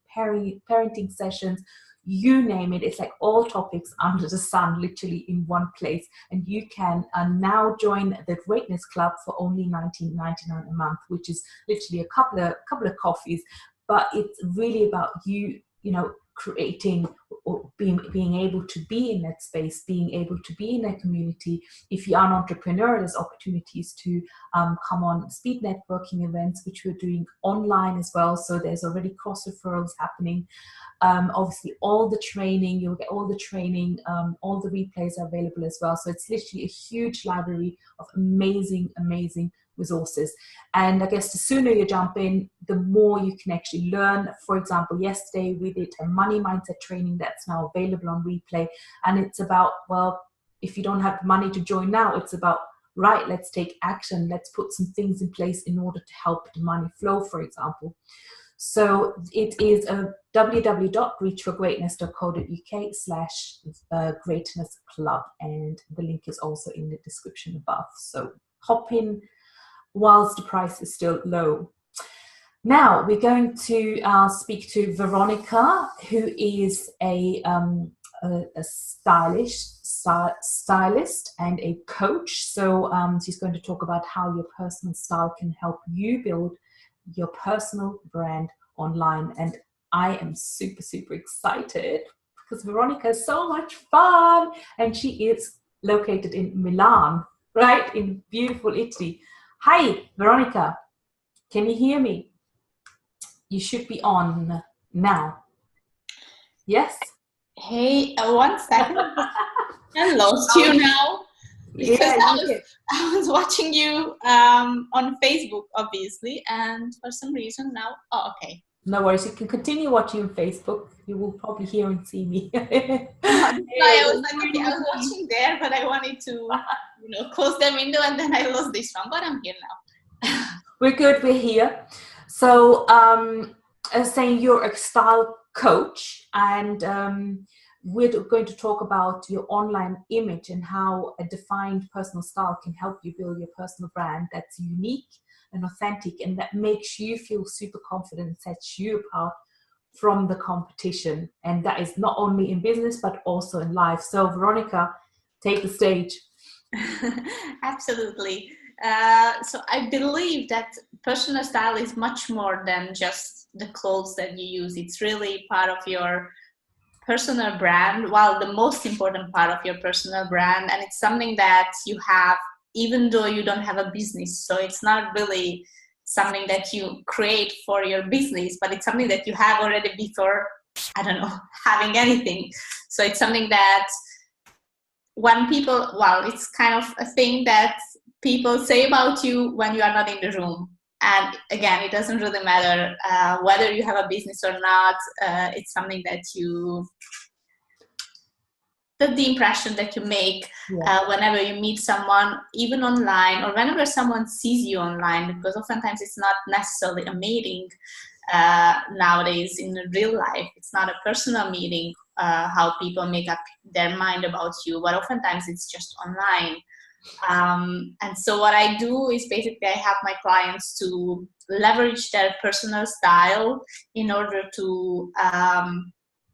parenting sessions, you name it. It's like all topics under the sun, literally in one place. And you can now join the Greatness Club for only $19.99 a month, which is literally a couple of coffees. But it's really about you know, creating or being able to be in that space, being able to be in that community. If you are an entrepreneur, there's opportunities to come on speed networking events, which we're doing online as well. So there's already cross referrals happening. Obviously, all the training, you'll get all the training, all the replays are available as well. So it's literally a huge library of amazing resources. And I guess the sooner you jump in, the more you can actually learn. For example, yesterday we did a money mindset training that's now available on replay. And it's about, well, if you don't have money to join now, it's about, right, let's take action. Let's put some things in place in order to help the money flow, for example. So it is a www.reachforgreatness.co.uk/greatness club. And the link is also in the description above. So hop in whilst the price is still low. Now we're going to speak to Veronika, who is a stylist and a coach. So she's going to talk about how your personal style can help you build your personal brand online. And I am super excited because Veronika is so much fun, and she is located in Milan, right, in beautiful Italy. Hi, Veronika. Can you hear me? You should be on now. Yes? Hey, 1 second. I lost you now. Because I was watching you on Facebook, obviously, and for some reason now, okay. No worries, you can continue watching on Facebook. You will probably hear and see me. I was watching there, but I wanted to, close the window, and then I lost this one, but I'm here now. We're good. We're here. So, as saying, you're a style coach, and we're going to talk about your online image and how a defined personal style can help you build your personal brand that's unique and authentic, and that makes you feel super confident and sets you apart from the competition. And that is not only in business but also in life. So, Veronika, take the stage. Absolutely. So I believe that personal style is much more than just the clothes that you use. It's really part of your personal brand, well, the most important part of your personal brand, and it's something that you have even though you don't have a business. So it's not really something that you create for your business, but it's something that you have already before, I don't know, having anything. So it's something that when people, well, it's kind of a thing that people say about you when you are not in the room. And again, it doesn't really matter whether you have a business or not. It's something that the impression that you make whenever you meet someone, even online, or whenever someone sees you online, because oftentimes it's not necessarily a meeting nowadays in real life. It's not a personal meeting, how people make up their mind about you, but oftentimes it's just online. And so what I do is basically I have my clients to leverage their personal style in order to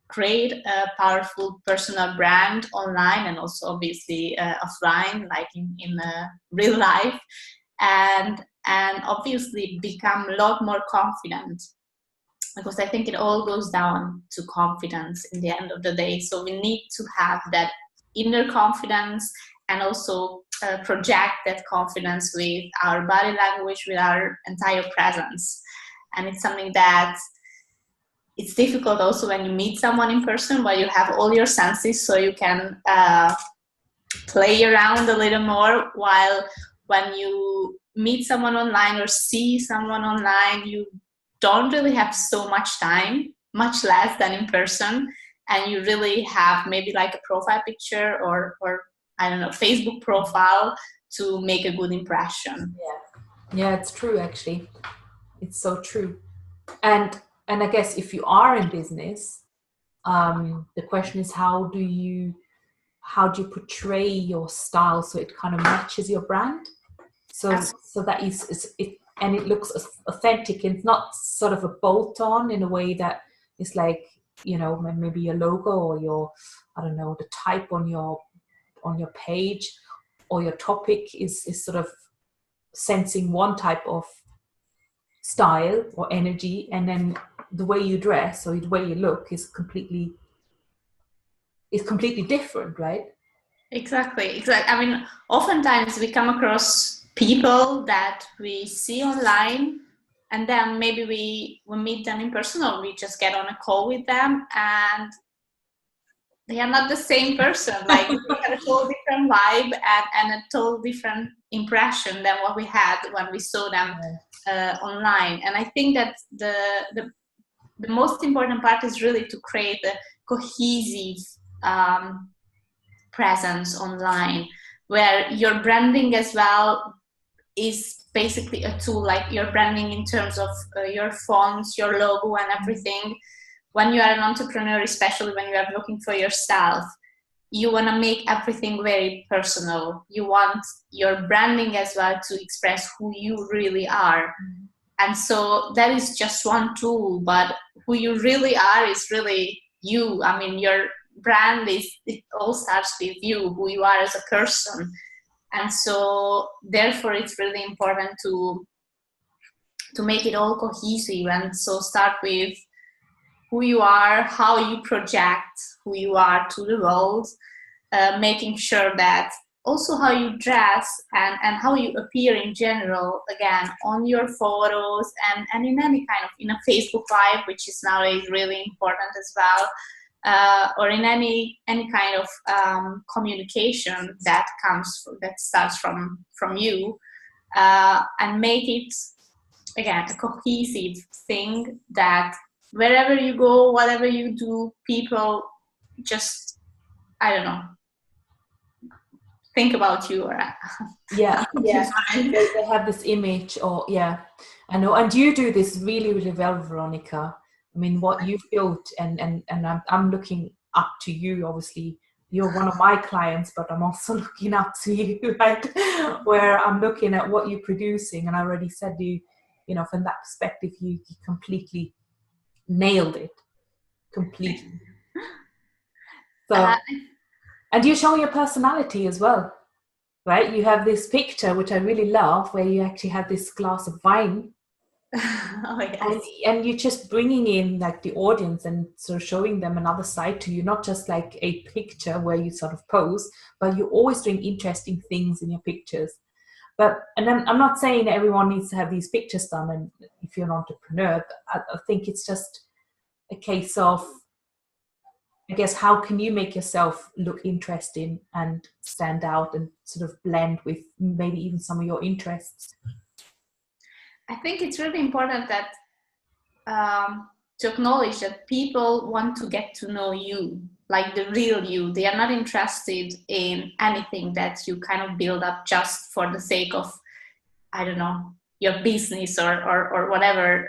create a powerful personal brand online and also obviously offline, like in real life, and obviously become a lot more confident, because I think it all goes down to confidence in the end of the day. So we need to have that inner confidence and also project that confidence with our body language, with our entire presence. And it's something that it's difficult also when you meet someone in person, where you have all your senses, so you can play around a little more, while when you meet someone online or see someone online, you don't really have so much time, much less than in person, and you really have maybe like a profile picture or I don't know, Facebook profile to make a good impression. Yeah, it's true, actually. It's so true. And I guess if you are in business, the question is how do you portray your style so it kind of matches your brand, so that and it looks authentic, and it's not sort of a bolt-on in a way that is like, you know, maybe your logo or your, I don't know, the type on your page or your topic is sort of sensing one type of style or energy, and then the way you dress or the way you look is completely different, right? Exactly. I mean, oftentimes we come across people that we see online, and then maybe we meet them in person, or we just get on a call with them, and they are not the same person. Like, we have a totally different vibe and a totally different impression than what we had when we saw them online. And I think that the most important part is really to create a cohesive presence online, where your branding as well is basically a tool, like your branding in terms of your fonts, your logo and everything. When you are an entrepreneur, especially when you are looking for yourself, you want to make everything very personal. You want your branding as well to express who you really are. And so that is just one tool, but who you really are is really you. I mean, your brand it all starts with you, who you are as a person. And so therefore it's really important to make it all cohesive. And so start with who you are, how you project who you are to the world, making sure that also how you dress and how you appear in general, again, on your photos and in any kind of, in a Facebook Live, which is nowadays really important as well, or in any kind of communication that starts from you, and make it, again, a cohesive thing that wherever you go, whatever you do, people just, I don't know, think about you. Or yeah. They have this image, or I know. And you do this really, really well, Veronika. I mean, what you've built, and I'm looking up to you. Obviously, you're one of my clients, but I'm also looking up to you, right? Where I'm looking at what you're producing, and I already said from that perspective, you completely nailed it, completely. So, and you're showing your personality as well, right? You have this picture, which I really love, where you actually have this glass of wine. Oh, yes. And you're just bringing in like the audience and sort of showing them another side to you, not just like a picture where you sort of pose, but you're always doing interesting things in your pictures. And I'm not saying that everyone needs to have these pictures done, and if you're an entrepreneur, but I think it's just a case of, I guess, how can you make yourself look interesting and stand out and sort of blend with maybe even some of your interests? I think it's really important that to acknowledge that people want to get to know you, like the real you. They are not interested in anything that you kind of build up just for the sake of, I don't know, your business or whatever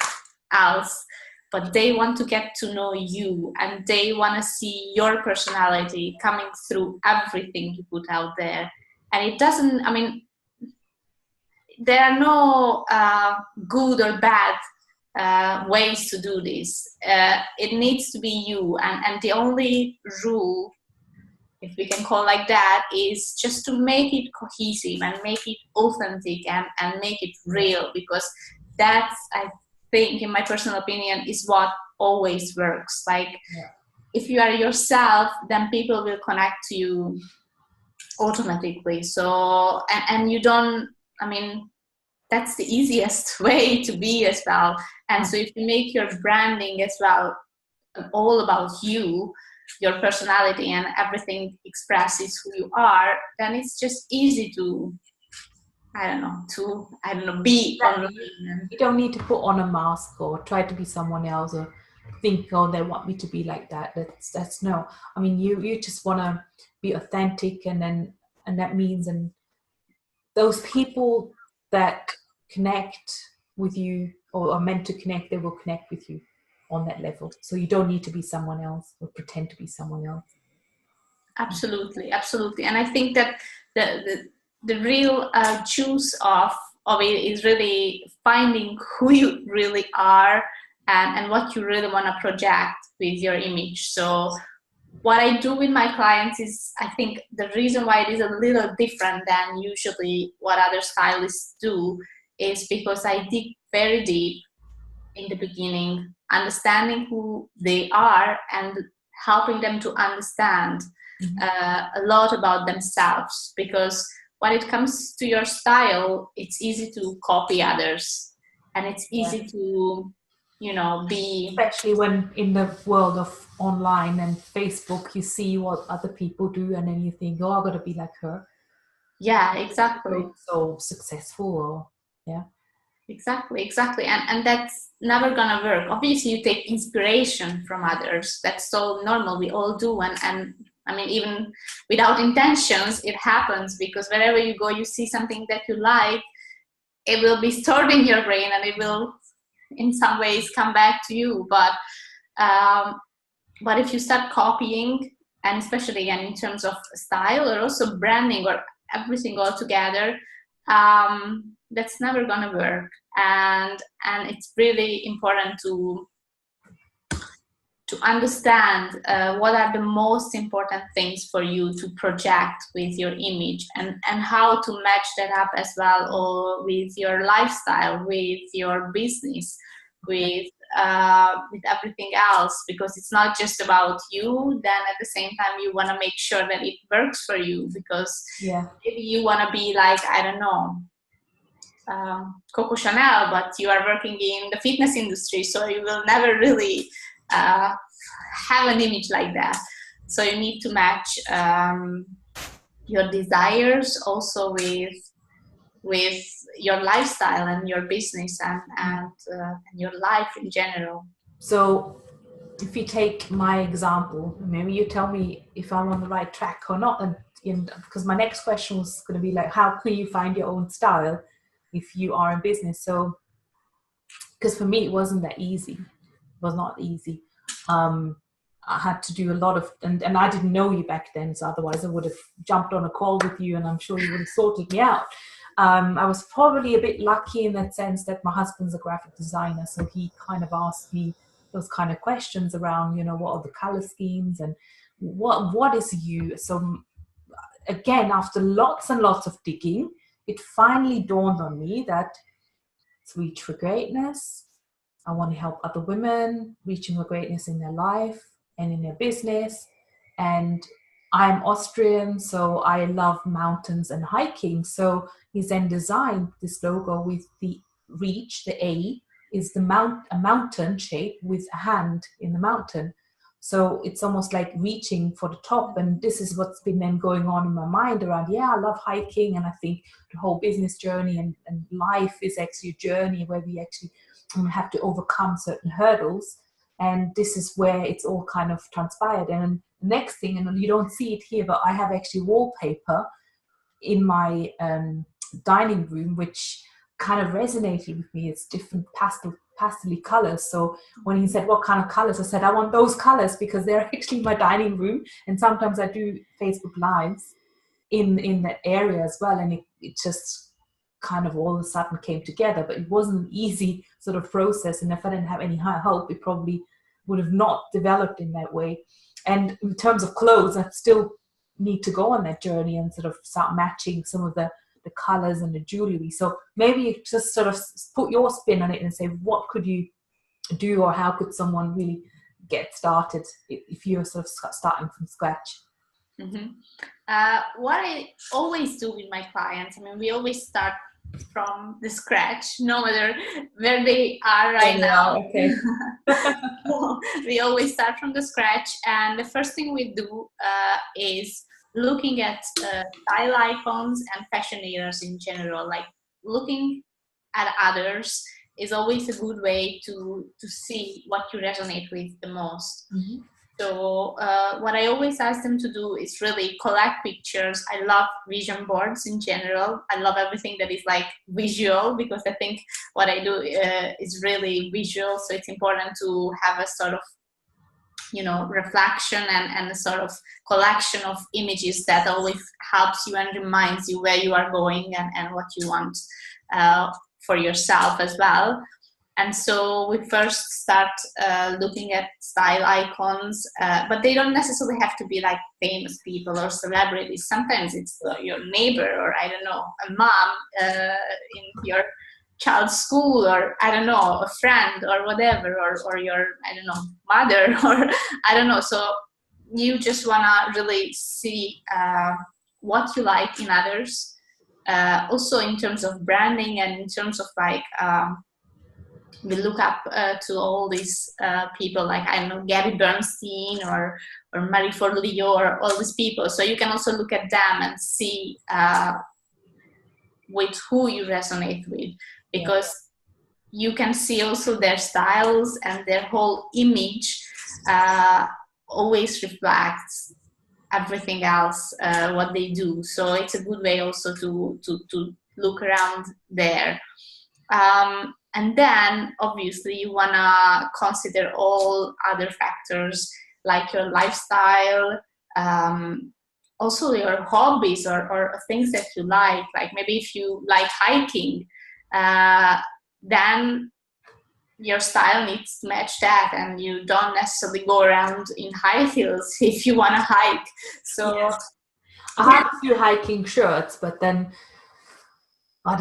else. But they want to get to know you, and they want to see your personality coming through everything you put out there. And it doesn't, I mean, there are no good or bad ways to do this. It needs to be you, and the only rule, if we can call like that, is just to make it cohesive and make it authentic and make it real, because that's, I think, in my personal opinion, is what always works. Like, if you are yourself, then people will connect to you automatically. So, and you don't, I mean, that's the easiest way to be as well. And so if you make your branding as well all about you, your personality, and everything expresses who you are, then it's just easy to, be online. You don't need to put on a mask or try to be someone else or think, oh, they want me to be like that. That's no. I mean, you just want to be authentic, and that means, and those people that connect with you or are meant to connect, they will connect with you on that level. So you don't need to be someone else or pretend to be someone else. Absolutely. And I think that the real juice of it is really finding who you really are and what you really want to project with your image. So what I do with my clients is, I think the reason why it is a little different than usually what other stylists do is because I dig very deep in the beginning, understanding who they are and helping them to understand a lot about themselves. Because when it comes to your style, it's easy to copy others, and it's easy to, be... Especially when in the world of online and Facebook, you see what other people do, and then you think, oh, I've got to be like her. Yeah, exactly. So successful, or Exactly. And that's never gonna work. Obviously, you take inspiration from others. That's so normal. We all do. And I mean, even without intentions, it happens, because wherever you go, you see something that you like, it will be stored in your brain, and it will, in some ways, come back to you. But if you start copying, and especially again in terms of style or also branding or everything all together, that's never gonna work. And it's really important to understand what are the most important things for you to project with your image, and how to match that up as well, or with your lifestyle, with your business, with everything else, because it's not just about you. Then at the same time, you want to make sure that it works for you, because maybe you want to be like, I don't know, Coco Chanel, but you are working in the fitness industry, so you will never really have an image like that. So you need to match your desires also with your lifestyle and your business and your life in general. So if you take my example, maybe you tell me if I'm on the right track or not, and because my next question was going to be like, how can you find your own style if you are in business? So, because for me, it wasn't that easy. It was not easy. I had to do a lot of, and I didn't know you back then, so otherwise I would have jumped on a call with you and I'm sure you would have sorted me out. I was probably a bit lucky in that sense that my husband's a graphic designer, so he kind of asked me those kind of questions around, what are the color schemes and what is you. So again, after lots and lots of digging, it finally dawned on me that to reach for greatness, I want to help other women reaching for greatness in their life and in their business. And I'm Austrian, so I love mountains and hiking. So he's then designed this logo with the reach, the A is a mountain shape with a hand in the mountain. So it's almost like reaching for the top. And this is what's been then going on in my mind around, I love hiking. And I think the whole business journey and life is actually a journey where we actually have to overcome certain hurdles. And this is where it's all kind of transpired. And the next thing, and you don't see it here, but I have actually wallpaper in my dining room, which kind of resonated with me. It's different pastel colors. So when he said, what kind of colors? I said, I want those colors because they're actually in my dining room. And sometimes I do Facebook Lives in that area as well. And it just kind of all of a sudden came together, but it wasn't an easy sort of process. And if I didn't have any help, it probably would have not developed in that way. And in terms of clothes, I still need to go on that journey and sort of start matching some of the colors and the jewelry. So maybe you just sort of put your spin on it and say, what could you do, or how could someone really get started if you're sort of starting from scratch? Mm-hmm. What I always do with my clients, we always start from the scratch, no matter where they are right now. Okay. We always start from the scratch, and the first thing we do is looking at style icons and fashion eras in general. Like looking at others is always a good way to see what you resonate with the most. Mm-hmm. So what I always ask them to do is really collect pictures. I love vision boards in general. I love everything that is like visual, because I think what I do is really visual. So it's important to have a sort of, reflection and a sort of collection of images that always helps you and reminds you where you are going and what you want for yourself as well. And so we first start looking at style icons, but they don't necessarily have to be like famous people or celebrities. Sometimes it's your neighbor, or I don't know, a mom in your child's school, or I don't know, a friend or whatever, or your, I don't know, mother, or I don't know. So you just want to really see what you like in others, also in terms of branding and in terms of like, we look up to all these people, like, I don't know, Gabby Bernstein or Marie Forleo, or all these people. So you can also look at them and see with who you resonate with, because you can see also their styles and their whole image always reflects everything else, what they do. So it's a good way also to look around there. And then obviously you want to consider all other factors like your lifestyle, also your hobbies or things that you like maybe if you like hiking, then your style needs to match that, and you don't necessarily go around in high heels if you want to hike. So I have a few hiking shirts, but then I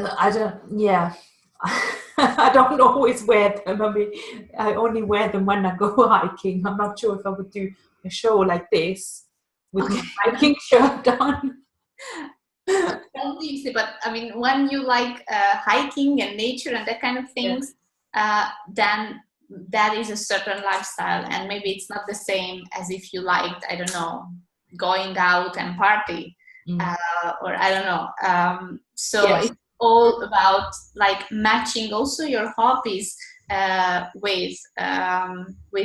don't always wear them. I only wear them when I go hiking. I'm not sure if I would do a show like this with my hiking shirt on. Obviously, but when you like hiking and nature and that kind of things, then that is a certain lifestyle, and maybe it's not the same as if you liked, I don't know, going out and party, or I don't know. It's all about like matching also your hobbies with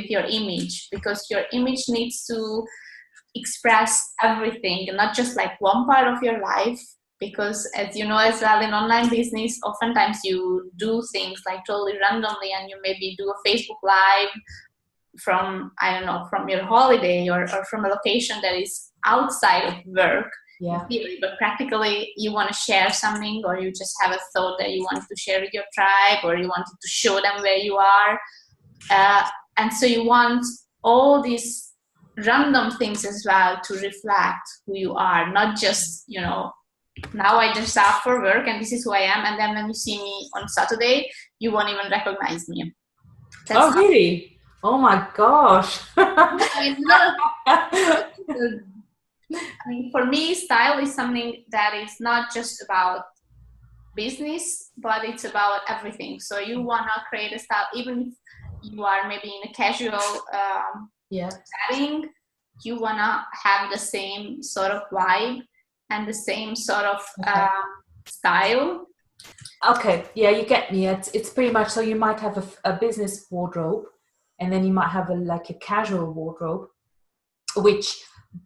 your image, because your image needs to express everything, not just like one part of your life, because as you know as well, in online business, oftentimes you do things like totally randomly, and you maybe do a Facebook Live from, I don't know, from your holiday or from a location that is outside of work. Yeah. In theory, but practically you want to share something, or you just have a thought that you want to share with your tribe, or you wanted to show them where you are. And so you want all these random things as well to reflect who you are, not just, you know, now I dress up for work and this is who I am, and then when you see me on Saturday, you won't even recognize me. That's really? Oh my gosh. I mean, for me, style is something that is not just about business, but it's about everything. So you want to create a style, even if you are maybe in a casual setting, you want to have the same sort of vibe and the same sort of style. Okay, yeah, you get me. It's pretty much, so you might have a business wardrobe, and then you might have a casual wardrobe,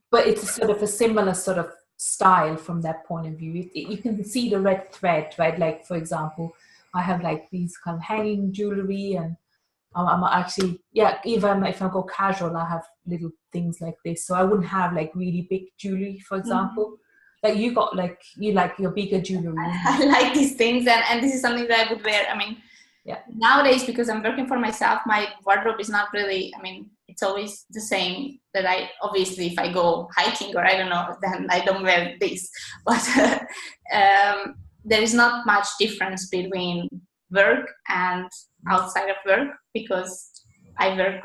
but it's sort of a similar sort of style from that point of view. You can see the red thread, right? Like, for example, I have like these kind of hanging jewelry, and I'm actually, even if I go casual, I have little things like this. So I wouldn't have like really big jewelry, for example. Like you got you like your bigger jewelry. I like these things, and this is something that I would wear. I mean, nowadays, because I'm working for myself, my wardrobe is not really, I mean, it's always the same. That obviously, if I go hiking or I don't know, then I don't wear this. But there is not much difference between work and outside of work, because I work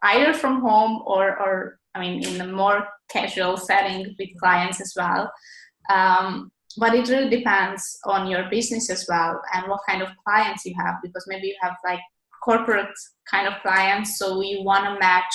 either from home or I mean, in a more casual setting with clients as well. But it really depends on your business as well and what kind of clients you have, because maybe you have like corporate kind of clients, so you want to match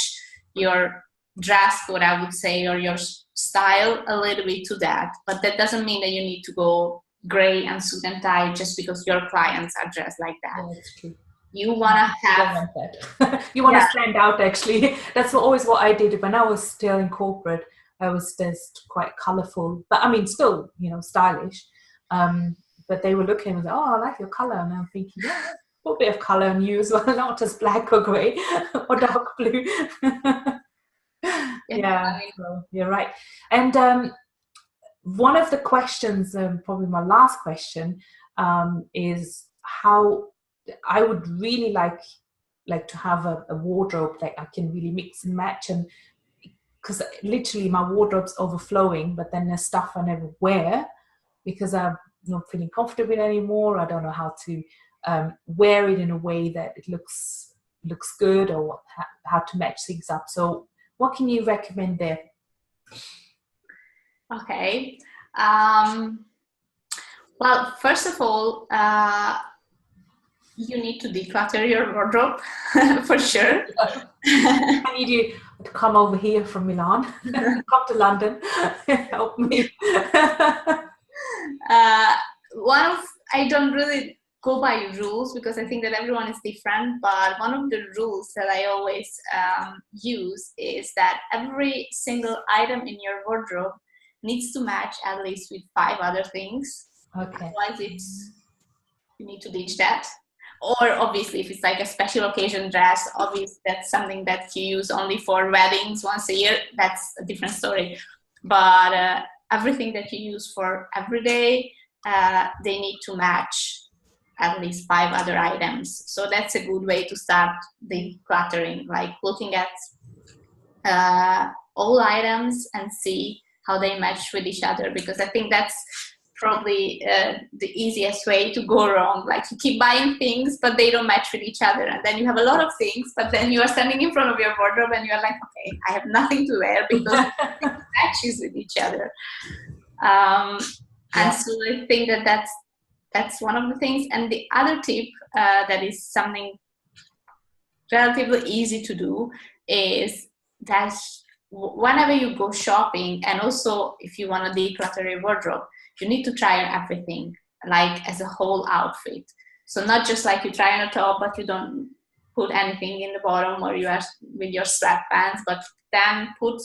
your dress code, I would say, or your style a little bit to that. But that doesn't mean that you need to go gray and suit and tie just because your clients are dressed like that. Yeah, that's true. You want to have that. You want to stand out, actually. That's always what I did when I was still in corporate. I was just quite colorful, but I mean, still, stylish. But they were looking and I like your color. And I'm thinking, put a bit of color on you as well, not just black or gray or dark blue. So you're right. And one of the questions, probably my last question, is how I would really like to have a wardrobe that I can really mix and match, and because literally my wardrobe's overflowing, but then there's stuff I never wear because I'm not feeling comfortable anymore. I don't know how to wear it in a way that it looks good, or how to match things up. So what can you recommend there? Okay. Well, first of all, you need to declutter your wardrobe for sure. I need you to come over here from Milan, come to London, help me. I don't really go by rules because I think that everyone is different, but one of the rules that I always use is that every single item in your wardrobe needs to match at least with 5 other things. Okay. Otherwise you need to ditch that. Or obviously, if it's like a special occasion dress, obviously that's something that you use only for weddings once a year. That's a different story. But everything that you use for every day, they need to match at least 5 other items. So that's a good way to start decluttering, like looking at all items and see how they match with each other, because I think that's probably the easiest way to go wrong. Like you keep buying things, but they don't match with each other. And then you have a lot of things, but then you are standing in front of your wardrobe and you're like, okay, I have nothing to wear because it matches with each other. And so I think that that's one of the things. And the other tip that is something relatively easy to do is that whenever you go shopping, and also if you want to declutter your wardrobe, you need to try on everything, like as a whole outfit. So not just like you try on a top, but you don't put anything in the bottom, or you are with your sweatpants, but then put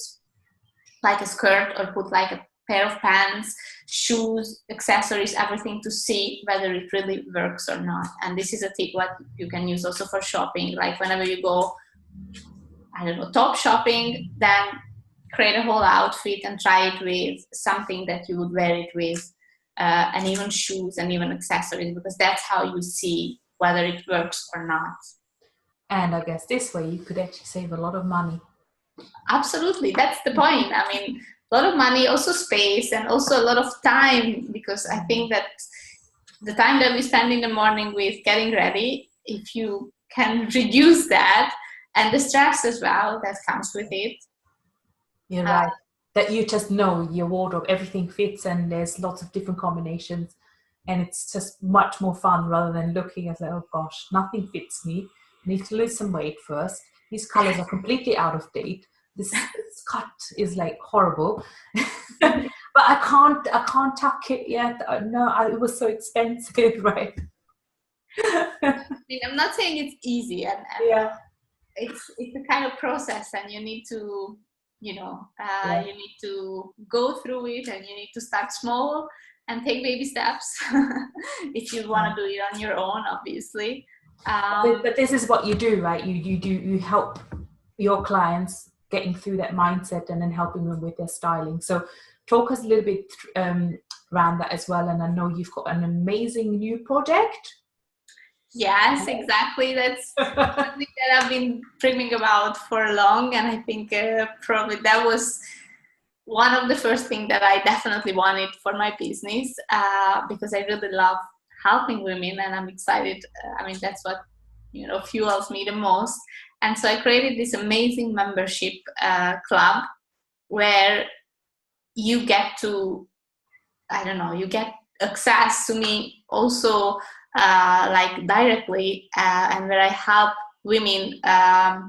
like a skirt or put like a pair of pants, shoes, accessories, everything, to see whether it really works or not. And this is a tip what you can use also for shopping. Like whenever you go, I don't know, top shopping, then create a whole outfit and try it with something that you would wear it with, and even shoes and even accessories, because that's how you see whether it works or not. And I guess this way you could actually save a lot of money. Absolutely, that's the point. I mean, a lot of money, also space, and also a lot of time, because I think that the time that we spend in the morning with getting ready, if you can reduce that, and the stress as well that comes with it. You're right. That you just know your wardrobe, everything fits, and there's lots of different combinations, and it's just much more fun rather than looking at like, oh gosh, nothing fits me. I need to lose some weight first. These colors are completely out of date. This cut is like horrible, but I can't tuck it yet. No, it was so expensive, right? I mean, I'm not saying it's easy, and yeah, it's a kind of process, and you need to, you need to go through it, and you need to start small and take baby steps if you want to do it on your own, obviously. But this is what you do, right? You help your clients getting through that mindset and then helping them with their styling. So talk us a little bit around that as well. And I know you've got an amazing new project. Yes, exactly. That's something that I've been dreaming about for long, and I think probably that was one of the first things that I definitely wanted for my business, because I really love helping women, and I'm excited. I mean, that's what fuels me the most. And so I created this amazing membership club where you get to, you get access to me also like directly, and where I help women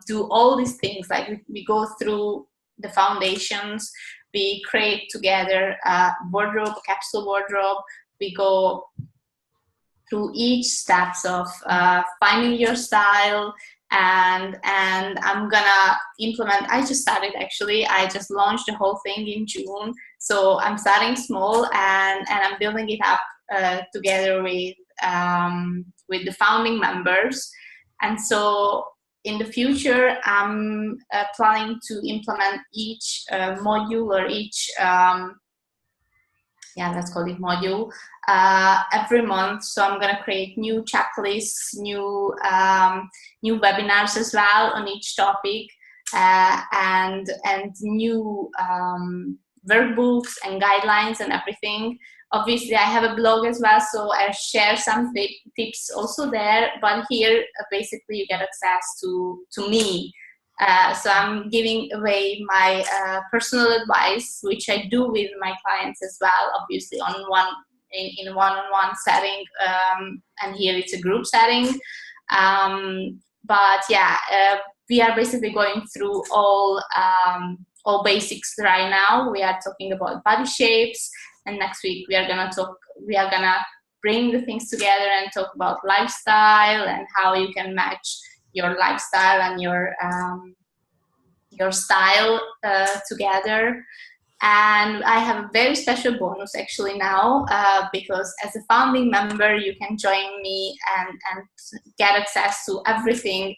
do all these things. Like we go through the foundations, we create together a wardrobe, a capsule wardrobe. We go through each steps of finding your style, and I'm gonna implement. I just started actually. I just launched the whole thing in June, so I'm starting small, and I'm building it up together with the founding members. And so in the future, I'm planning to implement each module, or each let's call it module, every month. So I'm going to create new checklists, new webinars as well on each topic, and new workbooks and guidelines and everything. Obviously, I have a blog as well, so I share some tips also there. But here, basically, you get access to me. So I'm giving away my personal advice, which I do with my clients as well, obviously in a one-on-one setting, and here it's a group setting. But yeah, we are basically going through all basics right now. We are talking about body shapes, and next week we are gonna bring the things together and talk about lifestyle and how you can match your lifestyle and your style together. And I have a very special bonus actually now, because as a founding member you can join me and get access to everything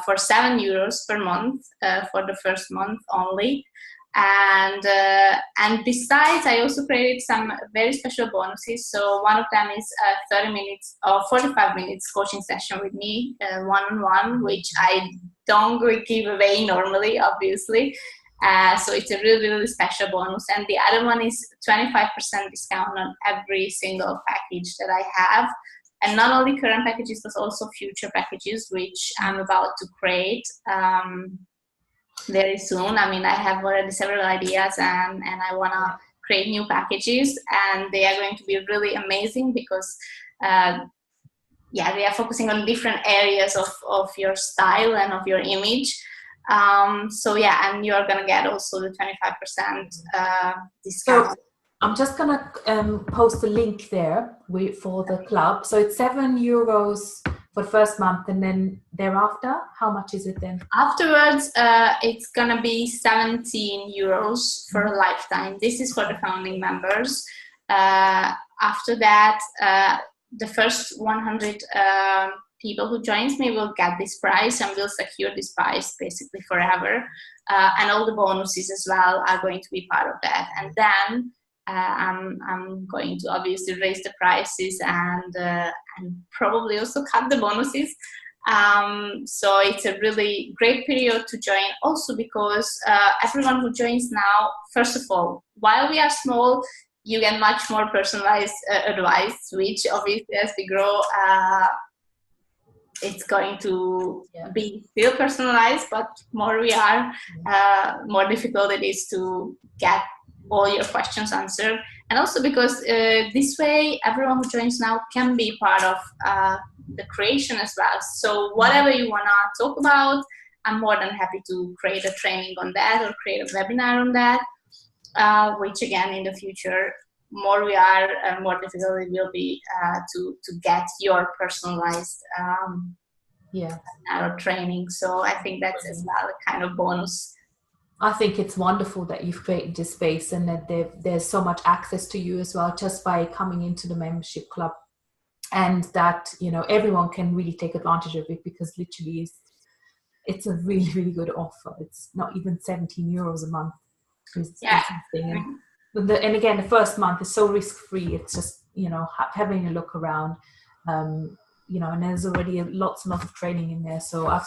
for €7 per month for the first month only. And besides, I also created some very special bonuses. So one of them is a 30 minutes or 45 minutes coaching session with me, one-on-one, which I don't give away normally, obviously. So it's a really, really special bonus. And the other one is 25% discount on every single package that I have. And not only current packages, but also future packages, which I'm about to create very soon. I mean, I have already several ideas, and I want to create new packages, and they are going to be really amazing because they are focusing on different areas of your style and of your image. So yeah, and you're gonna get also the 25% discount. So I'm just gonna post a link there for the club. So it's €7 for the first month, and then thereafter, how much is it then? Afterwards, it's gonna be 17 euros for a lifetime. This is for the founding members. After that, the first 100 people who joins me will get this price and will secure this price basically forever. And all the bonuses as well are going to be part of that. And then I'm going to obviously raise the prices and probably also cut the bonuses. So it's a really great period to join, also because everyone who joins now, first of all, while we are small, you get much more personalized advice, which obviously as we grow, it's going to be still personalized, but more we are, more difficult it is to get all your questions answered. And also because this way, everyone who joins now can be part of the creation as well. So whatever you want to talk about, I'm more than happy to create a training on that or create a webinar on that, which again, in the future, more we are, more difficult it will be to get your personalized training. So I think that's as well a kind of bonus. I think it's wonderful that you've created this space and that there's so much access to you as well, just by coming into the membership club, and that, you know, everyone can really take advantage of it, because literally it's a really, really good offer. It's not even 17 euros a month. And again, the first month is so risk-free. It's just, you know, having a look around, you know, and there's already lots and lots of training in there. So I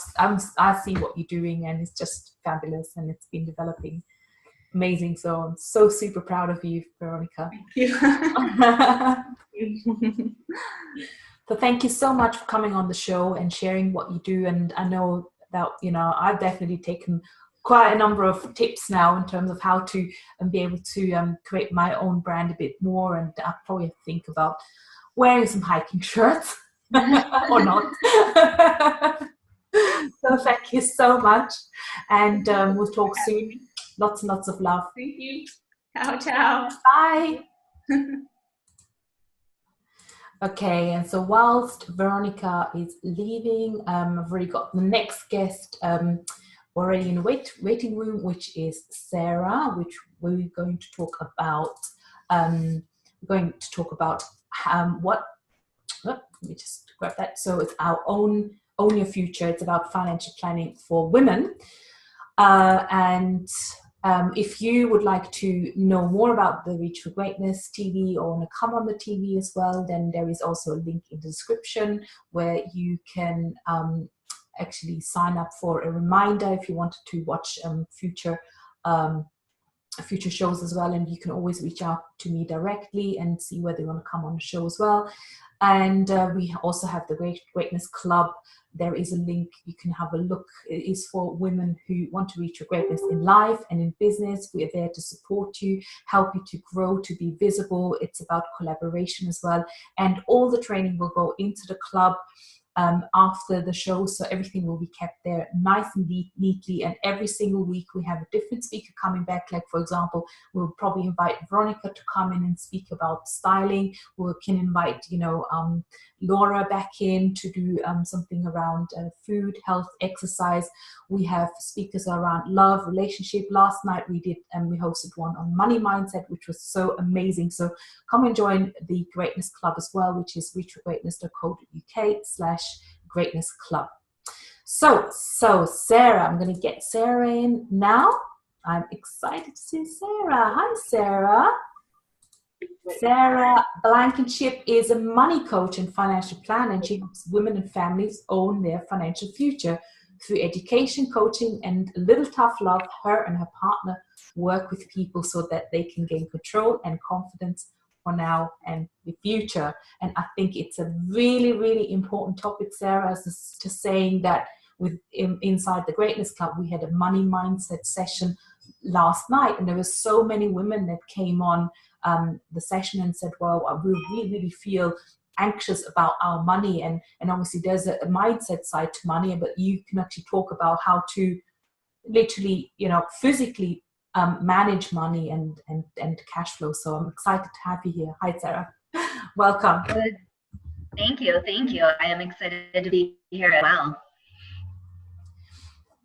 see what you're doing, and it's just fabulous, and it's been developing amazing. So I'm so super proud of you, Veronika. Thank you. So thank you so much for coming on the show and sharing what you do. And I know that, you know, I've definitely taken quite a number of tips now in terms of how to be able to create my own brand a bit more, and I'll probably think about wearing some hiking shirts or not. So thank you so much, and we'll talk soon. Lots and lots of love. Thank you. Ciao, ciao. Bye. Okay, and so whilst Veronika is leaving, I've already got the next guest already in the waiting room, which is Sarah, which we're going to talk about. What? Let me just grab that. So it's our own your future. It's about financial planning for women. And if you would like to know more about the Reach for Greatness TV, or want to come on the TV as well, then there is also a link in the description where you can actually sign up for a reminder if you wanted to watch future shows as well. And you can always reach out to me directly and see whether you want to come on the show as well. And we also have the Greatness Club. There is a link, you can have a look. It is for women who want to reach your greatness in life and in business. We are there to support you, help you to grow, to be visible. It's about collaboration as well. And all the training will go into the club after the show, so everything will be kept there nice and neatly. And every single week we have a different speaker coming back. Like, for example, we'll probably invite Veronika to come in and speak about styling. We can invite, you know, Laura back in to do something around food, health, exercise. We have speakers around love, relationship. Last night we hosted one on money mindset, which was so amazing. So come and join the Greatness Club as well, which is reachforgreatness.co.uk/Greatness Club. So Sarah, I'm going to get Sarah in now. I'm excited to see Sarah. Hi, Sarah. Sarah Blankenship is a money coach and financial planner, and she helps women and families own their financial future through education, coaching, and a little tough love. Her and her partner work with people so that they can gain control and confidence for now and the future. And I think it's a really, really important topic, Sarah, as just saying that inside the Greatness Club, we had a money mindset session last night, and there were so many women that came on the session and said, well, we really, really feel anxious about our money, and obviously there's a mindset side to money, but you can actually talk about how to literally, you know, physically manage money and cash flow. So I'm excited to have you here. Hi, Sarah. Welcome. Thank you. Thank you. I am excited to be here as well.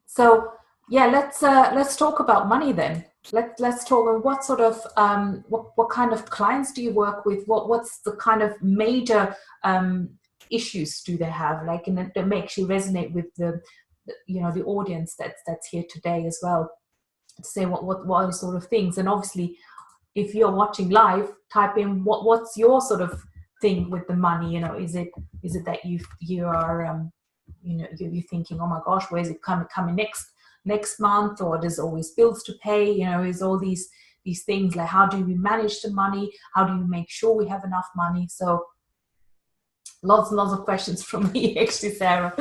So yeah, let's talk about money then. Let's talk. What sort of what kind of clients do you work with? What's the kind of major issues do they have? Like, and that makes you resonate with the the audience that's here today as well. To say what are the sort of things, and obviously, if you're watching live, type in what's your sort of thing with the money. Is it that you are you're thinking, oh my gosh, where's it coming next month, or there's always bills to pay, is all these things, like how do we manage the money, how do you make sure we have enough money? So lots and lots of questions from me actually, Sarah.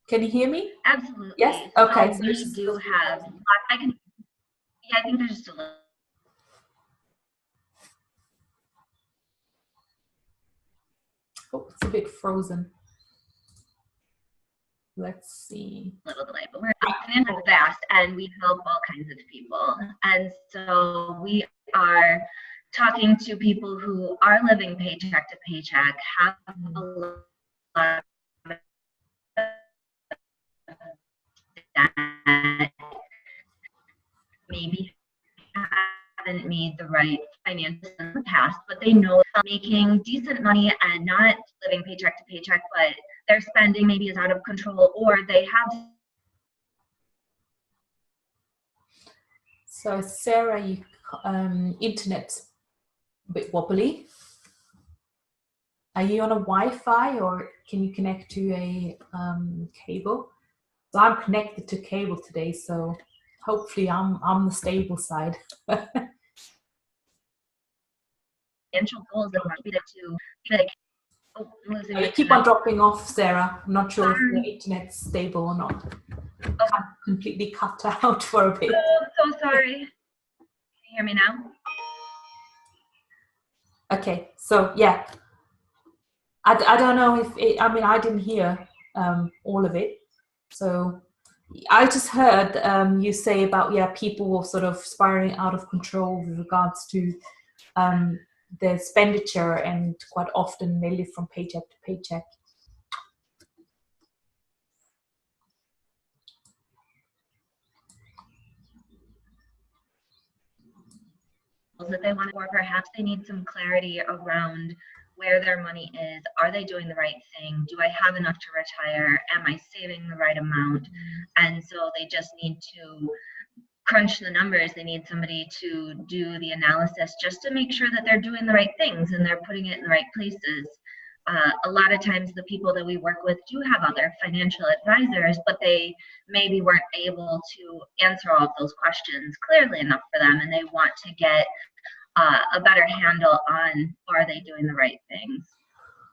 Can you hear me? Absolutely. Yes. Okay. So we do have. I think there's just a little. Oh, it's a bit frozen. Let's see. A little delay, but we're financially fast, and we help all kinds of people. And so we are talking to people who are living paycheck to paycheck, have a lot of debt, maybe haven't made the right finances in the past, but they know making decent money and not living paycheck to paycheck, but their spending maybe is out of control, or they have. So Sarah, you internet's a bit wobbly. Are you on a Wi-Fi, or can you connect to a cable? So I'm connected to cable today, so hopefully I'm the stable side. Financial goals that want to like. Oh, you keep on dropping off, Sarah. I'm not sure if the internet's stable or not. I'm completely cut out for a bit. Oh, I'm so sorry. Can you hear me now? Okay, so yeah. I don't know if it, I didn't hear all of it. So I just heard you say about, people sort of spiraling out of control with regards to their expenditure, and quite often they live from paycheck to paycheck. That they want, or perhaps they need some clarity around where their money is. Are they doing the right thing? Do I have enough to retire? Am I saving the right amount? And so they just need to crunch the numbers. They need somebody to do the analysis just to make sure that they're doing the right things and they're putting it in the right places. A lot of times the people that we work with do have other financial advisors, but they maybe weren't able to answer all of those questions clearly enough for them, and they want to get a better handle on, are they doing the right things?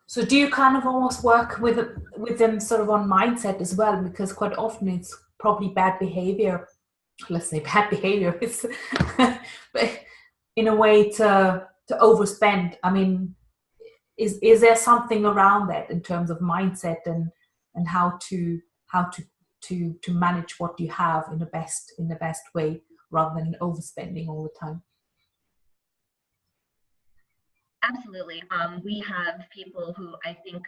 So do you kind of almost work with them sort of on mindset as well? Because quite often it's probably bad behavior. Let's say bad behavior is but in a way to overspend. I mean, is there something around that in terms of mindset and how to manage what you have in the best way, rather than overspending all the time? Absolutely. We have people who I think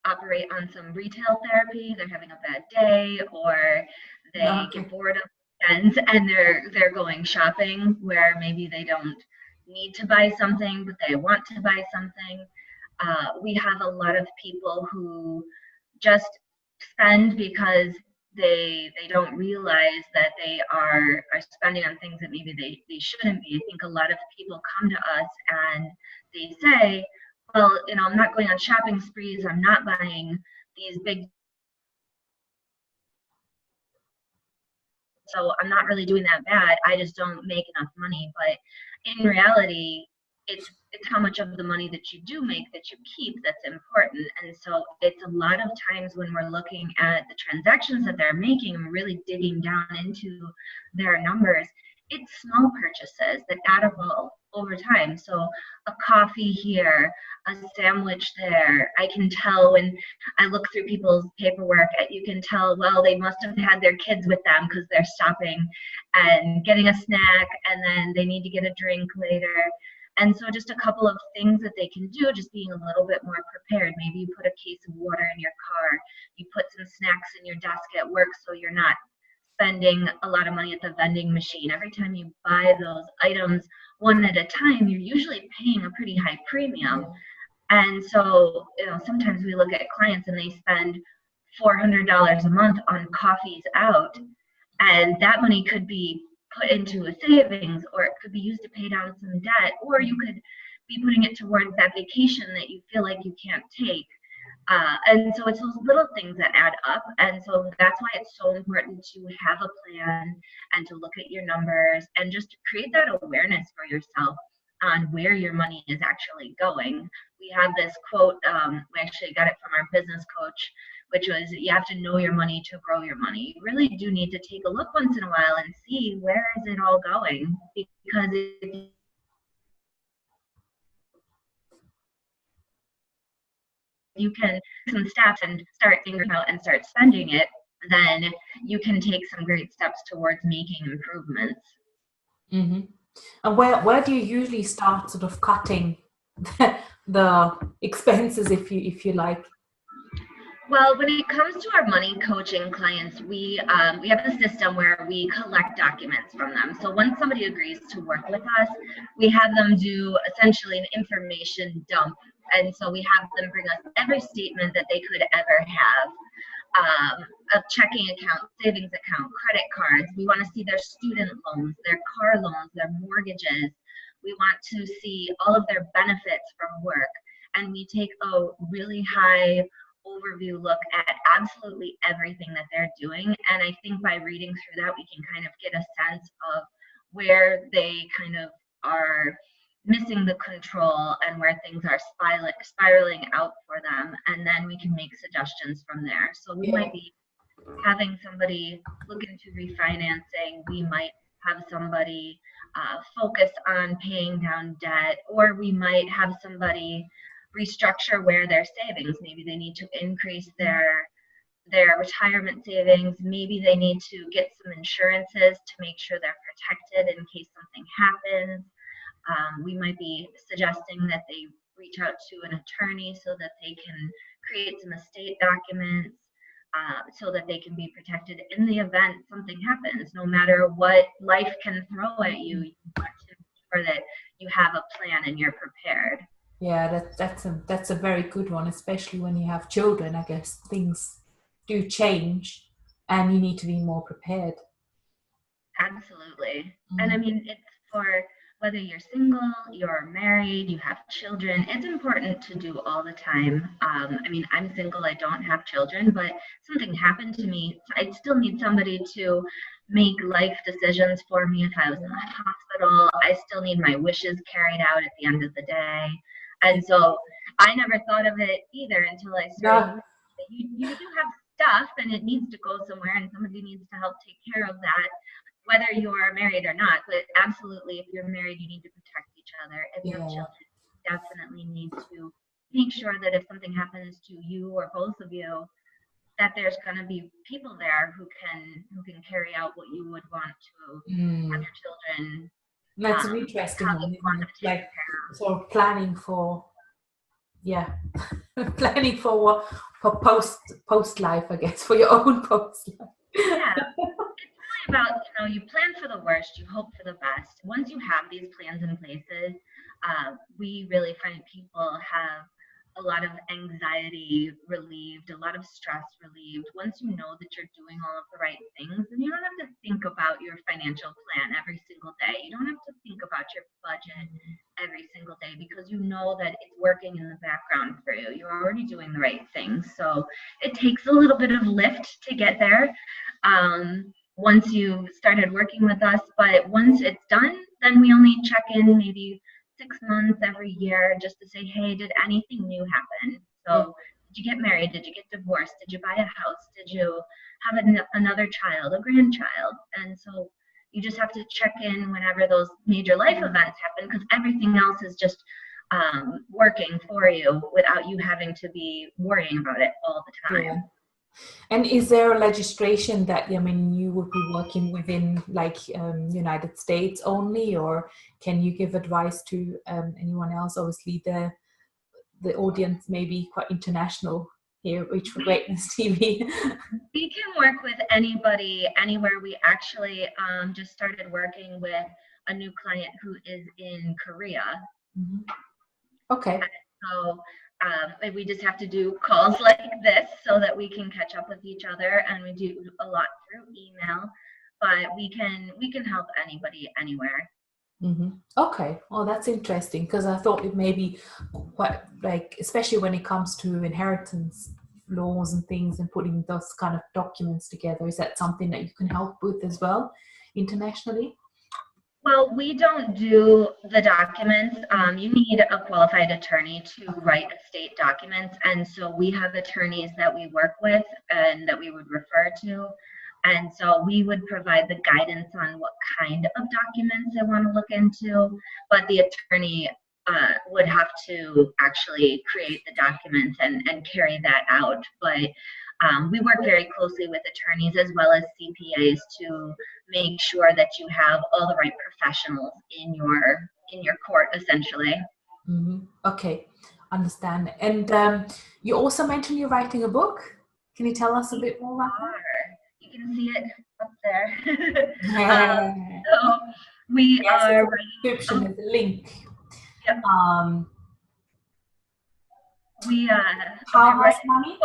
operate on some retail therapy. They're having a bad day, or they get bored of weekends and they're going shopping where maybe they don't need to buy something, but they want to buy something. We have a lot of people who just spend because they don't realize that they are spending on things that maybe they shouldn't be. I think a lot of people come to us and they say, well, I'm not going on shopping sprees, I'm not buying these big, so I'm not really doing that bad, I just don't make enough money. But in reality, it's how much of the money that you do make that you keep that's important. And so it's a lot of times when we're looking at the transactions that they're making and really digging down into their numbers, it's small purchases that add up over time. So a coffee here, a sandwich there. I can tell when I look through people's paperwork, you can tell, well, they must have had their kids with them because they're stopping and getting a snack, and then they need to get a drink later. And so just a couple of things that they can do, just being a little bit more prepared. Maybe you put a case of water in your car, you put some snacks in your desk at work so you're not spending a lot of money at the vending machine. Every time you buy those items one at a time, you're usually paying a pretty high premium. And so, sometimes we look at clients and they spend $400 a month on coffees out, and that money could be put into a savings, or it could be used to pay down some debt, or you could be putting it towards that vacation that you feel like you can't take. And so it's those little things that add up. And so that's why it's so important to have a plan and to look at your numbers and just create that awareness for yourself on where your money is actually going. We have this quote, we actually got it from our business coach, which was, you have to know your money to grow your money. You really do need to take a look once in a while and see, where is it all going? Because if you can some steps and start figuring out and start spending it, then you can take some great steps towards making improvements. Mm-hmm. And where do you usually start sort of cutting the expenses, if you like? Well, when it comes to our money coaching clients, we have a system where we collect documents from them. So once somebody agrees to work with us, we have them do essentially an information dump. And so we have them bring us every statement that they could ever have, a checking account, savings account, credit cards. We want to see their student loans, their car loans, their mortgages. We want to see all of their benefits from work. And we take a really high overview look at absolutely everything that they're doing. And I think by reading through that, we can kind of get a sense of where they kind of are missing the control and where things are spiraling out for them. And then we can make suggestions from there. So we might be having somebody look into refinancing. We might have somebody focus on paying down debt, or we might have somebody restructure where their savings. Maybe they need to increase their retirement savings. Maybe they need to get some insurances to make sure they're protected in case something happens. We might be suggesting that they reach out to an attorney so that they can create some estate documents, so that they can be protected in the event something happens. No matter what life can throw at you, you want to ensure that you have a plan and you're prepared. Yeah, that's a very good one, especially when you have children. I guess things do change and you need to be more prepared. Absolutely. And I mean, it's for whether you're single, you're married, you have children, it's important to do all the time. I mean, I'm single, I don't have children, but something happened to me, I'd still need somebody to make life decisions for me. If I was in the hospital, I still need my wishes carried out at the end of the day. And so I never thought of it either until I started. You do have stuff and it needs to go somewhere, and somebody needs to help take care of that, whether you are married or not. But absolutely, if you're married, you need to protect each other. If you have children, you definitely need to make sure that if something happens to you or both of you, that there's going to be people there who can carry out what you would want to have your children. That's an interesting one. Like sort of planning for, planning for post life, I guess, for your own post life. Yeah, it's really about, you plan for the worst, you hope for the best. Once you have these plans in places, we really find people have a lot of anxiety relieved, a lot of stress relieved. Once you know that you're doing all of the right things, then you don't have to think about your financial plan every single day. You don't have to think about your budget every single day, because you know that it's working in the background for you. You're already doing the right things. So it takes a little bit of lift to get there once you've started working with us. But once it's done, then we only check in maybe 6 months every year just to say, hey, did anything new happen? So did you get married? Did you get divorced? Did you buy a house? Did you have another child, a grandchild? And so you just have to check in whenever those major life events happen, because everything else is just working for you without you having to be worrying about it all the time. And is there a legislation that, I mean, you would be working within, like, United States only, or can you give advice to anyone else? Obviously, the audience may be quite international here, Reach for Greatness TV. We can work with anybody, anywhere. We actually just started working with a new client who is in Korea. Mm-hmm. Okay. And so we just have to do calls like this so that we can catch up with each other, and we do a lot through email, but we can help anybody anywhere. Mm-hmm. Okay, well, that's interesting, because I thought it may be quite, like, especially when it comes to inheritance laws and things and putting those kind of documents together. Is that something that you can help with as well internationally? Well, we don't do the documents. You need a qualified attorney to write estate documents. And so we have attorneys that we work with and that we would refer to. And so we would provide the guidance on what kind of documents they want to look into. But the attorney would have to actually create the documents and carry that out. But we work very closely with attorneys as well as CPAs to make sure that you have all the right professionals in your court, essentially. Mm-hmm. Okay, understand. And you also mentioned you're writing a book. Can you tell us a bit more about that? You can see it up there. So we are writing. Description is a link. Yep. Powerhouse Money?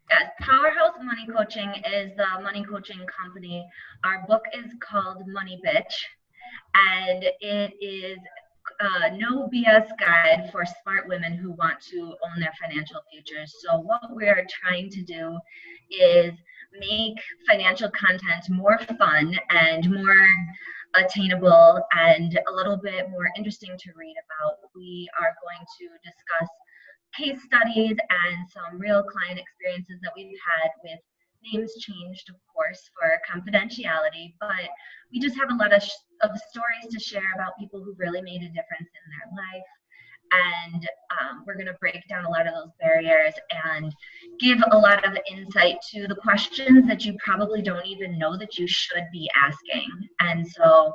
Yes, Powerhouse Money Coaching is the money coaching company. Our book is called Money Bitch, and it is a no BS guide for smart women who want to own their financial futures. So what we're trying to do is make financial content more fun and more attainable and a little bit more interesting to read about. We are going to discuss case studies and some real client experiences that we've had, with names changed, of course, for confidentiality, but we just have a lot of stories to share about people who really made a difference in their life. And we're going to break down a lot of those barriers and give a lot of insight to the questions that you probably don't even know that you should be asking. And so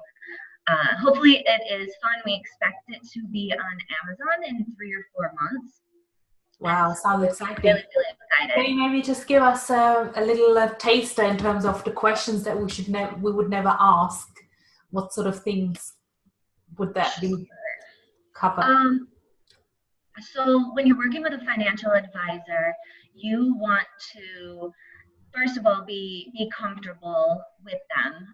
hopefully it is fun. We expect it to be on Amazon in 3 or 4 months. Wow, sounds exciting. Really, really excited. Can you maybe just give us a little taster in terms of the questions that we would never ask? What sort of things would that be covered? So when you're working with a financial advisor, you want to, first of all, be comfortable with them,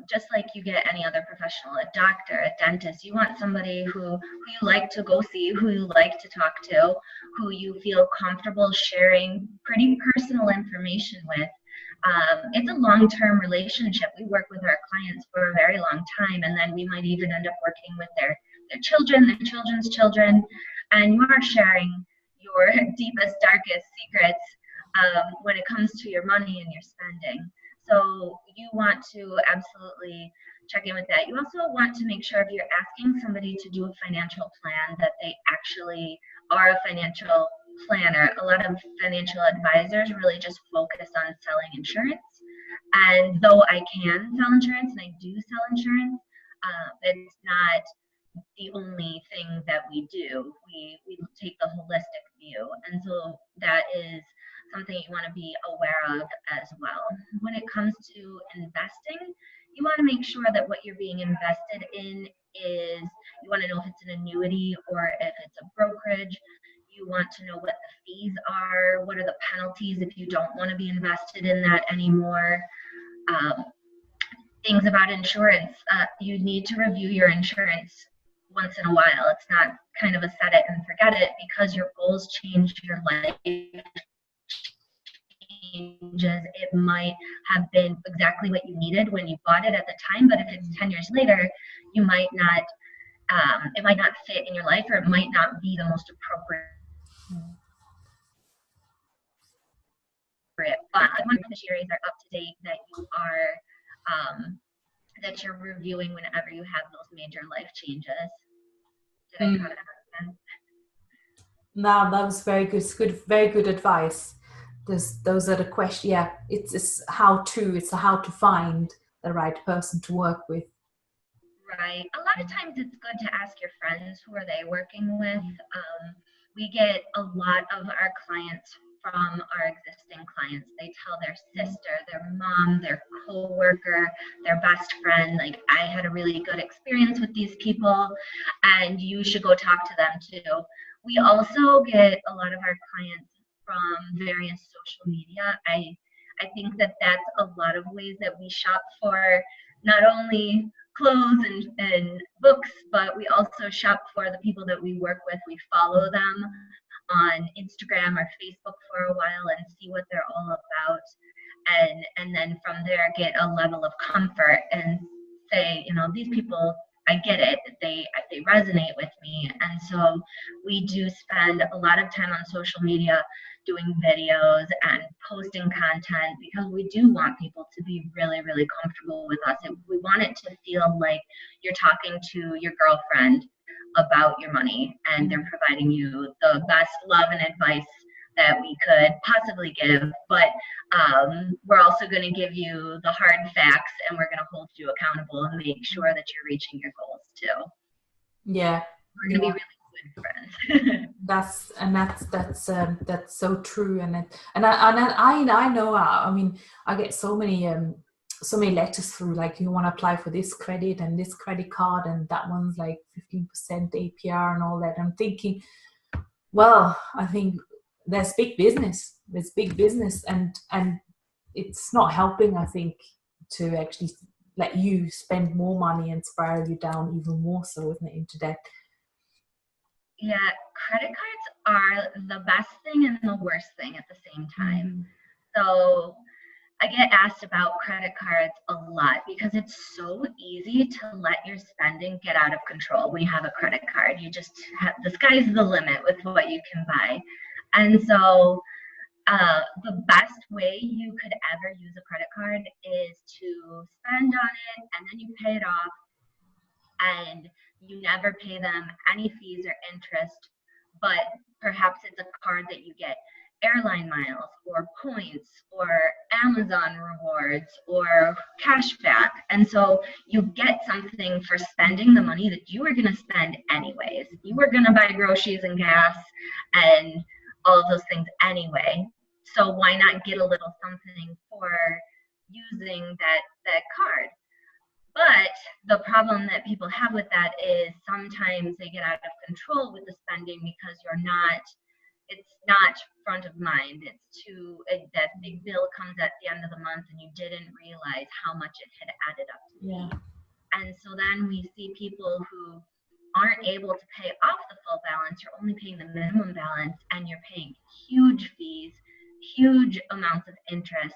just like you get any other professional, a doctor, a dentist. You want somebody who you like to go see, who you like to talk to, who you feel comfortable sharing pretty personal information with. It's a long-term relationship. We work with our clients for a very long time, and then we might even end up working with their children, their children's children, and you are sharing your deepest, darkest secrets when it comes to your money and your spending. So you want to absolutely check in with that. You also want to make sure if you're asking somebody to do a financial plan that they actually are a financial planner. A lot of financial advisors really just focus on selling insurance. And though I can sell insurance and I do sell insurance, it's not the only thing that we do. We take the holistic view. And so that is something you want to be aware of as well. When it comes to investing, you want to make sure that what you're being invested in is, you want to know if it's an annuity or if it's a brokerage. You want to know what the fees are, what are the penalties if you don't want to be invested in that anymore. Things about insurance, you need to review your insurance once in a while. It's not kind of a set it and forget it, because your goals change, your life changes. It might have been exactly what you needed when you bought it at the time, but if it's 10 years later, you might not, it might not fit in your life, or it might not be the most appropriate. But when beneficiaries are up to date, that you are, that you're reviewing whenever you have those major life changes. Did I cut it out? No, that was very good. It's good, very good advice. those are the questions. Yeah, it's how to find the right person to work with. Right. A lot of times it's good to ask your friends, who are they working with? We get a lot of our clients from our existing clients. They tell their sister, their mom, their coworker, their best friend, like, I had a really good experience with these people and you should go talk to them too. We also get a lot of our clients from various social media. I think that that's a lot of ways that we shop for not only clothes and books, but we also shop for the people that we work with. We follow them on Instagram or Facebook for a while and see what they're all about, and then from there get a level of comfort and say, you know, these people, I get it, they resonate with me. And so we do spend a lot of time on social media doing videos and posting content, because we do want people to be really, really comfortable with us. And we want it to feel like you're talking to your girlfriend about your money, and they're providing you the best love and advice that we could possibly give. But we're also going to give you the hard facts, and we're going to hold you accountable and make sure that you're reaching your goals too. Yeah, we're going to be really good friends. That's so true. And I know. I mean, I get so many letters through, like, you want to apply for this credit and this credit card, and that one's like 15% APR and all that. I'm thinking, well, I think there's big business, and it's not helping, I think, to actually let you spend more money and spiral you down even more so, isn't it, into debt? Yeah, credit cards are the best thing and the worst thing at the same time. So I get asked about credit cards a lot because it's so easy to let your spending get out of control when you have a credit card. You just have, the sky's the limit with what you can buy. And so the best way you could ever use a credit card is to spend on it and then you pay it off, and you never pay them any fees or interest, but perhaps it's a card that you get airline miles or points or Amazon rewards or cash back. And so you get something for spending the money that you were going to spend anyways. You were going to buy groceries and gas and all of those things anyway. So why not get a little something for using that card? But the problem that people have with that is sometimes they get out of control with the spending because it's not front of mind. It's that big bill comes at the end of the month and you didn't realize how much it had added up to. Yeah. And so then we see people who aren't able to pay off the full balance. You're only paying the minimum balance and you're paying huge fees, huge amounts of interest.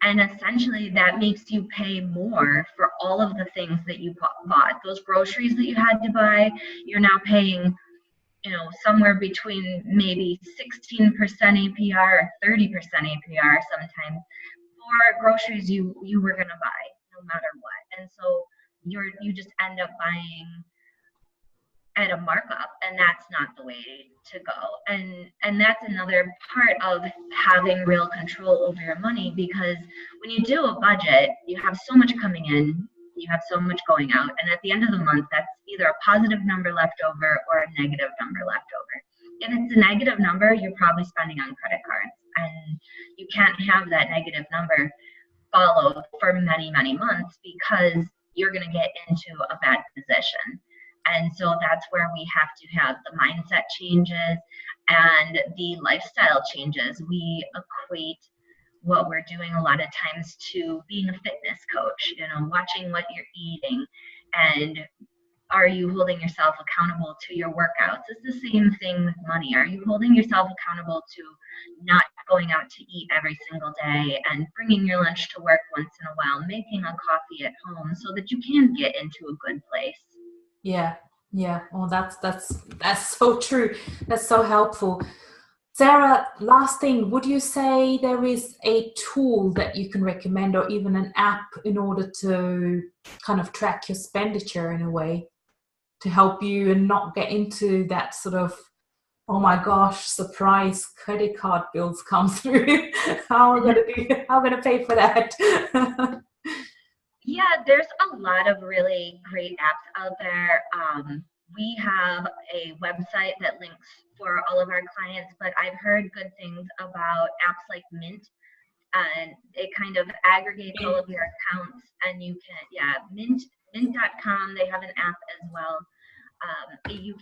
And essentially that makes you pay more for all of the things that you bought. Those groceries that you had to buy, you're now paying, somewhere between maybe 16% APR or 30% APR sometimes for groceries you were going to buy no matter what. And so you just end up buying at a markup, and that's not the way to go. And that's another part of having real control over your money, because when you do a budget, you have so much coming in, you have so much going out, and at the end of the month, that's either a positive number left over or a negative number left over. If it's a negative number, you're probably spending on credit cards, and you can't have that negative number follow for many, many months because you're going to get into a bad position. And so that's where we have to have the mindset changes and the lifestyle changes. We equate what we're doing a lot of times to being a fitness coach, watching what you're eating, and are you holding yourself accountable to your workouts? It's the same thing with money. Are you holding yourself accountable to not going out to eat every single day and bringing your lunch to work once in a while, making a coffee at home so that you can get into a good place? Yeah. Well, that's so true. That's so helpful. Sarah, last thing, would you say there is a tool that you can recommend, or even an app, in order to kind of track your expenditure in a way to help you and not get into that sort of oh my gosh, surprise, credit card bills come through. How am I gonna pay for that? Yeah, there's a lot of really great apps out there. We have a website that links for all of our clients, but I've heard good things about apps like Mint, and it kind of aggregates all of your accounts, and you can, yeah, mint.com, they have an app as well. You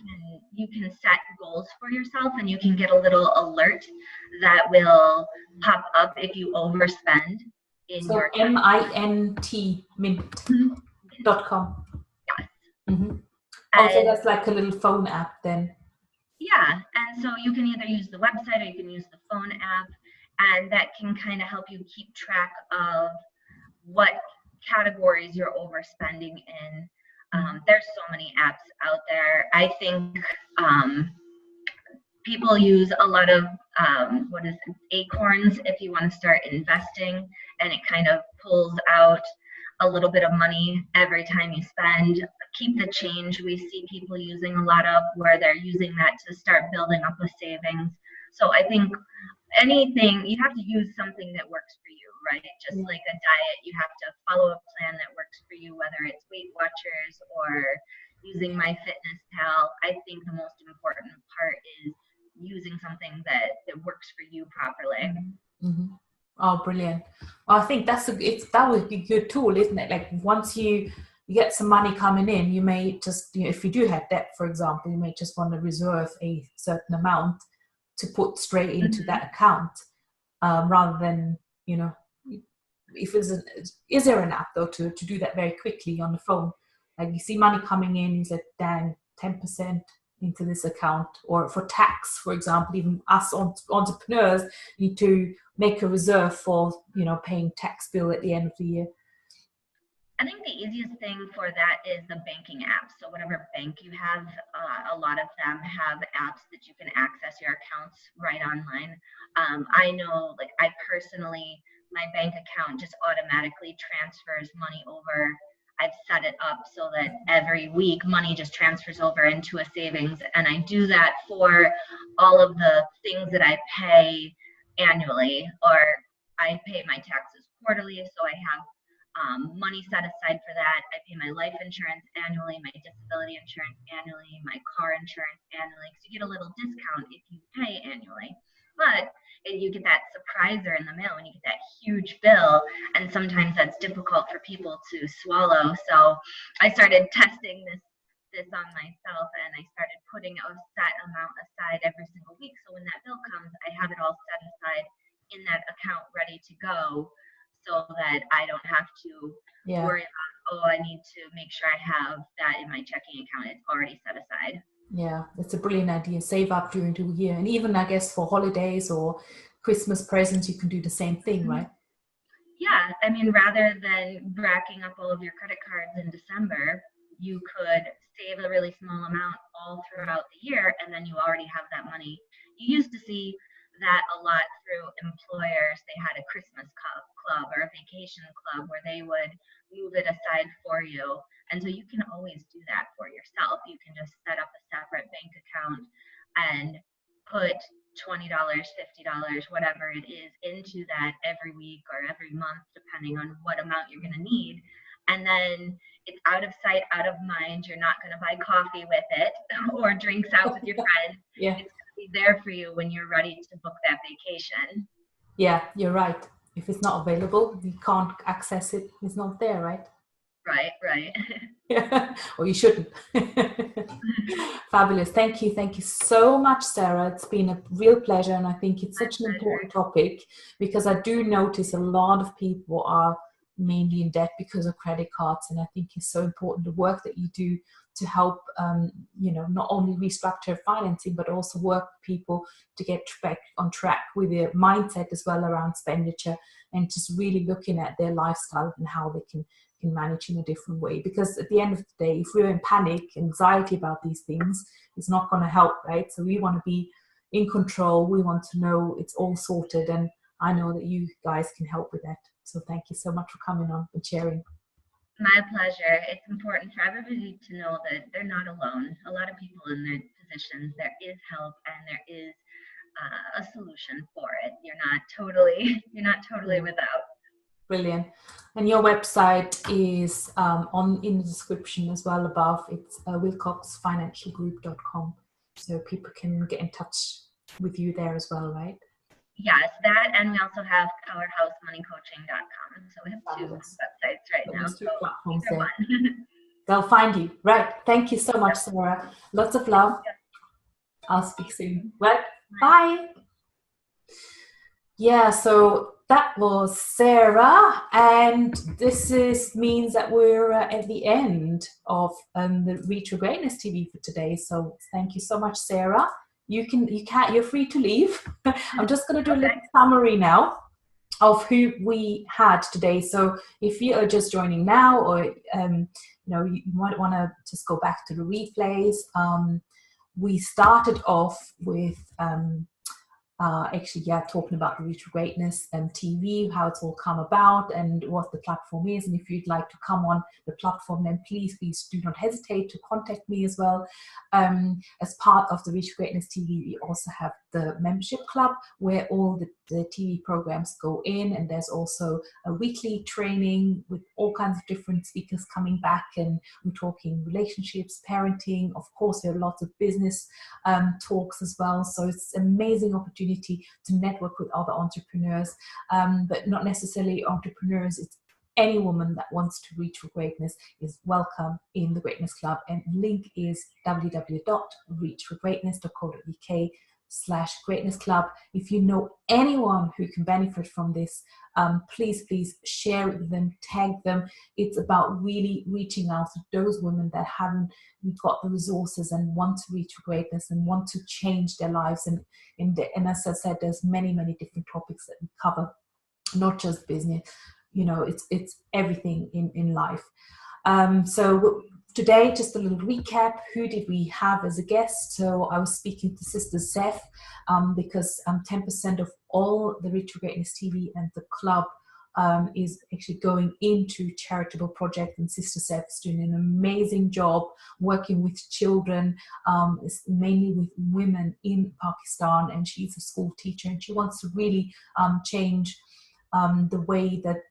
can set goals for yourself, and you can get a little alert that will pop up if you overspend in your MINT, mint.com. Yes. Mm-hmm. Also, that's like a little phone app then. Yeah, and so you can either use the website or you can use the phone app, and that can kind of help you keep track of what categories you're overspending in. There's so many apps out there. I think people use a lot of Acorns if you want to start investing, and it kind of pulls out a little bit of money every time you spend. Keep the Change, we see people using a lot of, where they're using that to start building up a savings. So I think anything, you have to use something that works for you, right? Just like a diet, you have to follow a plan that works for you, whether it's Weight Watchers or using MyFitnessPal. I think the most important part is using something that works for you properly. Mm-hmm. Oh, brilliant. Well, I think that would be a good tool, isn't it? Like once you get some money coming in, you may just, if you do have debt, for example, you may just want to reserve a certain amount to put straight into that account, rather than, is there an app though to do that very quickly on the phone? Like you see money coming in, you say, dang, 10% into this account, or for tax, for example, even us entrepreneurs need to make a reserve for, paying tax bill at the end of the year. I think the easiest thing for that is the banking app. So whatever bank you have, a lot of them have apps that you can access your accounts right online. I know, like I personally, my bank account just automatically transfers money over. I've set it up so that every week money just transfers over into a savings, and I do that for all of the things that I pay annually, or I pay my taxes quarterly, so I have money set aside for that. I pay my life insurance annually, my disability insurance annually, my car insurance annually, because you get a little discount if you pay annually. But you get that surpriser in the mail when you get that huge bill, and sometimes that's difficult for people to swallow. So I started testing this on myself, and I started putting a set amount aside every single week. So when that bill comes, I have it all set aside in that account ready to go, so that I don't have to worry about, I need to make sure I have that in my checking account. It's already set aside. Yeah, it's a brilliant idea. Save up during the year. And even, I guess, for holidays or Christmas presents, you can do the same thing, right? Yeah, I mean, rather than racking up all of your credit cards in December, you could save a really small amount all throughout the year, and then you already have that money. You used to see that a lot through employers. They had a Christmas club or a vacation club where they would move it aside for you. And so you can always do that for yourself. You can just set up a separate bank account and put $20, $50, whatever it is, into that every week or every month, depending on what amount you're going to need. And then it's out of sight, out of mind. You're not going to buy coffee with it or drinks out with your friends. Yeah. It's going to be there for you when you're ready to book that vacation. Yeah, you're right. If it's not available, you can't access it. It's not there, right? Right. Yeah. Or you shouldn't. Fabulous. Thank you so much, Sarah. It's been a real pleasure, and I think it's such an important topic, because I do notice a lot of people are mainly in debt because of credit cards, and I think it's so important the work that you do to help not only restructure financing, but also work with people to get back on track with their mindset as well around expenditure, and just really looking at their lifestyle and how they can manage in a different way. Because at the end of the day, if we're in panic, anxiety about these things, it's not going to help, right? So we want to be in control. We want to know it's all sorted, and I know that you guys can help with that. So thank you so much for coming on and sharing. My pleasure. It's important for everybody to know that they're not alone. A lot of people in their positions, there is help and there is a solution for it. You're not totally without. Brilliant. And your website is in the description as well above. It's wilcoxfinancialgroup.com, so people can get in touch with you there as well, right? Yes, that, and we also have powerhousemoneycoaching.com. So we have two websites right now. Two platforms either there. one. They'll find you. Right. Thank you so much, Sarah. Lots of love. I'll speak soon. Right. Bye. Yeah, so that was Sarah, and this means that we're at the end of the Reach for Greatness TV for today. So thank you so much, Sarah. You're free to leave. I'm just going to do a little summary now of who we had today. So if you are just joining now, or you might want to just go back to the replays. We started off with talking about Reach for Greatness and TV, how it's all come about and what the platform is. And if you'd like to come on the platform, then please do not hesitate to contact me as well. As part of the Reach for Greatness TV, we also have the membership club where all the TV programs go in, and there's also a weekly training with all kinds of different speakers coming back, and we're talking relationships, parenting. Of course, there are lots of business talks as well, so it's an amazing opportunity to network with other entrepreneurs, but not necessarily entrepreneurs. It's any woman that wants to reach for greatness is welcome in the Greatness Club, and link is www.reachforgreatness.co.uk/Greatness Club. If you know anyone who can benefit from this, please share it with them, tag them. It's about really reaching out to those women that haven't got the resources and want to reach for greatness and want to change their lives. And as I said, there's many different topics that we cover, not just business. It's everything in life. So today, just a little recap. Who did we have as a guest? So I was speaking to Sister Zeph because 10% of all the Reach for Greatness TV and the club is actually going into charitable projects, and Sister Zeph is doing an amazing job working with children, mainly with women in Pakistan, and she's a school teacher, and she wants to really change the way that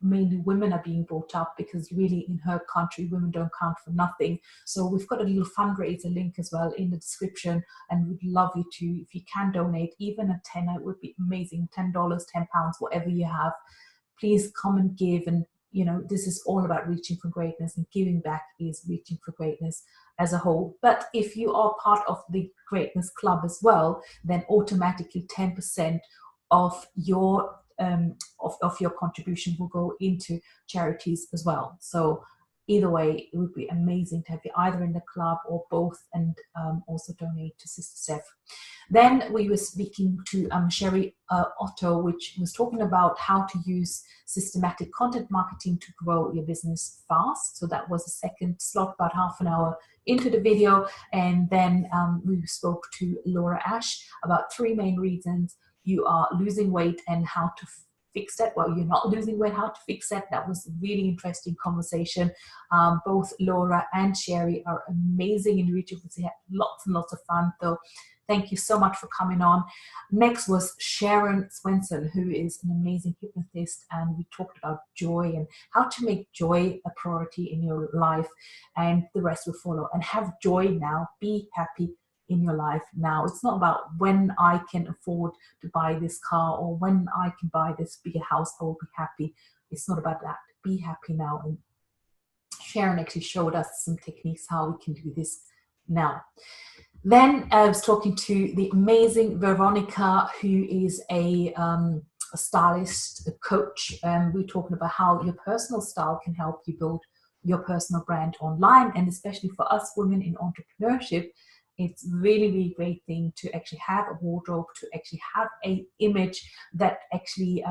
mainly women are being brought up, because really in her country women don't count for nothing. So we've got a little fundraiser link as well in the description, and we'd love you to, if you can donate, even a tenner, it would be amazing. $10, £10, whatever you have, please come and give. And this is all about reaching for greatness, and giving back is reaching for greatness as a whole. But if you are part of the Greatness Club as well, then automatically 10% of your contribution will go into charities as well. So either way, it would be amazing to have you either in the club or both, and also donate to Sister Zeph. Then we were speaking to Sheri Otto, which was talking about how to use systematic content marketing to grow your business fast. So that was the second slot, about half an hour into the video. And then we spoke to Laura Ash about 3 main reasons you are losing weight and how to fix that. Well, you're not losing weight, how to fix that. That was a really interesting conversation. Both Laura and Sheri are amazing individuals. We had lots and lots of fun. So thank you so much for coming on. Next was Sharon Svenson, who is an amazing hypnotist, and we talked about joy and how to make joy a priority in your life, and the rest will follow. And have joy now. Be happy in your life now. It's not about when I can afford to buy this car or when I can buy this bigger house, I will be happy. It's not about that. Be happy now. And Sharon actually showed us some techniques how we can do this now. Then I was talking to the amazing Veronika, who is a stylist, a coach, and we're talking about how your personal style can help you build your personal brand online. And especially for us women in entrepreneurship, it's really great thing to actually have a wardrobe, to actually have a image that actually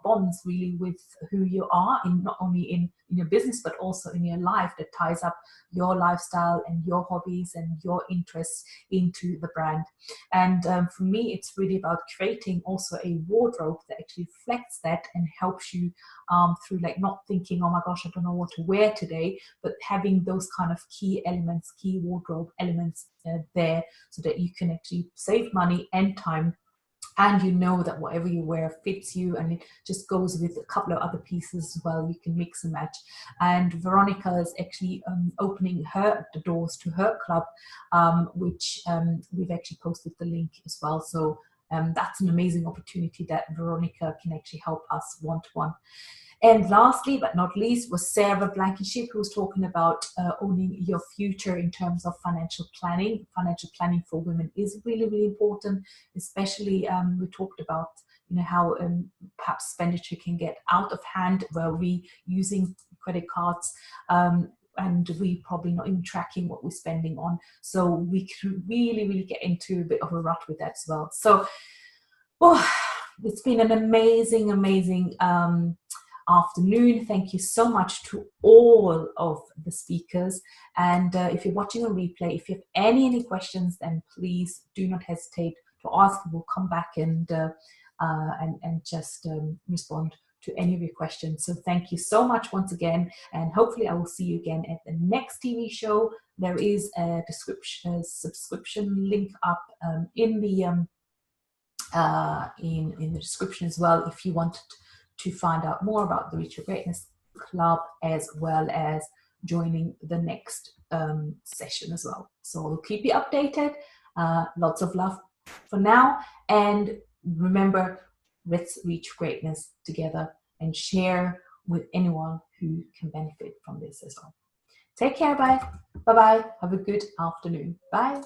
bonds really with who you are, in not only in your business, but also in your life, that ties up your lifestyle and your hobbies and your interests into the brand. And for me, it's really about creating also a wardrobe that actually reflects that and helps you through like not thinking, oh my gosh, I don't know what to wear today, but having those kind of key elements, key wardrobe elements there, so that you can actually save money and time. And you know that whatever you wear fits you, and it just goes with a couple of other pieces as well. You can mix and match. And Veronika is actually opening the doors to her club, which we've actually posted the link as well. So that's an amazing opportunity that Veronika can actually help us one-to-one. And lastly, but not least, was Sarah Blankenship, who was talking about owning your future in terms of financial planning. Financial planning for women is really, really important, especially we talked about how perhaps expenditure can get out of hand, where we using credit cards and we probably not even tracking what we're spending on. So we can really, really get into a bit of a rut with that as well. So it's been an amazing, amazing afternoon. Thank you so much to all of the speakers. And if you're watching a replay, if you have any questions, then please do not hesitate to ask. We'll come back and just respond to any of your questions. So thank you so much once again, and hopefully I will see you again at the next TV show. There is a subscription link up in the description as well, if you want to find out more about the Reach Your Greatness Club, as well as joining the next session as well. So we'll keep you updated. Lots of love for now, and remember, let's reach greatness together and share with anyone who can benefit from this as well. Take care. Bye. Bye-bye. Have a good afternoon. Bye.